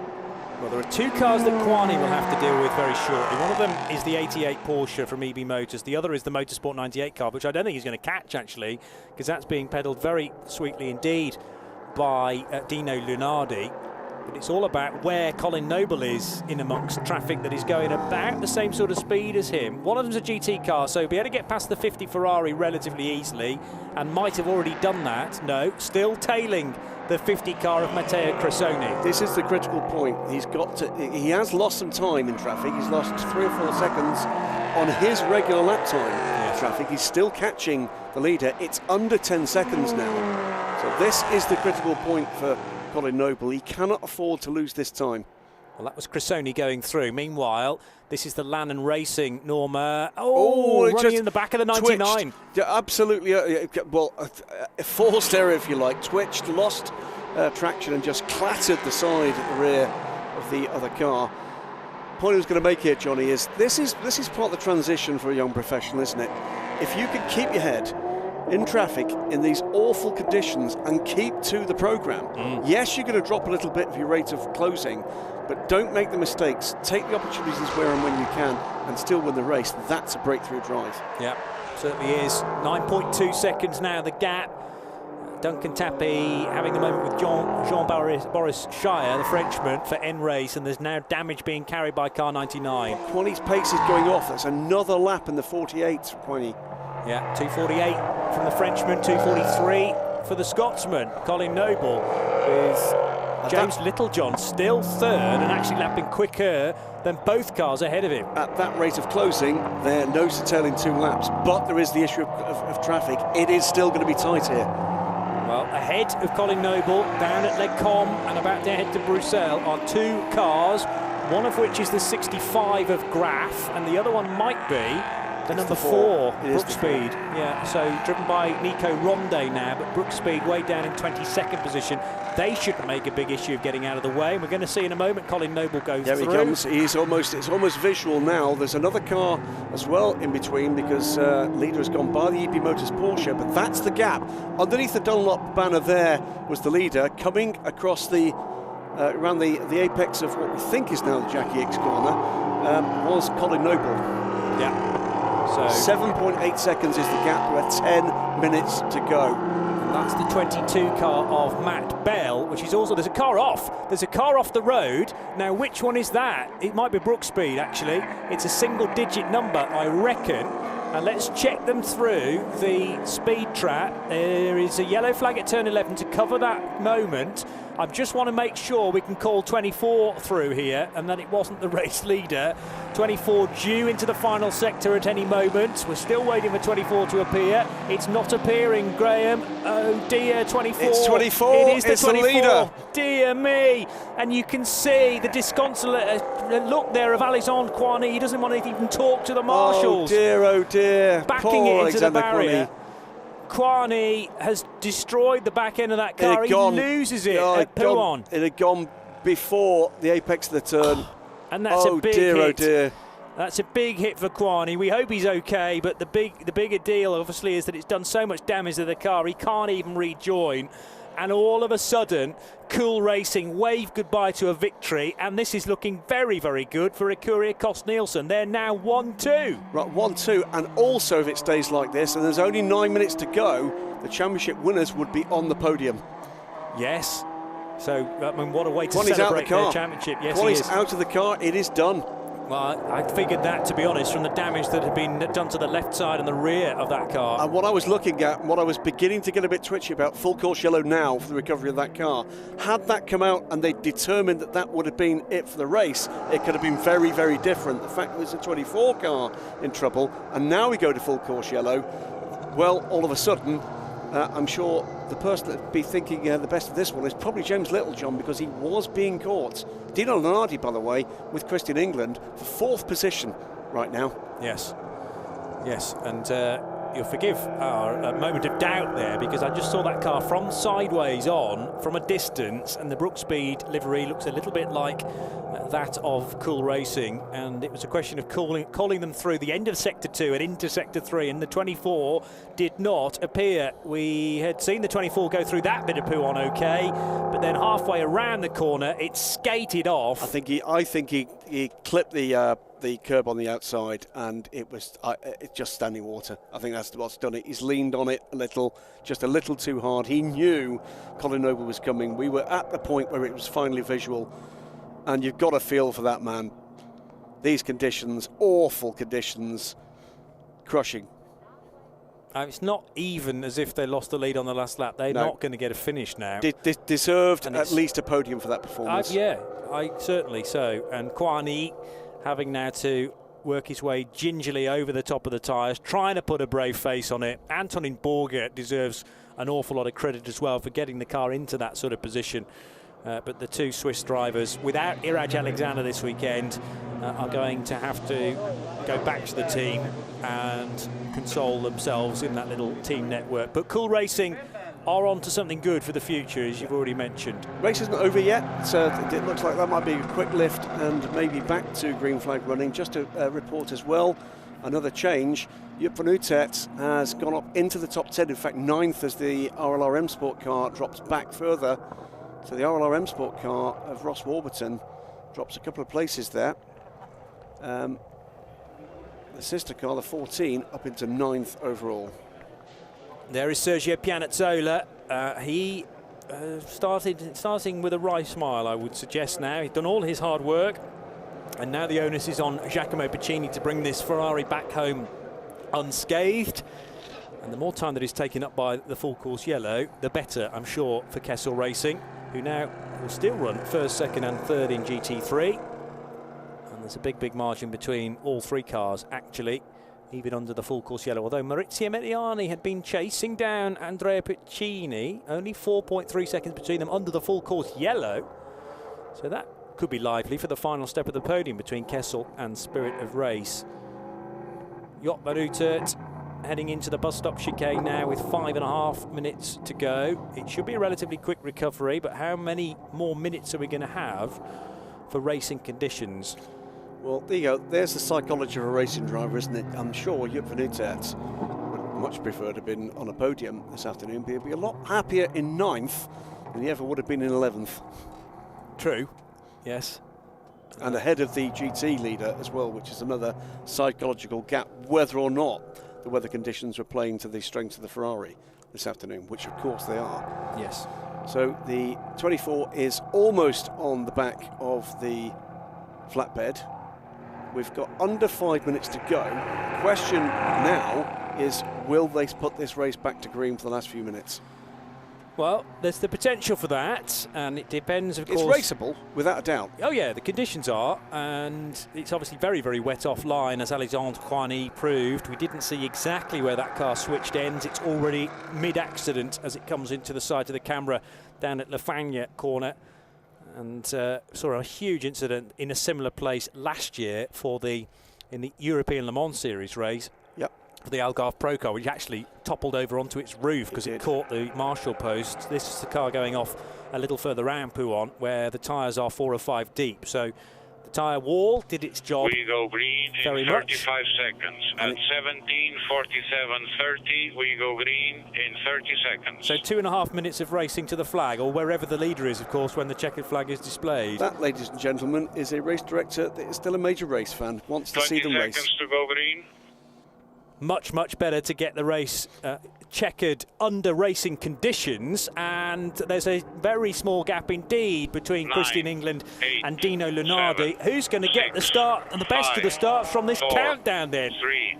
Well, there are 2 cars that Coigny will have to deal with very shortly. One of them is the 88 Porsche from EB Motors. The other is the Motorsport 98 car, which I don't think he's going to catch, actually, because that's being pedalled very sweetly indeed by Dino Lunardi. But it's all about where Colin Noble is in amongst traffic that is going about the same sort of speed as him. One of them's a GT car, so he'll be able to get past the 50 Ferrari relatively easily, and might have already done that. No, still tailing the 50 car of Matteo Cressoni. This is the critical point. He has lost some time in traffic. He's lost 3 or 4 seconds on his regular lap time in traffic. He's still catching the leader. It's under 10 seconds now. So this is the critical point for Colin Noble. He cannot afford to lose this time. Well, that was Cressoni going through. Meanwhile, this is the Lannon Racing, Norma. Oh, running in the back of the 99. Yeah, absolutely. Forced error, if you like. Twitched, lost traction, and just clattered the side at the rear of the other car. The point I was going to make here, Johnny, is this is part of the transition for a young professional, isn't it? If you can keep your head, in traffic in these awful conditions and keep to the programme. Yes, you're going to drop a little bit of your rate of closing, but don't make the mistakes. Take the opportunities where and when you can and still win the race. That's a breakthrough drive. Yeah, certainly is. 9.2 seconds now, the gap. Duncan Tappy having the moment with Jean-Boris Shire, the Frenchman, for end race, and there's now damage being carried by car 99. Quani's pace is going off. That's another lap in the 48 for Quani. Yeah, 2:48 from the Frenchman, 2:43 for the Scotsman, Colin Noble, with James Littlejohn still third and actually lapping quicker than both cars ahead of him. At that rate of closing, they're nose to tail in 2 laps, but there is the issue of traffic. It is still going to be tight here. Well, ahead of Colin Noble, down at Les Combes and about to head to Bruxelles are 2 cars, one of which is the 65 of Graf, and the other one might be the number 4, Brookspeed. Yeah, so driven by Nico Ronde now, but Brookspeed way down in 22nd position. They shouldn't make a big issue of getting out of the way, and we're going to see in a moment Colin Noble go through. He comes. It's almost visual now. There's another car as well in between because leader has gone by the EP Motors Porsche, but that's the gap. Underneath the Dunlop banner there was the leader coming across the around the apex of what we think is now the Jackie Hicks corner was Colin Noble. Yeah. So 7.8 seconds is the gap. We're 10 minutes to go. That's the 22 car of Matt Bell, which is also, there's a car off. There's a car off the road. Now, which one is that? It might be Brookspeed, actually. It's a single-digit number, I reckon. And let's check them through the speed trap. There is a yellow flag at turn 11 to cover that moment. I just want to make sure we can call 24 through here and that it wasn't the race leader. 24 due into the final sector at any moment. We're still waiting for 24 to appear. It's not appearing, Graham. Oh dear, 24. It's 24. It is the 24. The leader. Dear me. And you can see the disconsolate look there of Alexandre Quani. He doesn't want to even talk to the marshals. Oh dear. Backing Poor it into the Alexander barrier. Quani has destroyed the back end of that car. He loses it at Pouon. It had gone before the apex of the turn. And that's a big hit. hit. Oh dear. That's a big hit for Quani. We hope he's okay, but the bigger deal obviously is that it's done so much damage to the car he can't even rejoin. And all of a sudden, Cool Racing wave goodbye to a victory, and this is looking very, very good for Ecuria Kost-Nielsen. They're now 1-2. Right, 1-2, and also if it stays like this, and there's only 9 minutes to go, the championship winners would be on the podium. Yes. So, I mean, what a way to Quani's celebrate their championship. Yes, Quani's he is. out of the car. It is done. Well, I figured that, to be honest, from the damage that had been done to the left side and the rear of that car. And what I was looking at, and what I was beginning to get a bit twitchy about, full course yellow now for the recovery of that car. Had that come out and they determined that that would have been it for the race, it could have been very, very different. The fact that there's a 24 car in trouble, and now we go to full course yellow, well, all of a sudden, I'm sure the person that would be thinking the best of this one is probably James Littlejohn, because he was being caught. Dino Lunardi, by the way, with Christian England for 4th position right now. Yes, and you'll forgive our moment of doubt there, because I just saw that car from sideways on, from a distance, and the Brookspeed livery looks a little bit like that of Cool Racing, and it was a question of calling them through the end of Sector 2 and into Sector 3, and the 24 did not appear. We had seen the 24 go through that bit of Pouon okay, but then halfway around the corner, it skated off. I think he clipped the curb on the outside, and it was it's just standing water. I think that's what's done it. He's leaned on it just a little too hard. He knew Colin Noble was coming. We were at the point where it was finally visual, and you've got to feel for that man. These conditions, awful conditions, crushing. It's not even as if they lost the lead on the last lap. They're not going to get a finish now. Deserved at least a podium for that performance. Yeah, certainly so. And Quani having now to work his way gingerly over the top of the tyres, trying to put a brave face on it. Antonin Borger deserves an awful lot of credit as well for getting the car into that sort of position. But the 2 Swiss drivers, without Iraj Alexander this weekend, are going to have to go back to the team and console themselves in that little team network. But Cool Racing are on to something good for the future, as you've already mentioned. Race isn't over yet, so it looks like that might be a quick lift and maybe back to green flag running. Just to report as well, another change. Joep van Uytert has gone up into the top 10, in fact 9th, as the RLRM Sport car drops back further. So the RLRM Sport car of Ross Warburton drops a couple of places there. The sister car, the 14, up into 9th overall. There is Sergio Pianazzola. He starting with a wry smile, I would suggest now. He's done all his hard work, and now the onus is on Giacomo Piccini to bring this Ferrari back home unscathed. And the more time that is taken up by the full course yellow, the better, I'm sure, for Kessel Racing, who now will still run first, second and third in GT3. And there's a big margin between all three cars, actually, even under the full course yellow. Although Maurizio Mediani had been chasing down Andrea Piccini, only 4.3 seconds between them under the full course yellow. So that could be lively for the final step of the podium between Kessel and Spirit of Race. Joep van Uytert heading into the bus stop chicane now with 5.5 minutes to go. It should be a relatively quick recovery, but how many more minutes are we going to have for racing conditions? Well, there you go. There's the psychology of a racing driver, isn't it? I'm sure Joep van Uytert would much prefer to have been on a podium this afternoon, but he'll be a lot happier in 9th than he ever would have been in 11th. True, yes. And ahead of the GT leader as well, which is another psychological gap, whether or not the weather conditions were playing to the strengths of the Ferrari this afternoon, which of course they are. Yes. So the 24 is almost on the back of the flatbed. We've got under 5 minutes to go. The question now is, will they put this race back to green for the last few minutes? Well, there's the potential for that, and it depends, of course. It's raceable, without a doubt. Oh yeah, the conditions are, and it's obviously very, very wet offline, as Alexandre Coigny proved. We didn't see exactly where that car switched ends. It's already mid-accident as it comes into the side of the camera down at La Fagne corner. And saw a huge incident in a similar place last year in the European Le Mans Series race. Yep. For the Algarve Pro car, which actually toppled over onto its roof because it caught the Marshall post. This is the car going off a little further around Pouhon, where the tyres are 4 or 5 deep. So the tyre wall did its job. We go green in 35 seconds. At 17:47:30, we go green in 30 seconds. So 2.5 minutes of racing to the flag, or wherever the leader is, of course, when the checkered flag is displayed. That, ladies and gentlemen, is a race director that is still a major race fan, wants to see them race. 20 seconds to go green. Much, much better to get the race checkered under racing conditions, and there's a very small gap indeed between Christian England and Dino Lunardi. Who's going to get the start and the best of the starts from this countdown then? 3,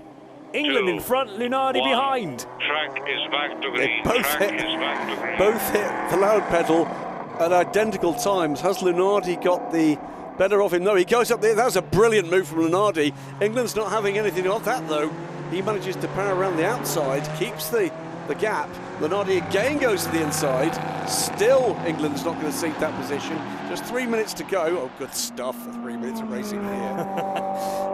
England 2, in front, Lunardi 1. behind. Track is back to green. Both hit the loud pedal at identical times. Has Lunardi got the better of him? No, he goes up there. That was a brilliant move from Lunardi. England's not having anything of that though. He manages to power around the outside, keeps the gap. Lunardi again goes to the inside. Still, England's not going to cede that position. Just 3 minutes to go. Oh, good stuff for 3 minutes of racing here.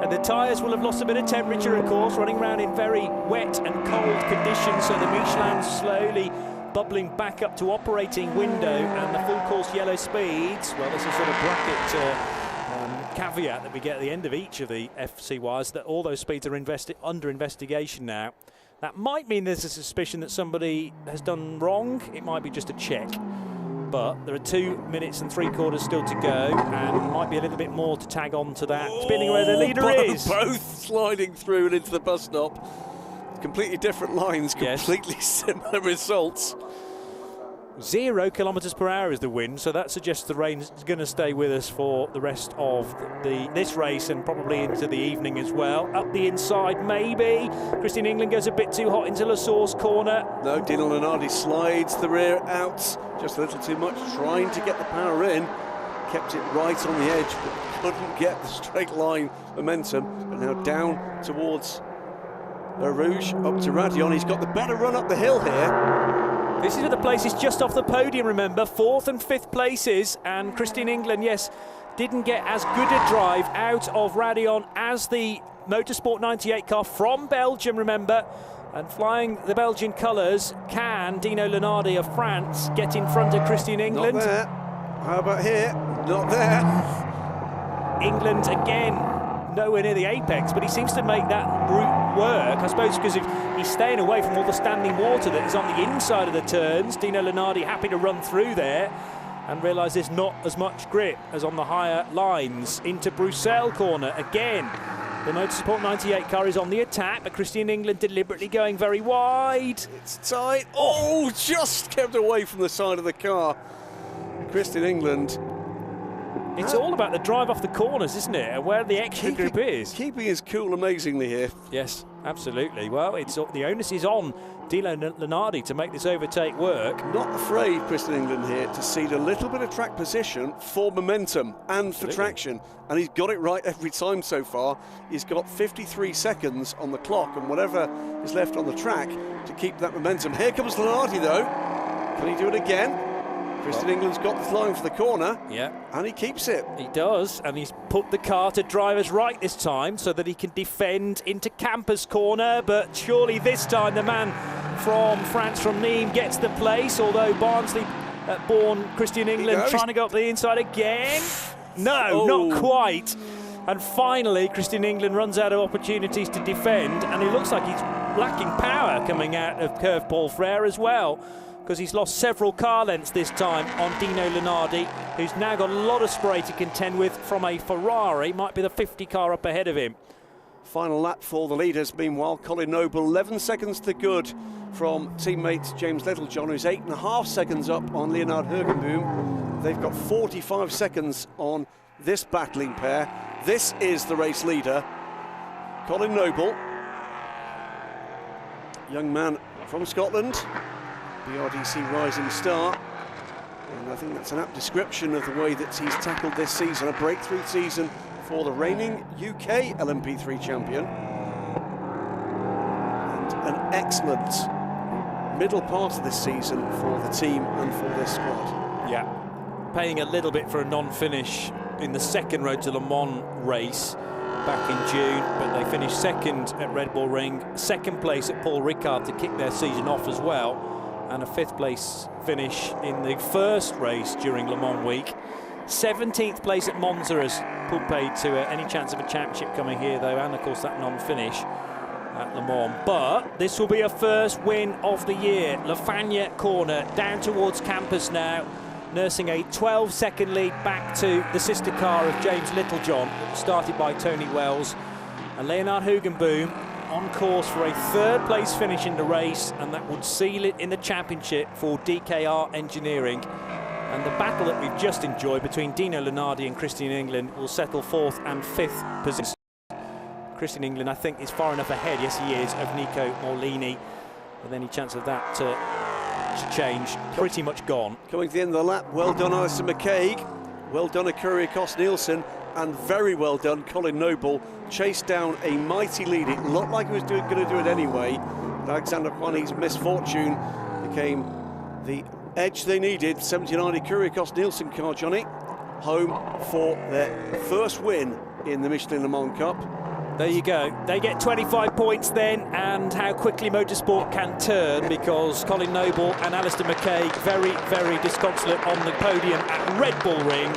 And the tyres will have lost a bit of temperature, of course, running around in very wet and cold conditions. So the Michelin slowly bubbling back up to operating window, and the full course yellow speeds. Well, there's a sort of bracket caveat that we get at the end of each of the FCYs, that all those speeds are under investigation now. That might mean there's a suspicion that somebody has done wrong. It might be just a check. But there are 2 minutes and 3/4 still to go, and might be a little bit more to tag on to that. Spinning where the leader is. Both sliding through and into the bus stop. Completely different lines, completely similar results. 0 kilometres per hour is the wind, so that suggests the rain is going to stay with us for the rest of this race and probably into the evening as well. Up the inside, maybe. Christian England goes a bit too hot into Lassour's corner. No, Dino Lunardi slides the rear out just a little too much, trying to get the power in. Kept it right on the edge, but couldn't get the straight line momentum. But now down towards Le Rouge, up to Radion. He's got the better run up the hill here. This is the places just off the podium, remember, 4th and 5th places, and Christian England, yes, didn't get as good a drive out of Radion as the Motorsport 98 car from Belgium, remember, and flying the Belgian colours. Can Dino Lunardi of France get in front of Christian England? Not there. How about here? Not there. England again nowhere near the apex, but he seems to make that route work, I suppose, because he's staying away from all the standing water that is on the inside of the turns. Dino Lunardi happy to run through there and realise there's not as much grip as on the higher lines. Into Bruxelles corner again. The Motorsport 98 car is on the attack, but Christian England deliberately going very wide. It's tight. Oh, just kept away from the side of the car. Christian England. It's all about the drive off the corners, isn't it? And where the extra grip is. Keeping his cool amazingly here. Yes, absolutely. Well, the onus is on Dino Lunardi to make this overtake work. Not afraid, Christian England here, to cede a little bit of track position for momentum and for traction. And he's got it right every time so far. He's got 53 seconds on the clock and whatever is left on the track to keep that momentum. Here comes Lunardi, though. Can he do it again? Christian England's got the line for the corner, and he keeps it. He does, and he's put the car to driver's right this time so that he can defend into Camper's corner, but surely this time the man from France, from Nîmes, gets the place, although Barnsley-born Christian England trying to go up the inside again. No, not quite. And finally, Christian England runs out of opportunities to defend, and it looks like he's lacking power coming out of Curve Paul Frere as well, because he's lost several car lengths this time on Dino Lunardi, who's now got a lot of spray to contend with from a Ferrari. Might be the 50 car up ahead of him. Final lap for the leaders. Meanwhile, Colin Noble, 11 seconds to good from teammate James Littlejohn, who's 8.5 seconds up on Leonard Hergenboom. They've got 45 seconds on this battling pair. This is the race leader, Colin Noble. Young man from Scotland. BRDC Rising Star, and I think that's an apt description of the way that he's tackled this season, a breakthrough season for the reigning UK LMP3 champion, and an excellent middle part of this season for the team and for this squad. Yeah, paying a little bit for a non-finish in the second Road to Le Mans race back in June, but they finished second at Red Bull Ring, second place at Paul Ricard to kick their season off as well, and a 5th place finish in the first race during Le Mans week. 17th place at Monza as paid to any chance of a championship coming here, though, and of course that non-finish at Le Mans. But this will be a first win of the year. La Fagna corner down towards Campus now, nursing a 12-second lead back to the sister car of James Littlejohn, started by Tony Wells. And Leonard Hergenboom on course for a 3rd place finish in the race, and that would seal it in the championship for DKR Engineering. And the battle that we've just enjoyed between Dino Lunardi and Christian England will settle 4th and 5th positions. Christian England, I think, is far enough ahead, yes he is, of Nico Morlini, with any chance of that to change pretty much gone. Coming to the end of the lap, well done Alistair McCaig, well done Akuri Kos-Nielsen, and very well done Colin Noble. Chased down a mighty lead. It looked like he was going to do it anyway, but Alexander Kwani's misfortune became the edge they needed. 79 Akuri Kos-Nielsen car, Johnny, home for their first win in the Michelin Le Mans Cup. There you go. They get 25 points then, and how quickly motorsport can turn, because Colin Noble and Alistair McCaig very, very disconsolate on the podium at Red Bull Ring.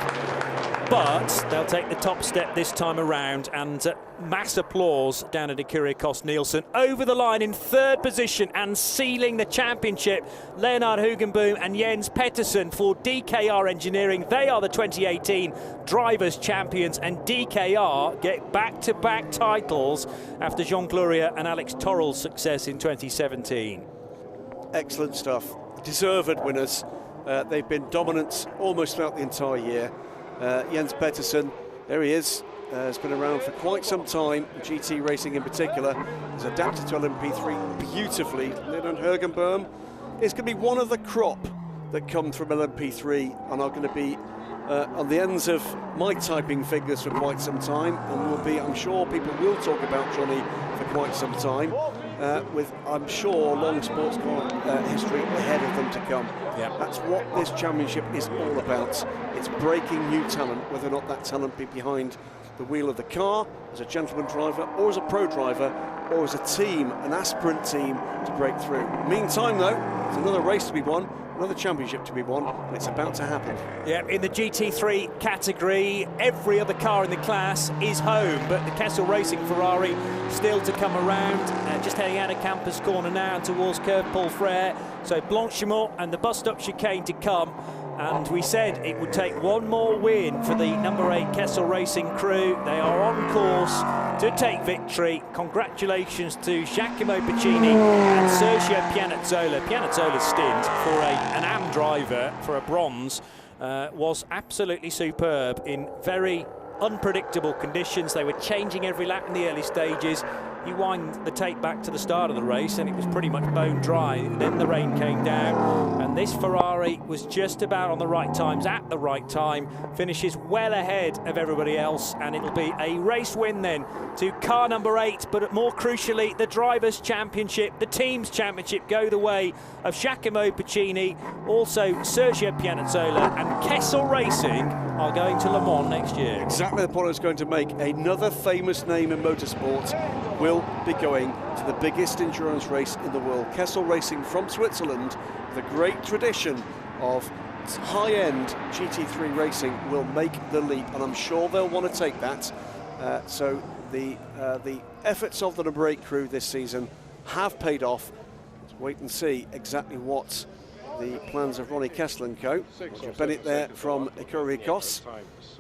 But they'll take the top step this time around, and mass applause down at Akuri Kos-Nielsen. Over the line in 3rd position and sealing the championship, Leonard Hergenboom and Jens Pettersson for DKR Engineering. They are the 2018 Drivers' Champions, and DKR get back-to-back titles after Jean Gloria and Alex Torrell's success in 2017. Excellent stuff. Deserved winners. They've been dominant almost throughout the entire year. Jens Pettersson, there he is, has been around for quite some time, GT racing in particular, has adapted to LMP3 beautifully. Leonard Hergenboom is going to be one of the crop that come from LMP3 and are going to be on the ends of my typing fingers for quite some time, and will be, I'm sure people will talk about Johnny for quite some time, with, I'm sure, long sports car history ahead of them to come. Yeah. That's what this championship is all about. It's breaking new talent, whether or not that talent be behind the wheel of the car, as a gentleman driver or as a pro driver. or as a team, an aspirant team, to break through. Meantime, though, there's another race to be won, another championship to be won, and it's about to happen. Yeah, in the GT3 category, every other car in the class is home, but the Kessel Racing Ferrari still to come around, just heading out of Campus Corner now towards Curve Paul Frere. So Blanchimont and the bust-up chicane to come. And we said it would take one more win for the number 8 Kessel Racing crew. They are on course to take victory. Congratulations to Giacomo Piccini and Sergio Pianazzola. Pianazzola's stint for an AM driver for a bronze was absolutely superb in very unpredictable conditions. They were changing every lap in the early stages. You wind the tape back to the start of the race and it was pretty much bone dry. Then the rain came down and this Ferrari was just about on the right times at the right time, finishes well ahead of everybody else, and it'll be a race win then to car number 8, but more crucially the Drivers' Championship, the Teams' Championship go the way of Giacomo Piccini, also Sergio Pianazzola, and Kessel Racing are going to Le Mans next year. Exactly the point I was going to make. Another famous name in motorsport will be going to the biggest endurance race in the world. Kessel Racing from Switzerland, with a great tradition of high-end GT3 racing, will make the leap, and I'm sure they'll want to take that. So the efforts of the number 8 crew this season have paid off. Let's wait and see exactly what the plans of Ronnie Kessel and co. Roger Bennett there from Ecuricos,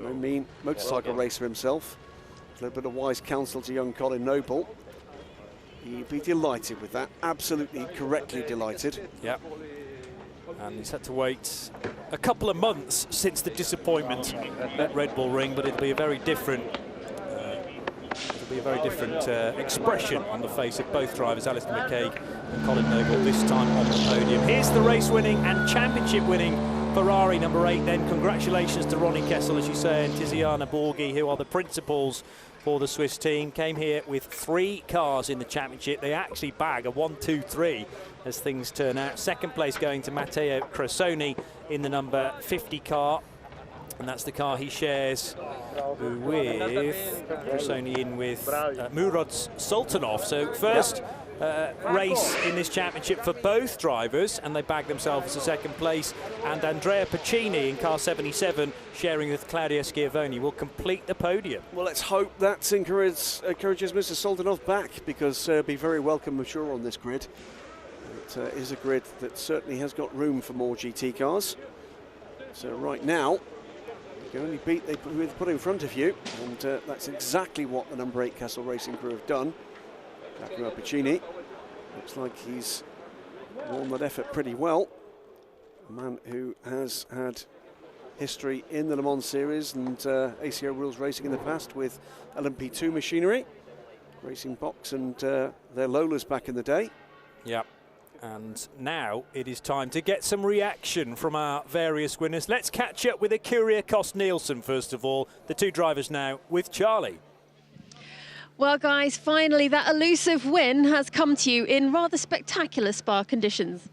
no mean motorcycle racer himself. A little bit of wise counsel to young Colin Noble. He'd be delighted with that, absolutely correctly delighted. Yep. And he's had to wait a couple of months since the disappointment at Red Bull Ring, but it'll be a very different expression on the face of both drivers, Alistair McCaig and Colin Noble, this time on the podium. Here's the race-winning and championship-winning Ferrari number 8 then. Congratulations to Ronnie Kessel, as you say, and Tiziana Borghi, who are the principals for the Swiss team. Came here with 3 cars in the championship. They actually bag a 1-2-3 as things turn out. Second place going to Matteo Cressoni in the number 50 car. And that's the car he shares with Cressoni in with Murad Sultanov. So first race in this championship for both drivers, and they bag themselves a second place. And Andrea Piccini in car 77, sharing with Claudio Schiavone, will complete the podium. Well, let's hope that encourages Mr. Sultanov back, because he'll be very welcome, I'm sure, on this grid. It is a grid that certainly has got room for more GT cars. So right now, you can only beat who they put in front of you, and that's exactly what the number 8 Kessel Racing crew have done. Giacomo Piccini looks like he's won that effort pretty well. A man who has had history in the Le Mans Series and ACO Rules Racing in the past with LMP2 machinery, Racing Box and their Lolas back in the day. Yep. And now it is time to get some reaction from our various winners. Let's catch up with Ecuricos Nielsen first of all. The 2 drivers now with Charlie. Well, guys, finally that elusive win has come to you in rather spectacular Spa conditions.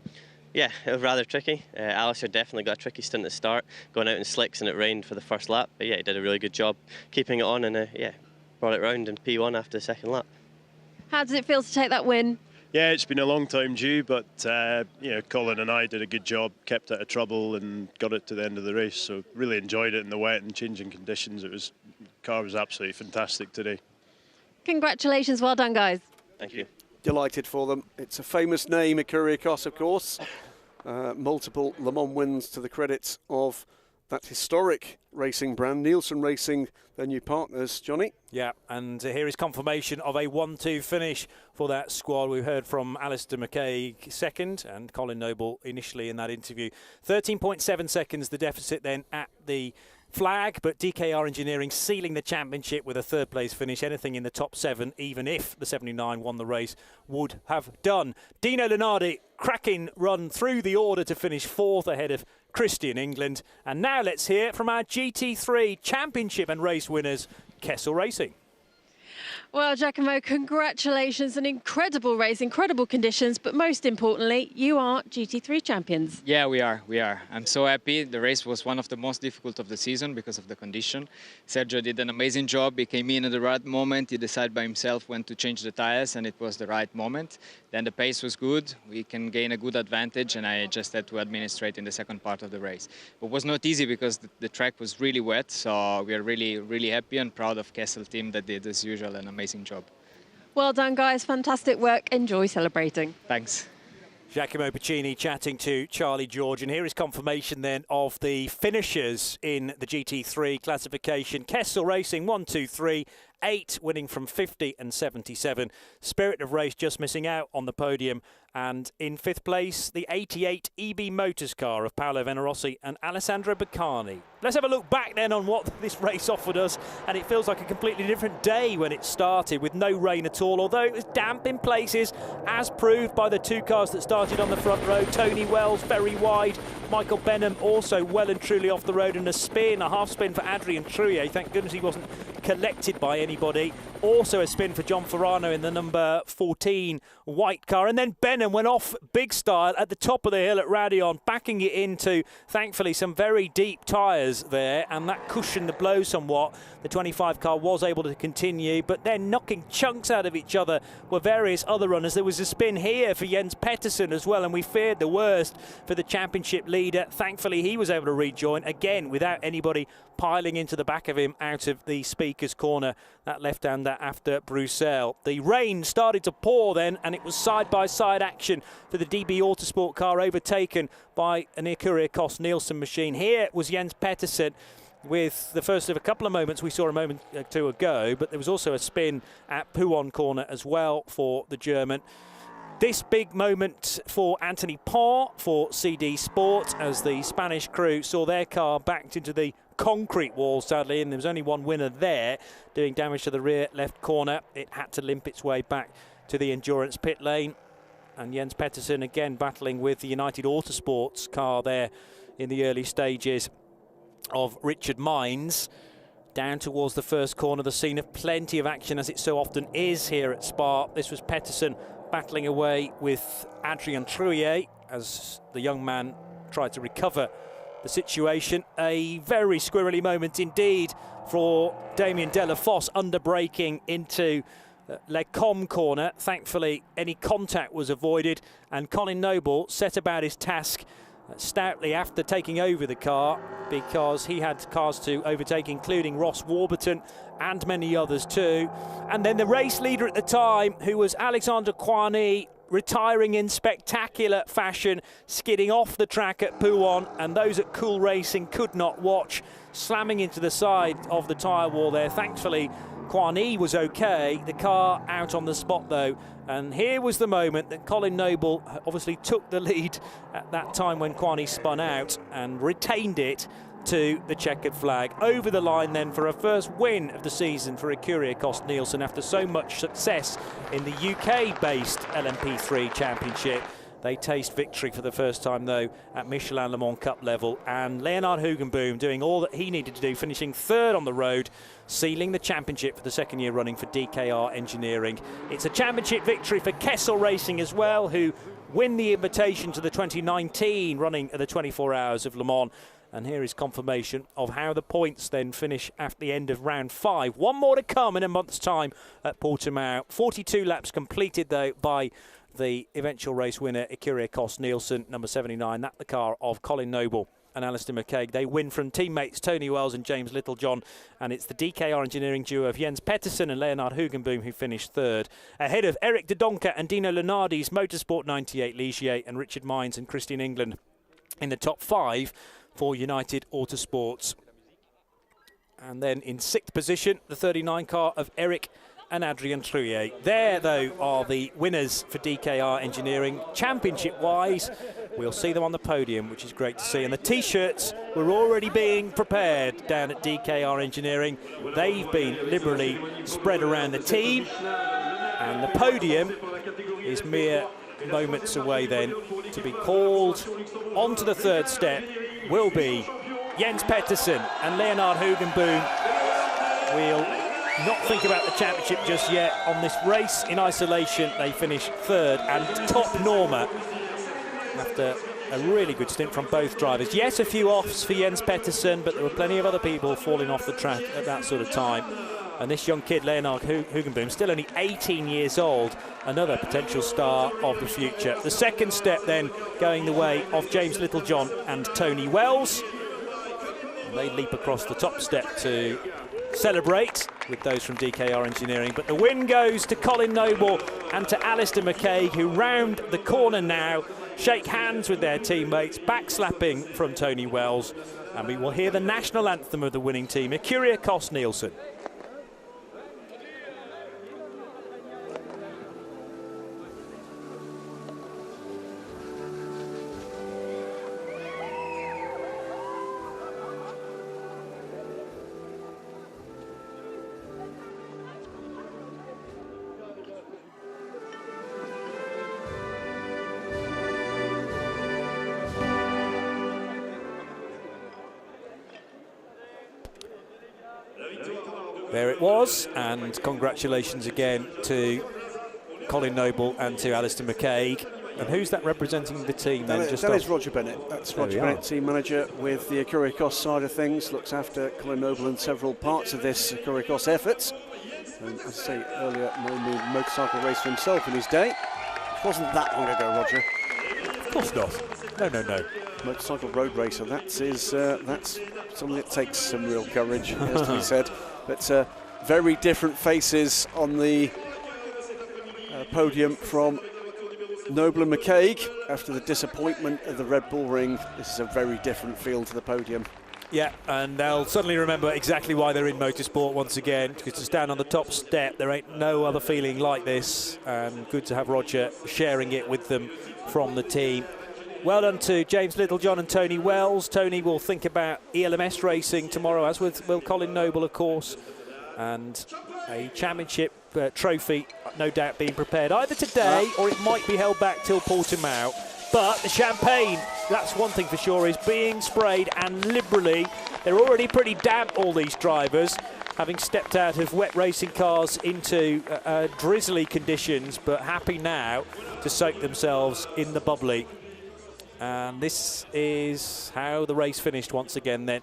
Yeah, it was rather tricky. Alistair definitely got a tricky stint at the start, going out in slicks and it rained for the first lap. But yeah, he did a really good job keeping it on, and yeah, brought it round in P1 after the second lap. How does it feel to take that win? Yeah, it's been a long time due, but you know, Colin and I did a good job, kept out of trouble and got it to the end of the race. So really enjoyed it in the wet and changing conditions. The car was absolutely fantastic today. Congratulations, well done, guys. Thank you. Delighted for them. It's a famous name, Ecuricos, of course. Multiple Le Mans wins to the credit of that historic racing brand. Nielsen Racing, their new partners. Johnny? Yeah, and here is confirmation of a 1-2 finish for that squad. We heard from Alistair McCaig second and Colin Noble initially in that interview. 13.7 seconds the deficit then at the flag, but DKR Engineering sealing the championship with a 3rd place finish. Anything in the top 7, even if the 79 won the race, would have done. Dino Lunardi, cracking run through the order to finish 4th ahead of Christian England. And now let's hear from our GT3 championship and race winners, Kessel Racing. Well, Giacomo, congratulations. An incredible race, incredible conditions, but most importantly, you are GT3 champions. Yeah, we are. I'm so happy. The race was one of the most difficult of the season because of the condition. Sergio did an amazing job. He came in at the right moment. He decided by himself when to change the tires, and it was the right moment. Then the pace was good. We can gain a good advantage, and I just had to administrate in the second part of the race. It was not easy because the track was really wet, so we are really, really happy and proud of Kessel team that did, as usual, an amazing job. Well done, guys. Fantastic work. Enjoy celebrating. Thanks. Giacomo Puccini chatting to Charlie George, and here is confirmation then of the finishers in the GT3 classification. Kessel Racing 1, 2, 3, 8, winning from 50 and 77. Spirit of Race just missing out on the podium, and in 5th place, the 88 EB Motors car of Paolo Venerossi and Alessandro Baccani. Let's have a look back then on what this race offered us, and it feels like a completely different day when it started with no rain at all, although it was damp in places, as proved by the 2 cars that started on the front row. Tony Wells very wide, Michael Benham also well and truly off the road, and a half spin for Adrian Truyer. Thank goodness he wasn't collected by anybody. Also a spin for John Ferrano in the number 14 white car, and then Benham went off big style at the top of the hill at Radion, backing it into, thankfully, some very deep tyres there, and that cushioned the blow somewhat. The 25 car was able to continue, but then knocking chunks out of each other were various other runners. There was a spin here for Jens Pettersson as well, and we feared the worst for the championship leader. Thankfully, he was able to rejoin, again, without anybody piling into the back of him out of the speaker's corner, that left-hander after Bruxelles. The rain started to pour then, and it was side-by-side action for the DB Autosport car, overtaken by an Courier-Kost-Nielsen machine. Here was Jens Pettersson with the first of a couple of moments we saw a moment or two ago, but there was also a spin at Pouhon corner as well for the German. This big moment for Anthony Parr for CD Sport, as the Spanish crew saw their car backed into the concrete wall, sadly, and there was only one winner there, doing damage to the rear left corner. It had to limp its way back to the endurance pit lane. And Jens Pettersson again battling with the United Autosports car there in the early stages of Richard Mines. Down towards the first corner, the scene of plenty of action, as it so often is here at Spa. This was Pettersson battling away with Adrian Truyer as the young man tried to recover the situation. A very squirrely moment indeed for Damien Delafosse, under-braking into Le Com corner. Thankfully, any contact was avoided, and Colin Noble set about his task stoutly after taking over the car, because he had cars to overtake, including Ross Warburton and many others too. And then the race leader at the time, who was Alexander Coigny, retiring in spectacular fashion, skidding off the track at Pouhon, and those at Cool Racing could not watch, slamming into the side of the tyre wall there. Thankfully, Coigny was okay, the car out on the spot though, and here was the moment that Colin Noble obviously took the lead at that time when Coigny spun out and retained it to the checkered flag. Over the line then for a first win of the season for Courier-Kost-Nielsen after so much success in the UK-based LMP3 Championship. They taste victory for the first time, though, at Michelin Le Mans Cup level. And Leonard Hugenboom doing all that he needed to do, finishing 3rd on the road, sealing the championship for the 2nd year running for DKR Engineering. It's a championship victory for Kessel Racing as well, who win the invitation to the 2019 running of the 24 Hours of Le Mans. And here is confirmation of how the points then finish at the end of round 5. One more to come in a month's time at Portimao. 42 laps completed, though, by the eventual race winner, Courier-Kost-Nielsen, number 79. That's the car of Colin Noble and Alistair McCaig. They win from teammates Tony Wells and James Littlejohn, and it's the DKR Engineering duo of Jens Pettersson and Leonard Hugenboom who finished 3rd, ahead of Eric De Donker and Dino Lunardi's Motorsport 98 Ligier, and Richard Mines and Christian England in the top 5 for United Autosports. And then in 6th position, the 39 car of Eric and Adrian Truyer. There, though, are the winners for DKR Engineering. Championship-wise, we'll see them on the podium, which is great to see. And the T-shirts were already being prepared down at DKR Engineering. They've been liberally spread around the team. And the podium is mere moments away then to be called onto the 3rd step. Will be Jens Pettersson and Leonard Hugenboom will not think about the championship just yet. On this race in isolation, they finished third and top Norma after a really good stint from both drivers. Yes, a few offs for Jens Pettersson, but there were plenty of other people falling off the track at that sort of time. And this young kid, Leonard Hugenboom, still only 18 years old, another potential star of the future. The second step then going the way of James Littlejohn and Tony Wells. And they leap across the top step to celebrate with those from DKR Engineering. But the win goes to Colin Noble and to Alistair McCaig, who round the corner now, shake hands with their teammates, backslapping from Tony Wells. And we will hear the national anthem of the winning team, Kyriakos Nielsen. There it was, and congratulations again to Colin Noble and to Alistair McCaig. And who's that representing the team then? That is Roger Bennett. That's Roger Bennett, team manager with the Kyriakos side of things. Looks after Colin Noble and several parts of this Kyriakos effort. And as I say earlier, no motorcycle racer himself in his day. It wasn't that long ago, Roger. Of course not. No. Motorcycle road racer, that's something that takes some real courage, has to be said. But very different faces on the podium from Noble and McCaig. After the disappointment of the Red Bull Ring, this is a very different feel to the podium. Yeah, and they'll suddenly remember exactly why they're in motorsport once again, because to stand on the top step, there ain't no other feeling like this. And good to have Roger sharing it with them from the team. Well done to James Littlejohn and Tony Wells. Tony will think about ELMS racing tomorrow, as will Colin Noble, of course. And a championship trophy, no doubt, being prepared either today or it might be held back till Portimao. But the champagne, that's one thing for sure, is being sprayed, and liberally. They're already pretty damp, all these drivers, having stepped out of wet racing cars into drizzly conditions, but happy now to soak themselves in the bubbly. And this is how the race finished once again then.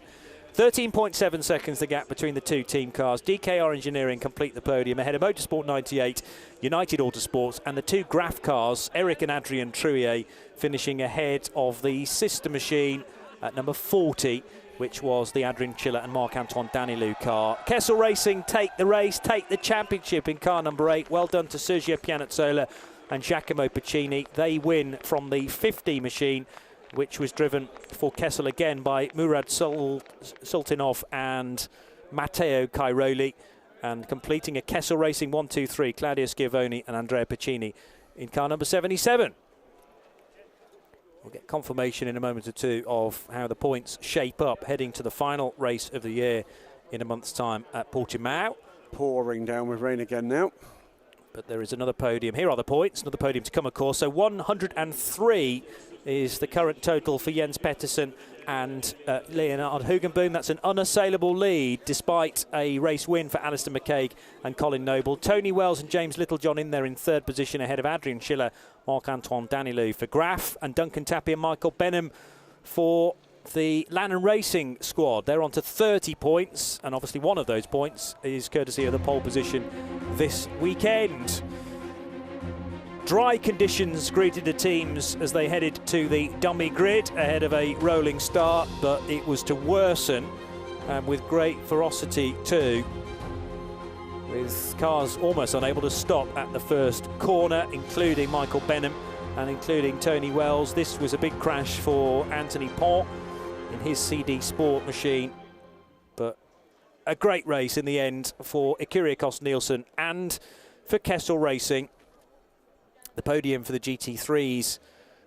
13.7 seconds the gap between the two team cars. DKR Engineering complete the podium ahead of Motorsport 98, United Autosports, and the two Graf cars, Eric and Adrian Trouillet, finishing ahead of the sister machine at number 40, which was the Adrian Chiller and Marc-Antoine Danilou car. Kessel Racing take the race, take the championship in car number 8. Well done to Sergio Pianazzola and Giacomo Piccini. They win from the 50 machine, which was driven for Kessel again by Murad Sultinov and Matteo Cairoli, and completing a Kessel Racing 1-2-3, Claudio Schiavoni and Andrea Piccini in car number 77. We'll get confirmation in a moment or two of how the points shape up heading to the final race of the year in a month's time at Portimao. Pouring down with rain again now. But there is another podium. Here are the points. Another podium to come, of course. So 103 is the current total for Jens Pettersson and Leonard Hugenboom. That's an unassailable lead, despite a race win for Alistair McCaig and Colin Noble. Tony Wells and James Littlejohn in there in third position, ahead of Adrian Schiller, Marc-Antoine Danilou for Graf, and Duncan Tappy and Michael Benham for the Lannon Racing squad. They're on to 30 points, and obviously one of those points is courtesy of the pole position this weekend. Dry conditions greeted the teams as they headed to the dummy grid ahead of a rolling start, but it was to worsen, and with great ferocity too, with cars almost unable to stop at the first corner, including Michael Benham and including Tony Wells. This was a big crash for Anthony Pont in his CD Sport machine, but a great race in the end for Kyriakos Nielsen and for Kessel Racing. The podium for the GT3s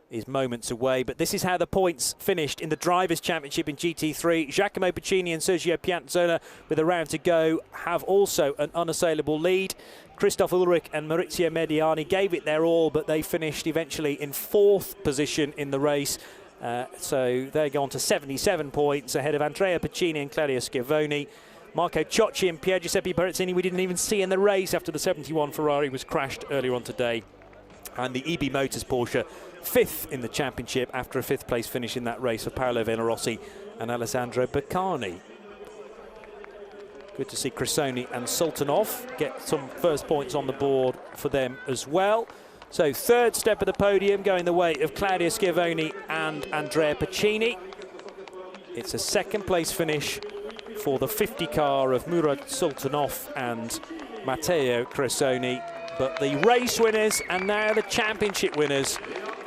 is moments away, but this is how the points finished in the Drivers' Championship in GT3. Giacomo Piccini and Sergio Pianazzola, with a round to go, have also an unassailable lead. Christoph Ulrich and Maurizio Mediani gave it their all, but they finished eventually in fourth position in the race. So they go on to 77 points ahead of Andrea Piccini and Claudio Schiavoni. Marco Ciocci and Pier Giuseppe Berezzini we didn't even see in the race after the 71 Ferrari was crashed earlier on today. And the EB Motors Porsche 5th in the championship after a 5th place finish in that race for Paolo Venarossi and Alessandro Beccani. Good to see Cressoni and Sultanov get some first points on the board for them as well. So 3rd step of the podium going the way of Claudio Schiavone and Andrea Pacini. It's a 2nd place finish for the 50 car of Murad Sultanov and Matteo Cressoni. But the race winners and now the championship winners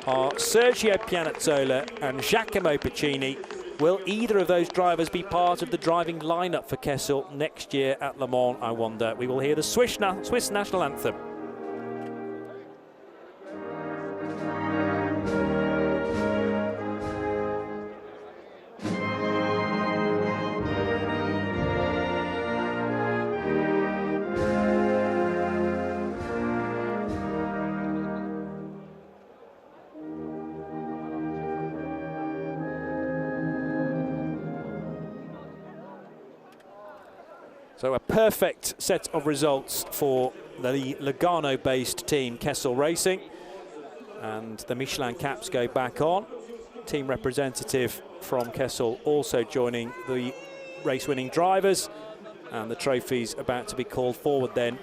are Sergio Pianazzola and Giacomo Pacini. Will either of those drivers be part of the driving lineup for Kessel next year at Le Mans, I wonder? We will hear the Swiss national anthem. So a perfect set of results for the Lugano-based team Kessel Racing. And the Michelin caps go back on. Team representative from Kessel also joining the race-winning drivers. And the trophies about to be called forward then.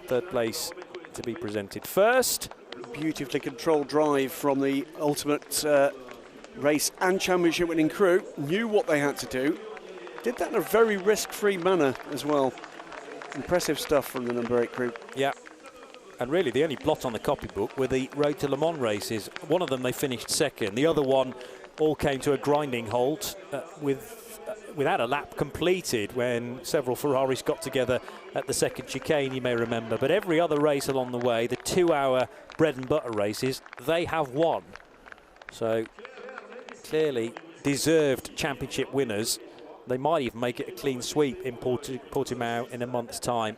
3rd place to be presented first. Beautifully controlled drive from the ultimate race and championship winning crew. Knew what they had to do. Did that in a very risk-free manner as well. Impressive stuff from the number 8 crew. Yeah, and really the only blot on the copybook were the Road to Le Mans races. One of them they finished 2nd. The other one all came to a grinding halt without a lap completed when several Ferraris got together at the 2nd chicane, you may remember. But every other race along the way, the 2-hour bread and butter races, they have won. So clearly deserved championship winners. They might even make it a clean sweep in Portimao in a month's time.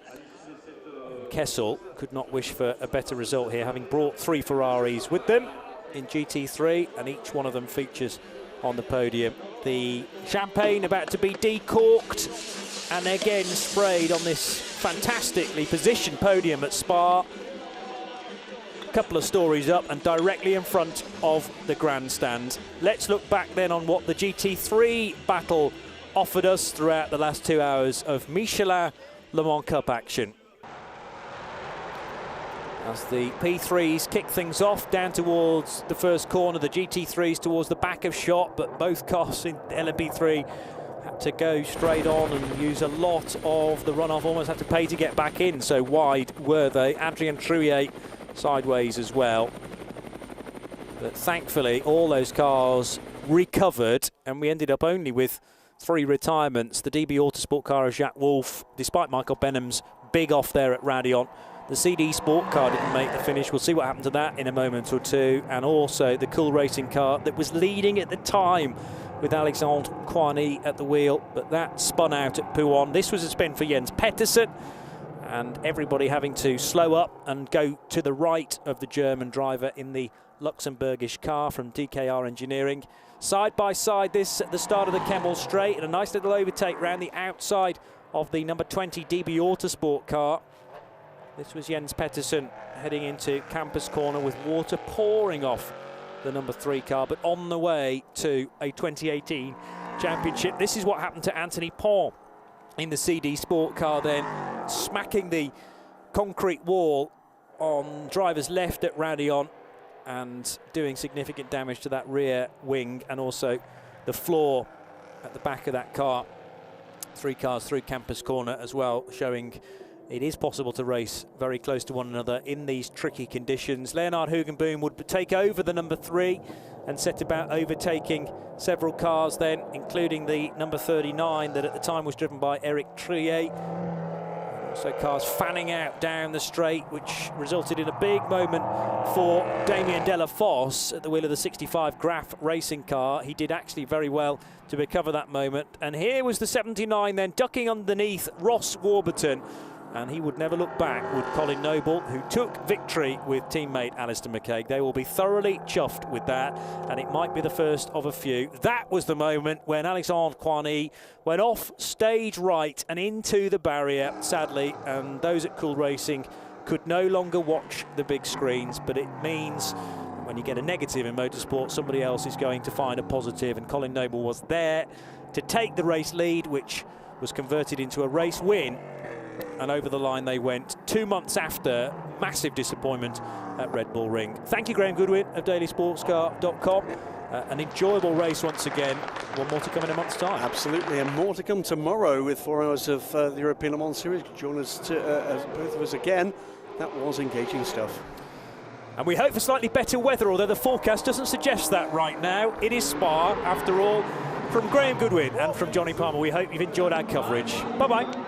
Kessel could not wish for a better result here, having brought 3 Ferraris with them in GT3, and each one of them features on the podium. The champagne about to be decorked and again sprayed on this fantastically positioned podium at Spa. A couple of stories up and directly in front of the grandstand. Let's look back then on what the GT3 battle offered us throughout the last 2 hours of Michelin Le Mans Cup action. As the P3s kick things off down towards the first corner, the GT3s towards the back of shot, but both cars in LMP3 had to go straight on and use a lot of the runoff, almost had to pay to get back in, so wide were they. Adrien Trouillet sideways as well. But thankfully all those cars recovered and we ended up only with 3 retirements. The DB Autosport car of Jacques Wolf, despite Michael Benham's big off there at Radion. The CD Sport car didn't make the finish. We'll see what happened to that in a moment or two. And also the Cool Racing car that was leading at the time with Alexandre Coigny at the wheel, but that spun out at Pouhon. This was a spin for Jens Pettersson, and everybody having to slow up and go to the right of the German driver in the Luxembourgish car from DKR Engineering. Side by side, this at the start of the Kemmel Straight, and a nice little overtake round the outside of the number 20 DB Autosport car. This was Jens Pettersson heading into Campus Corner with water pouring off the number 3 car, but on the way to a 2018 championship. This is what happened to Anthony Pont in the CD Sport car then, smacking the concrete wall on driver's left at Radion and doing significant damage to that rear wing and also the floor at the back of that car. 3 cars through Campus Corner as well, showing it is possible to race very close to one another in these tricky conditions. Leonard Hugenboom would take over the number 3 and set about overtaking several cars then, including the number 39 that at the time was driven by Eric Trouillet. Also cars fanning out down the straight, which resulted in a big moment for Damien Delafosse at the wheel of the 65 Graf racing car. He did actually very well to recover that moment. And here was the 79 then ducking underneath Ross Warburton. and he would never look back, would Colin Noble, who took victory with teammate Alistair McCaig. They will be thoroughly chuffed with that, and it might be the first of a few. That was the moment when Alexandre Coigny went off stage right and into the barrier, sadly, and those at Cool Racing could no longer watch the big screens, but it means when you get a negative in motorsport, somebody else is going to find a positive, and Colin Noble was there to take the race lead, which was converted into a race win, and over the line they went 2 months after massive disappointment at Red Bull Ring. Thank you, Graham Goodwin of dailysportscar.com. An enjoyable race once again. One more to come in a month's time. Absolutely, and more to come tomorrow with 4 hours of the European Le Mans Series. Join us, both of us again. That was engaging stuff. And we hope for slightly better weather, although the forecast doesn't suggest that right now. It is Spa, after all. From Graham Goodwin and from Johnny Palmer, we hope you've enjoyed our coverage. Bye-bye.